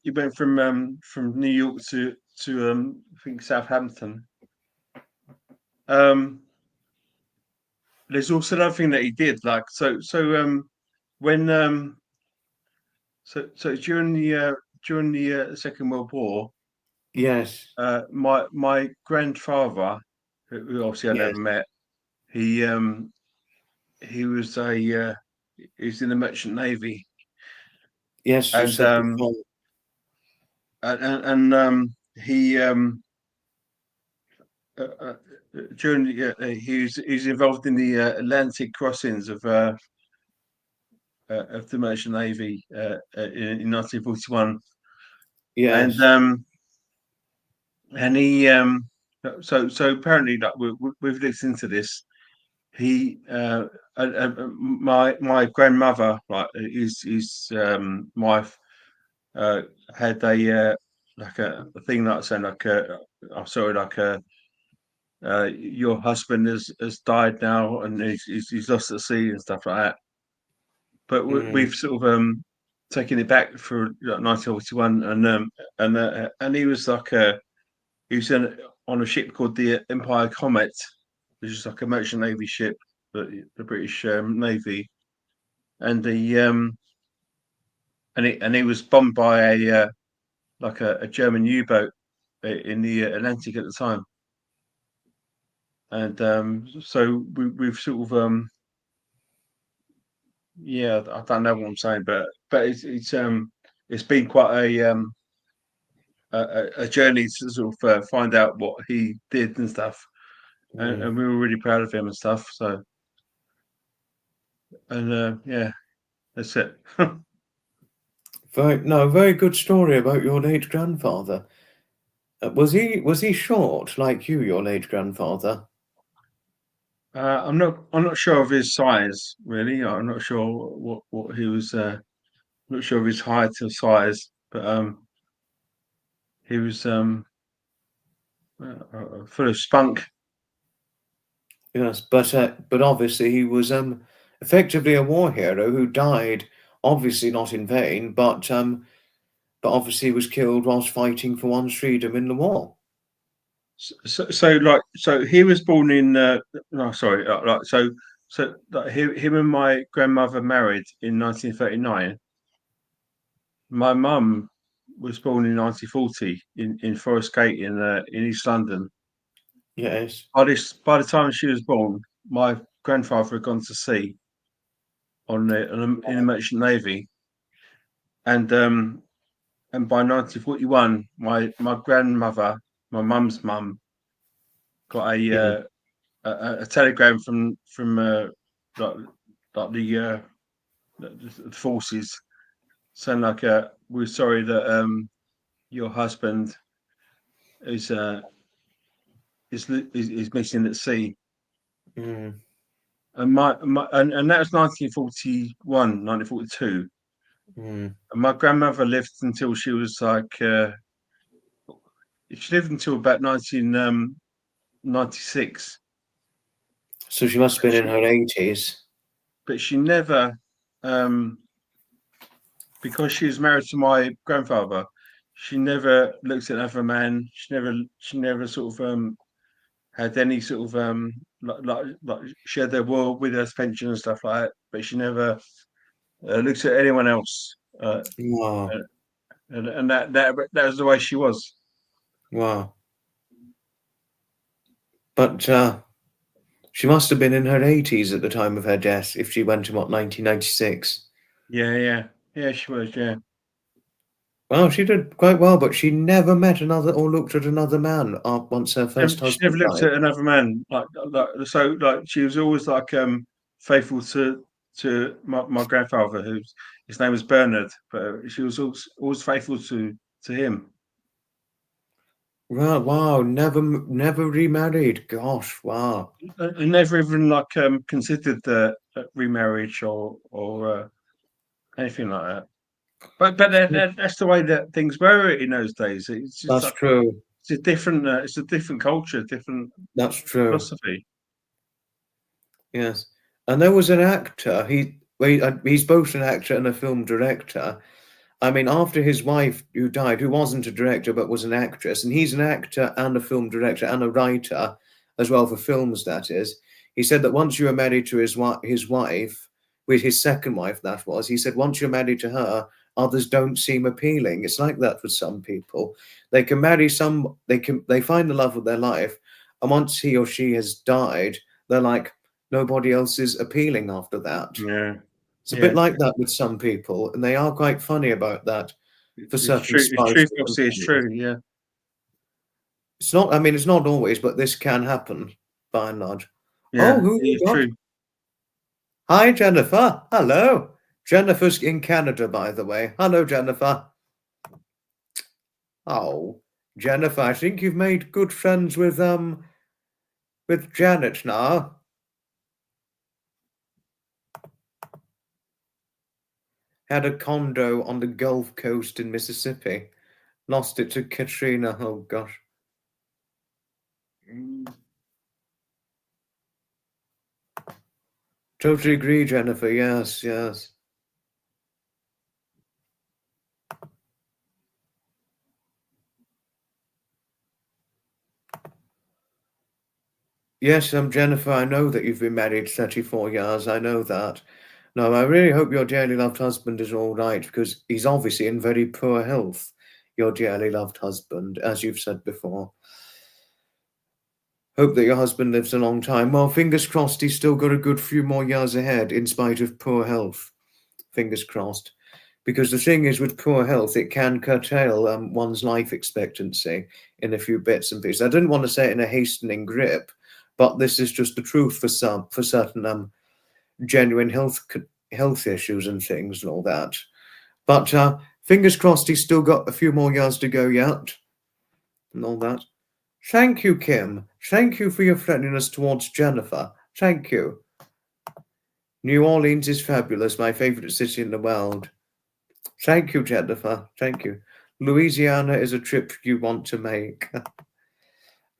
he went from New York to I think Southampton. There's also another thing that he did, like when during the Second World War, Yes, my grandfather, who obviously I yes, never met, he he was a he was in the Merchant Navy, yes, you and said before. he uh, uh, during he's involved in the Atlantic crossings of the Merchant Navy in 1941, and Yes, um, and he so apparently, like we've looked into this. He my grandmother, like his wife, uh, had like a thing like saying like I'm sorry, like your husband has died now and he's lost at sea and stuff like that. But mm, we've sort of taken it back for like 1941, and he was like he was on a ship called the Empire Comet, which is like a merchant navy ship, the British Navy, and he was bombed by a German U-boat in the Atlantic at the time, and so we've sort of yeah, I don't know what I'm saying, but it's been quite a journey to sort of find out what he did and stuff, mm. and we were really proud of him and stuff. So, and yeah, that's it. Very good story about your late grandfather. Was he short like you, your late grandfather? I'm not sure of his size really. I'm not sure what he was. Not sure of his height or size, but he was full of spunk. Yes, but obviously he was effectively a war hero who died, obviously not in vain, but obviously was killed whilst fighting for one's freedom in the war. So he was born in no sorry like like him and my grandmother married in 1939. My mum was born in 1940 in Forest Gate in East London. Yes. By the time she was born, my grandfather had gone to sea in the Merchant Navy, and by 1941, my grandmother, my mum's mum, got Mm, a telegram from like like the forces saying like we're sorry that your husband is is missing at sea. mm, And and that was 1941, 1942. mm. And my grandmother lived until she was like she lived until about 1996. So she must have been in She, her 80s. but she never because she was married to my grandfather, she never looked at another man. She never sort of had any sort of like she had their war with her pension and stuff like that, but she never looked at anyone else. Wow, And that was the way she was. wow. But she must have been in her 80s at the time of her death if she went in, what, 1996? Yeah. She was. Yeah, Well, she did quite well, but she never met another or looked at another man once her first she never husband looked died. at another man like so. Like she was always like faithful to to my grandfather, whose his name was Bernard, but she was always faithful to him. Well, wow, never remarried. Gosh, wow. I never even like considered the remarriage or anything like that. But that's the way that things were in those days. It's just That's like true. it's a different culture, different That's true. philosophy. Yes. And there was an actor. He's both an actor and a film director. I mean, after his wife who died, who wasn't a director but was an actress, and he's an actor and a film director and a writer as well for films. That is, he said that once you are married to his wife, with his second wife, that was, he said once you're married to her, others don't seem appealing. It's like that for some people. They can marry some, they find the love of their life, and once he or she has died, they're like nobody else is appealing after that. Yeah, It's a bit yeah. like that with some people, and they are quite funny about that for It's certain true. It's spies true. and Obviously, it's companies. true. Yeah, It's not, I mean, it's not always, but this can happen by and large. Oh, yeah. who we It's got? true. Hi, Jennifer. Hello. Jennifer's in Canada, by the way. Hello, Jennifer. Oh, Jennifer, I think you've made good friends with Janet now. Had a condo on the Gulf Coast in Mississippi. Lost it to Katrina. Oh gosh. Totally agree, Jennifer. Yes, yes. Yes, Jennifer, I know that you've been married 34 years. I know that. No, I really hope your dearly loved husband is all right because he's obviously in very poor health, your dearly loved husband, as you've said before. Hope that your husband lives a long time. Well, fingers crossed he's still got a good few more years ahead in spite of poor health. Fingers crossed. Because the thing is, with poor health, it can curtail one's life expectancy in a few bits and pieces. I didn't want to say it in a hastening grip, but this is just the truth for certain genuine health issues and things and all that. But fingers crossed, he's still got a few more years to go yet, and all that. Thank you, Kim. Thank you for your friendliness towards Jennifer. Thank you. New Orleans is fabulous, my favorite city in the world. Thank you, Jennifer. Thank you. Louisiana is a trip you want to make.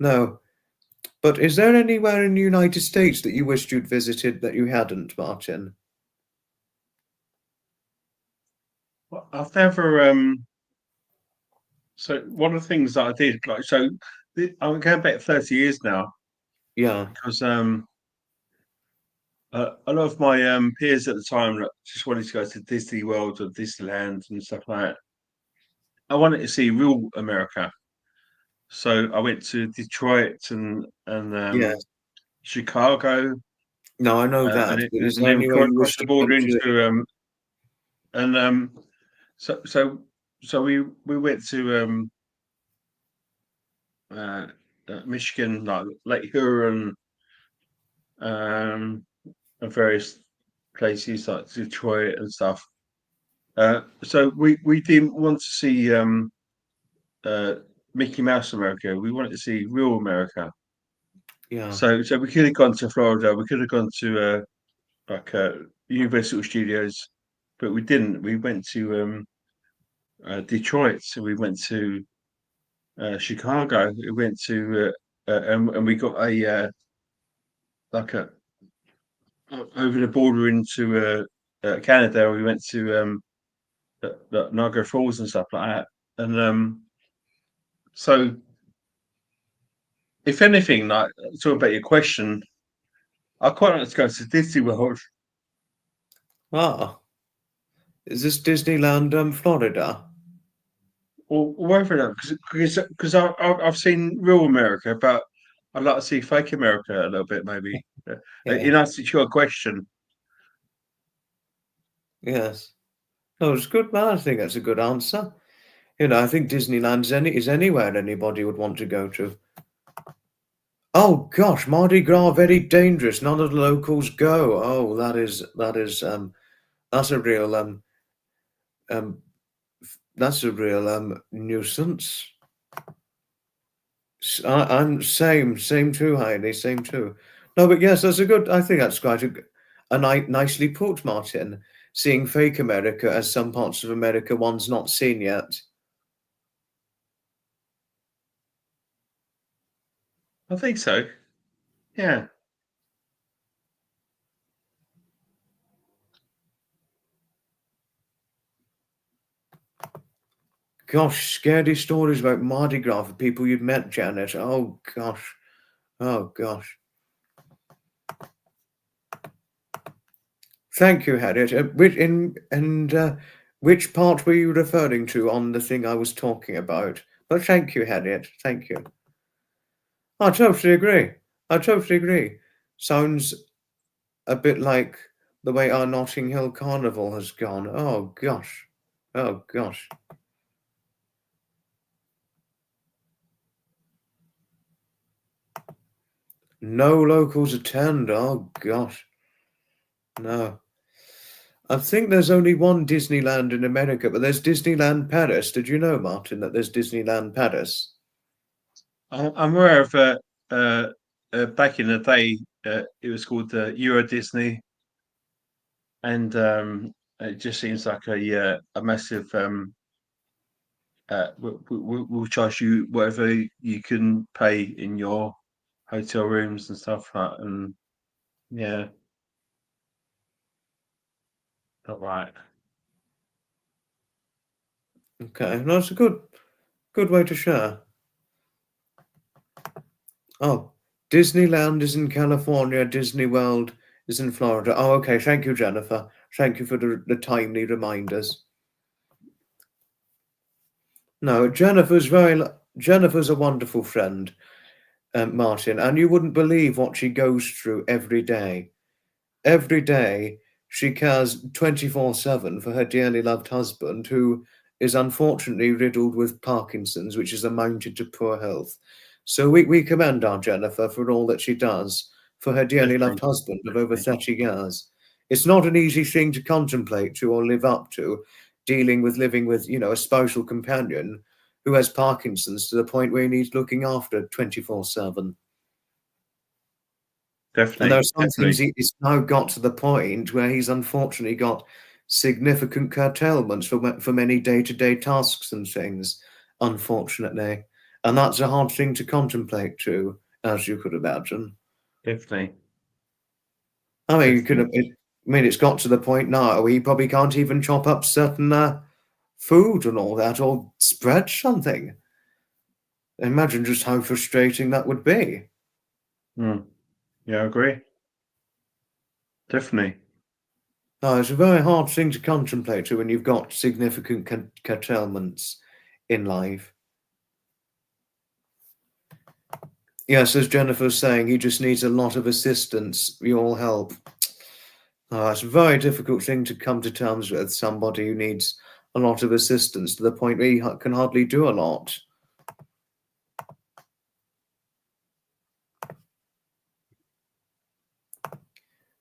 No. But is there anywhere in the United States that you wished you'd visited that you hadn't, Martin? Well, I've never. So one of the things that I did, like, I'm going back 30 years now Yeah. because a lot of my peers at the time like, just wanted to go to Disney World or Disneyland and stuff like that. I wanted to see real America, so I went to Detroit and Yes. Chicago, No, I know that. But is and there then anywhere you cross wish the you'd been border to? into and so so so we went to uh, Michigan, like Lake Huron, and various places like Detroit and stuff. So we didn't want to see uh, Mickey Mouse America. We wanted to see real America. Yeah. So we could have gone to Florida. We could have gone to like Universal Studios, but we didn't. We went to Detroit. So we went to Chicago. We went to and we got a like a over the border into Canada. We went to Niagara Falls and stuff like that. And so, if anything, like talk about your question, I quite like to go to Disney World Ah, is this Disneyland, Florida? or wherever because I've seen real America, but I'd like to see fake America a little bit, maybe. Yeah. In answer to your question, Yes. No, it's good, man. I think that's a good answer. I think Disneyland's is anywhere anybody would want to go to. Oh gosh, Mardi Gras very dangerous. None of the locals go. Oh, that's a real um that's a real nuisance. I'm same too, Heidi, same too. No, but yes, that's a good. I think that's quite nicely put, Martin. Seeing fake America as some parts of America one's not seen yet. I think so. Yeah. Gosh, scary stories about Mardi Gras for people you'd met, Janet. Oh gosh, oh gosh. Thank you, Harriet. Which part were you referring to on the thing I was talking about? But thank you, Harriet. Thank you. I totally agree. I totally agree. Sounds a bit like the way our Notting Hill Carnival has gone. Oh gosh. Oh gosh. No locals attend. Oh gosh. No. I think there's only one Disneyland in America, but there's Disneyland Paris. Did you know, Martin, that there's Disneyland Paris? I'm aware of back in the day, it was called Euro Disney, and it just seems like a massive. We'll charge you whatever you can pay in your hotel rooms and stuff, and yeah, not right. Okay, that's a good way to share. Oh, Disneyland is in California, Disney World is in Florida. Oh, okay. Thank you, Jennifer. Thank you for the timely reminders. No, Jennifer's a wonderful friend, Martin, and you wouldn't believe what she goes through every day. Every day, she cares 24/7 for her dearly loved husband, who is unfortunately riddled with Parkinson's, which has amounted to poor health. So we commend our Jennifer for all that she does for her dearly loved Definitely, husband of over definitely, 30 years. It's not an easy thing to contemplate to or live up to, dealing with living with, a spousal companion who has Parkinson's to the point where he needs looking after 24/7. And there are definitely, some things definitely, it's now got to the point where he's unfortunately got significant curtailments for many day-to-day tasks and things, unfortunately. And that's a hard thing to contemplate too, as you could imagine. definitely, I mean, definitely. it's got to the point now where he probably can't even chop up certain food and all that, or spread something. Imagine just how frustrating that would be. Mm, yeah, I agree. Definitely. No, it's a very hard thing to contemplate to when you've got significant curtailments in life. Yes, as Jennifer's saying, he just needs a lot of assistance. We all help. Oh, it's a very difficult thing to come to terms with, somebody who needs a lot of assistance to the point where he can hardly do a lot.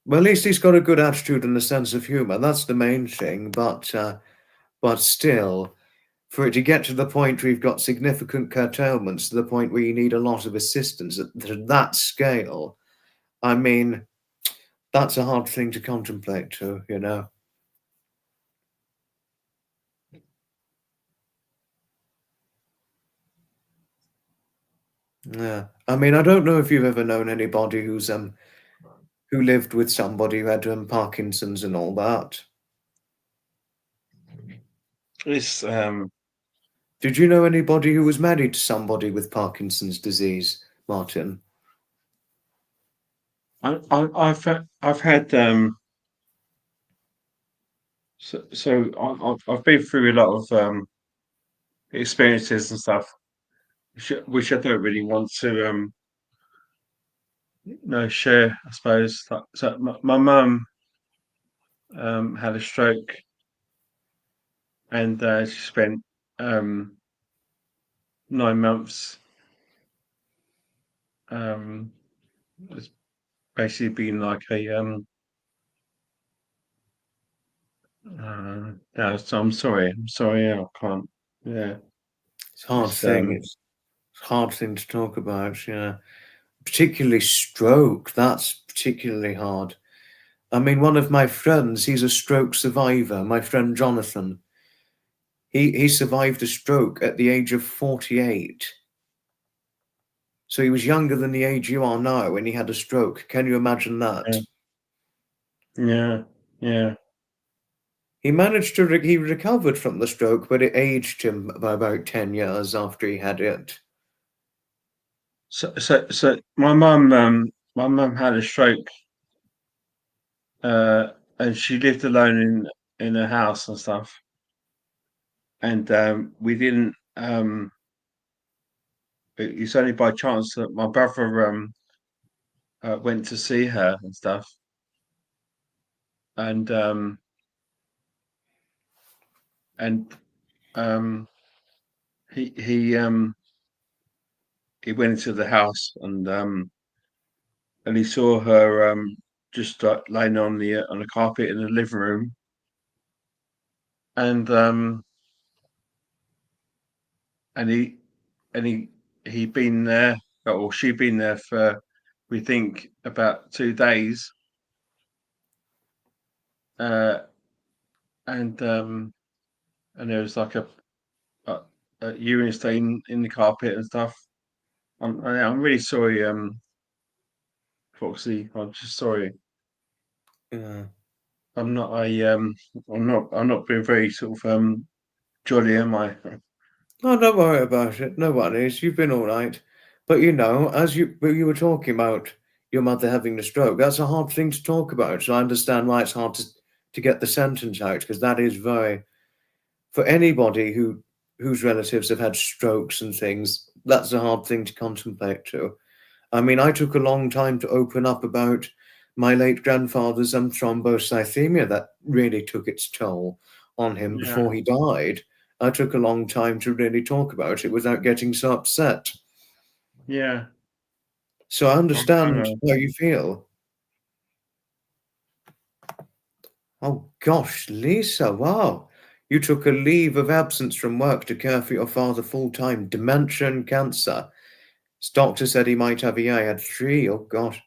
Well, at least he's got a good attitude and a sense of humor. That's the main thing. But still, for it to get to the point where you've got significant curtailments to the point where you need a lot of assistance at that scale, I mean, that's a hard thing to contemplate too. Yeah. I mean, I don't know if you've ever known anybody who lived with somebody who had Parkinson's and all that. It's Did you know anybody who was married to somebody with Parkinson's disease, Martin? I've had I've been through a lot of experiences and stuff, which I don't really want to share. I suppose. So my mum had a stroke, and she spent um 9 months it's basically been like a no, so I'm sorry. Yeah, I can't. Yeah, It's a hard it's thing. It's a hard thing to talk about. Yeah, particularly stroke. That's particularly hard. I mean, one of my friends, he's a stroke survivor. My friend Jonathan. He survived a stroke at the age of 48. So he was younger than the age you are now when he had a stroke. Can you imagine that? yeah, yeah, yeah. He managed to, he recovered from the stroke, but it aged him by about 10 years after he had it. So my mum had a stroke, and she lived alone in a house and stuff, and we didn't. It's only by chance that my brother went to see her and stuff, and and um, he he um he went into the house and he saw her just laying on the carpet in the living room, and and he and he'd been there, or she'd been there for, we think, about 2 days, uh, and there was like a, a urine stain in the carpet and stuff. I'm really sorry, Foxy. I'm just sorry. Yeah. I'm not a I'm not being very sort of jolly, am I? Oh, don't worry about it. No worries. You've been all right. But you know, as you were talking about your mother having a stroke, that's a hard thing to talk about. So I understand why it's hard to get the sentence out, because that is very, for anybody whose relatives have had strokes and things, that's a hard thing to contemplate too. I mean, I took a long time to open up about my late grandfather's thrombocythemia that really took its toll on him Yeah, before he died. I took a long time to really talk about it without getting so upset. yeah. So I I understand know. how you feel. Oh gosh, Lisa, wow. You took a leave of absence from work to care for your father full time, dementia and cancer. His doctor said he might have EI, had three. Oh gosh.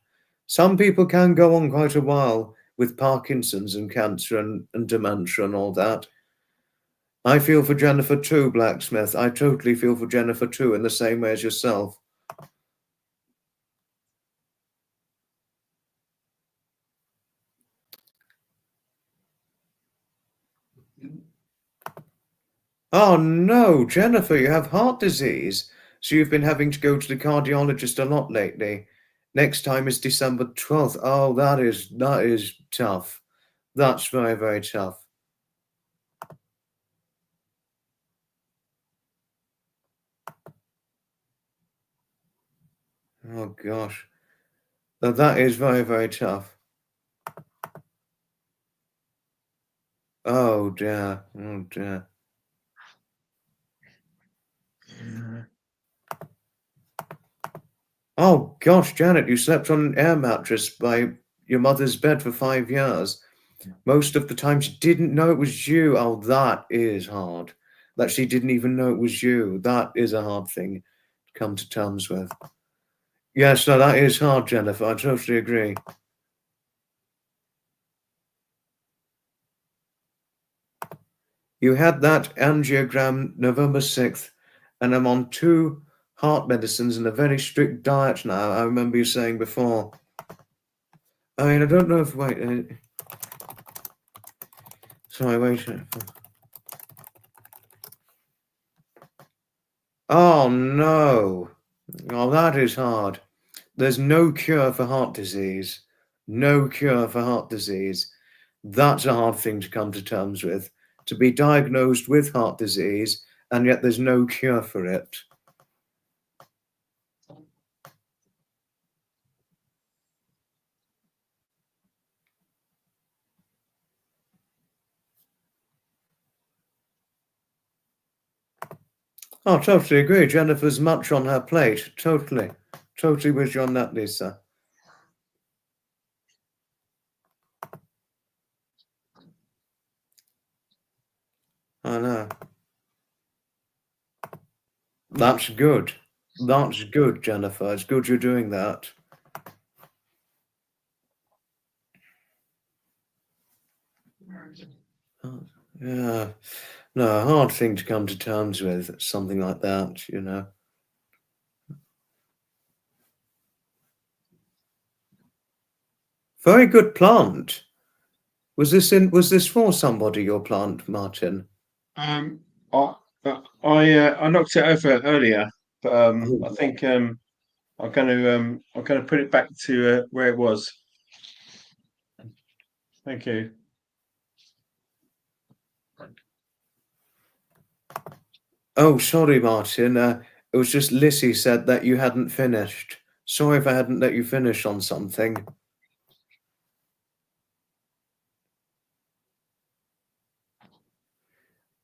Some people can go on quite a while with Parkinson's and cancer and dementia and all that. I feel for Jennifer too, Blacksmith. I totally feel for Jennifer too, in the same way as yourself. Oh no, Jennifer, you have heart disease. So you've been having to go to the cardiologist a lot lately. Next time is December 12th. Oh, that is tough. That's very, very tough. Oh gosh. That is very, very tough. Oh dear. Oh dear. Yeah. Oh gosh, Janet, you slept on an air mattress by your mother's bed for 5 years. Most of the time she didn't know it was you. Oh, that is hard. That she didn't even know it was you. That is a hard thing to come to terms with. Yes, no, that is hard, Jennifer. I totally agree. You had that angiogram November 6th, and I'm on 2 heart medicines and a very strict diet now. I remember you saying before. I mean, I don't know if, wait, sorry, wait. Oh no. Oh, that is hard. There's no cure for heart disease. No cure for heart disease. That's a hard thing to come to terms with. To be diagnosed with heart disease, and yet there's no cure for it. Oh, totally agree. Jennifer's much on her plate. Totally. Totally with you on that, Lisa. I know. That's good. That's good, Jennifer. It's good you're doing that. Yeah. No, a hard thing to come to terms with, something like that, you know. Very good plant. Was this for somebody, your plant, Martin? I I knocked it over earlier, but I Oh, think I'm gonna put it back to where it was. Thank you. oh, sorry, Martin. It was just Lissy said that you hadn't finished. Sorry if I hadn't let you finish on something.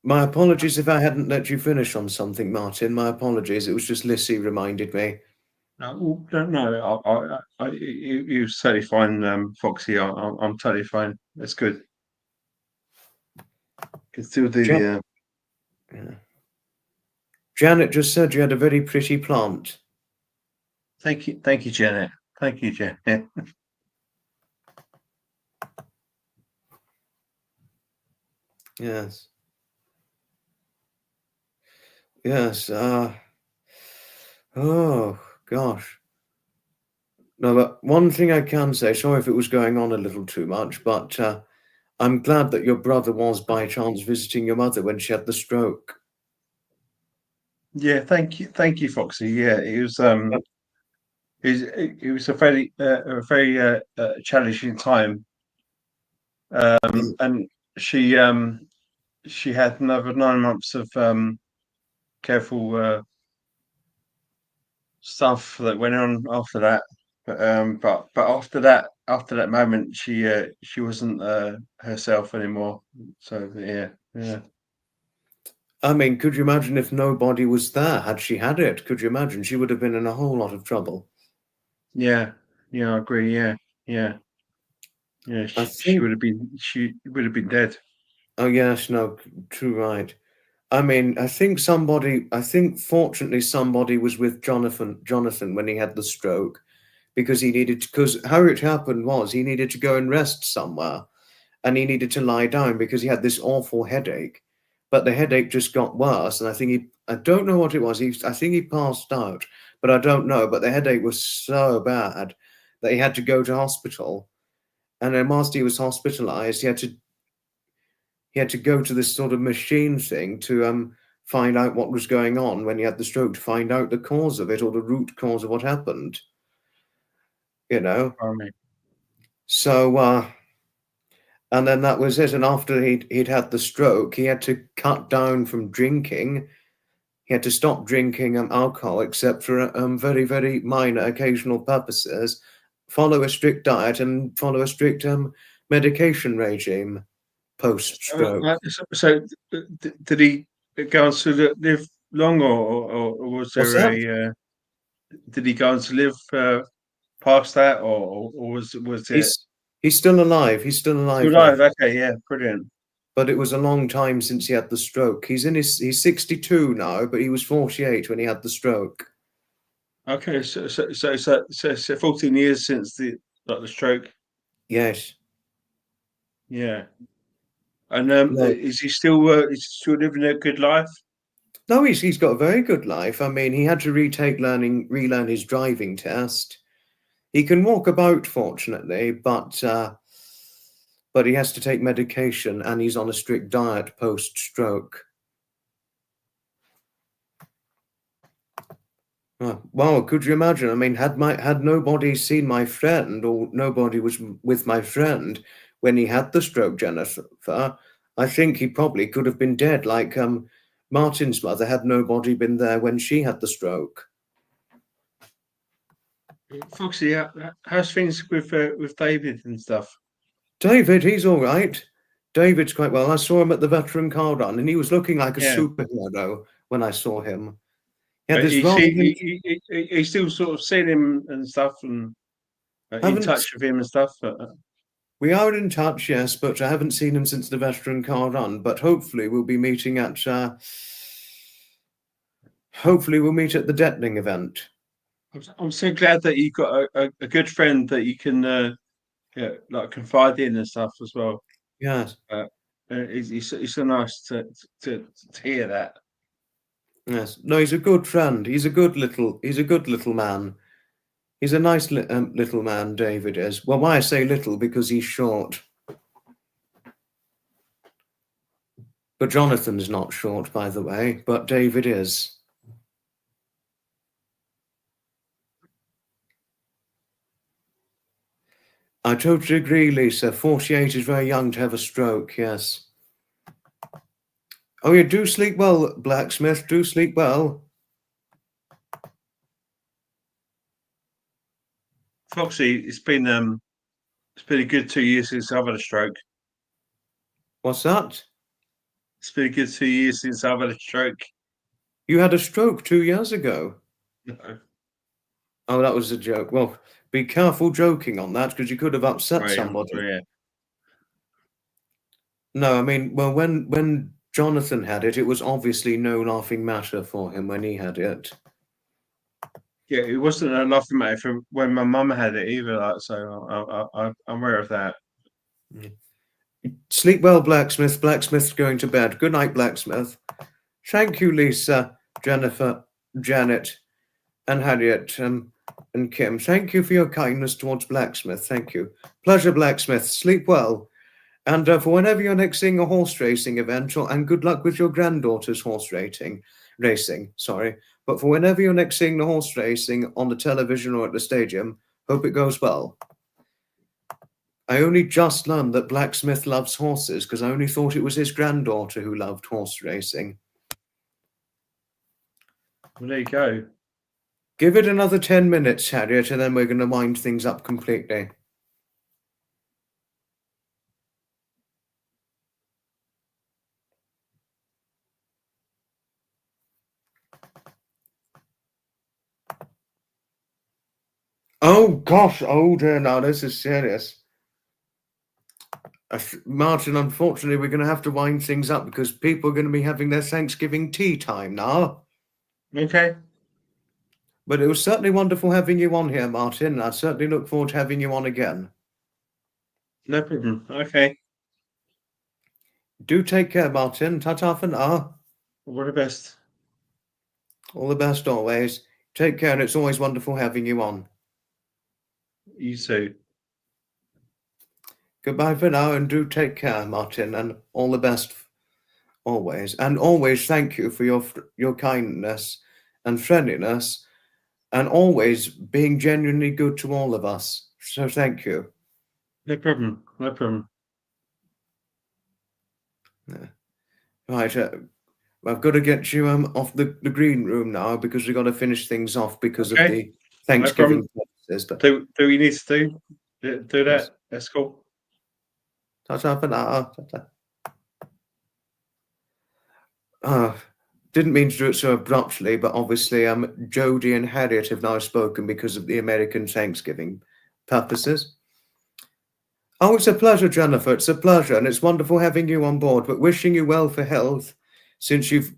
My apologies if I hadn't let you finish on something, Martin. My apologies. It was just Lissy reminded me. No, no, you're totally fine, Foxy. I'm totally fine. That's good. Can still do Ja- the. yeah. Janet just said you had a very pretty plant. Thank you, Janet. Thank you, Janet. Yes. Yes. Oh, gosh. No, but one thing I can say, sorry if it was going on a little too much, but I'm glad that your brother was by chance visiting your mother when she had the stroke. Yeah, thank you, Foxy. Yeah, it was a very challenging time, Yeah. and she had another 9 months of careful stuff that went on after that. But after that moment, she wasn't herself anymore. So yeah. I mean, could you imagine if nobody was there? Had she had it? Could you imagine? She would have been in a whole lot of trouble. Yeah, yeah, I agree. Yeah. I She think, would have been dead. oh yes, no, true, right. I mean, I think fortunately somebody was with Jonathan when he had the stroke because because how it happened was he needed to go and rest somewhere and he needed to lie down because he had this awful headache. But the headache just got worse, and I don't know what it was. I think he passed out, but I don't know. But the headache was so bad that he had to go to hospital. And then whilst he was hospitalized, he had to go to this sort of machine thing to find out what was going on when he had the stroke, to find out the cause of it or the root cause of what happened. You know. Blimey. So and then that was it. And after he'd had the stroke, he had to cut down from drinking. He had to stop drinking alcohol, except for very, very minor occasional purposes, follow a strict diet, and follow a strict medication regime post-stroke. Did he go on to live long, or was What's there that? a? Did he go on to live past that, or was it He's he's still alive. He's still still alive, alive? left. Okay, yeah, brilliant. But it was a long time since he had the stroke. He's 62 now, but he was 48 when he had the stroke. Okay, so 14 years since the stroke. Yes. Yeah, and No, is he still living a good life? no, he's got a very good life. I mean, he had to relearn his driving test. He can walk about, fortunately, but he has to take medication and he's on a strict diet post-stroke. Well, could you imagine? I mean, had nobody seen my friend or nobody was with my friend when he had the stroke, Jennifer, I think he probably could have been dead. Like Martin's mother, had nobody been there when she had the stroke. Foxy, how's things with David and stuff? David, he's all right. David's quite well. I saw him at the veteran car run, and he was looking like a Yeah. superhero when I saw him. Yeah, But there's rather than he still sort of seen him and stuff, and in haven't touch with him and stuff. we are in touch, yes, but I haven't seen him since the veteran car run. But hopefully we'll be meeting at hopefully we'll meet at the Detling event. I'm so glad that you got a good friend that you can yeah, like confide in and stuff as well. Yes, It's so nice to hear that. yes. No, he's a good friend. He's a good little man. He's a nice little man, David is. Well, why I say little, because he's short. But Jonathan's not short, by the way, but David is. I totally agree, Lisa. 48 is very young to have a stroke, yes. Oh, yeah, do sleep well, Blacksmith. Do sleep well. Foxy, it's been a good 2 years since I've had a stroke. What's that? It's been a good 2 years since I've had a stroke. You had a stroke 2 years ago. No. Oh, that was a joke. Well, be careful joking on that, because you could have upset Oh, yeah. somebody. Oh, yeah. No, I mean, well, when Jonathan had it, it was obviously no laughing matter for him when he had it. Yeah, it wasn't a laughing matter for when my mum had it either. Like, so I'm aware of that. Sleep well, Blacksmith. Blacksmith's going to bed. Good night, Blacksmith. Thank you, Lisa, Jennifer, Janet, and Harriet, and Kim. Thank you for your kindness towards Blacksmith. Thank you. Pleasure, Blacksmith. Sleep well. And for whenever you're next seeing a horse racing event, and good luck with your granddaughter's horse racing, sorry. But for whenever you're next seeing the horse racing on the television or at the stadium, hope it goes well. I only just learned that Blacksmith loves horses, because I only thought it was his granddaughter who loved horse racing. Well, there you go. Give it another 10 minutes, Harriet, and then we're going to wind things up completely. Oh, gosh. Oh, dear. Now, this is serious. Martin, unfortunately, we're going to have to wind things up because people are going to be having their Thanksgiving tea time now. Okay. But it was certainly wonderful having you on here, Martin. I certainly look forward to having you on again. No problem. Okay. Do take care, Martin. Ta-ta for now. All the best. All the best always. Take care, and it's always wonderful having you on. You too. Goodbye for now, and do take care, Martin, and all the best always. And always thank you for your kindness and friendliness, and always being genuinely good to all of us. So thank you. No problem. No problem. Yeah. Right, I've got to get you off the green room now, because we've got to finish things off because of the Thanksgiving purposes. But Do we need to do that? Yes. That's cool. Ta-ta for now. Ta-ta. Didn't mean to do it so abruptly, but obviously Jodie and Harriet have now spoken because of the American Thanksgiving purposes. Oh, it's a pleasure, Jennifer. It's a pleasure, and it's wonderful having you on board. But wishing you well for health, since you've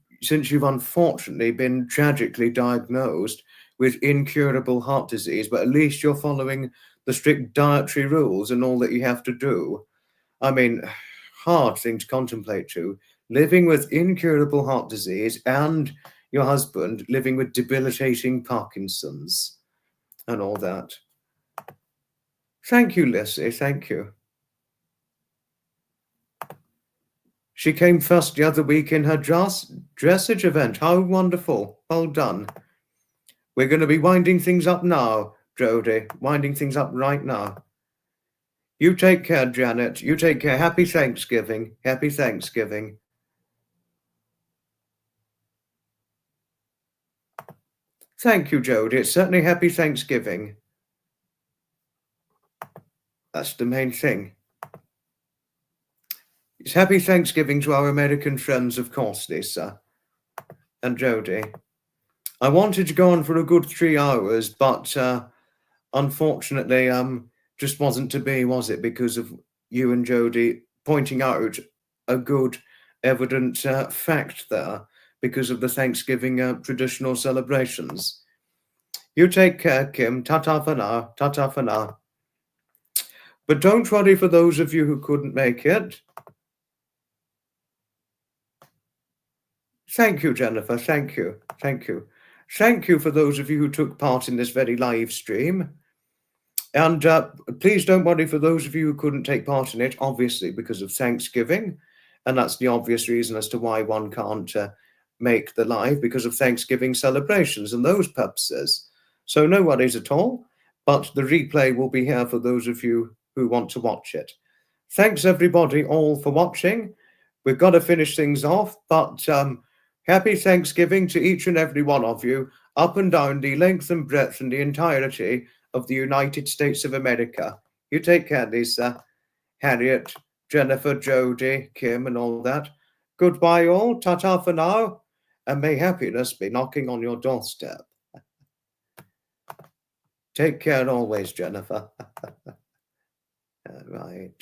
unfortunately been tragically diagnosed with incurable heart disease. But at least you're following the strict dietary rules and all that you have to do. I mean, hard thing to contemplate too. Living with incurable heart disease and your husband living with debilitating Parkinson's and all that. Thank you, Lissy. Thank you. She came first the other week in her dressage event. How wonderful. Well done. We're going to be winding things up now, Jodie. Winding things up right now. You take care, Janet. You take care. Happy Thanksgiving. Happy Thanksgiving. Thank you, Jodie. It's certainly happy Thanksgiving. That's the main thing. It's happy Thanksgiving to our American friends, of course, Lisa and Jodie. I wanted to go on for a good 3 hours, but unfortunately, just wasn't to be, was it? Because of you and Jodie pointing out a good, evident fact there, because of the Thanksgiving traditional celebrations. You take care, Kim. Ta-ta for now. Ta-ta for now. But don't worry for those of you who couldn't make it. Thank you, Jennifer. Thank you. Thank you. Thank you for those of you who took part in this very live stream. And please don't worry for those of you who couldn't take part in it, obviously, because of Thanksgiving. And that's the obvious reason as to why one can't make the live, because of Thanksgiving celebrations and those purposes. So no worries at all. But the replay will be here for those of you who want to watch it. Thanks, everybody, all for watching. We've got to finish things off, but happy Thanksgiving to each and every one of you, up and down the length and breadth and the entirety of the United States of America. You take care, Lisa, Harriet, Jennifer, Jodie, Kim, and all that. Goodbye, all. Ta-ta for now, and may happiness be knocking on your doorstep. Take care always, Jennifer. Right.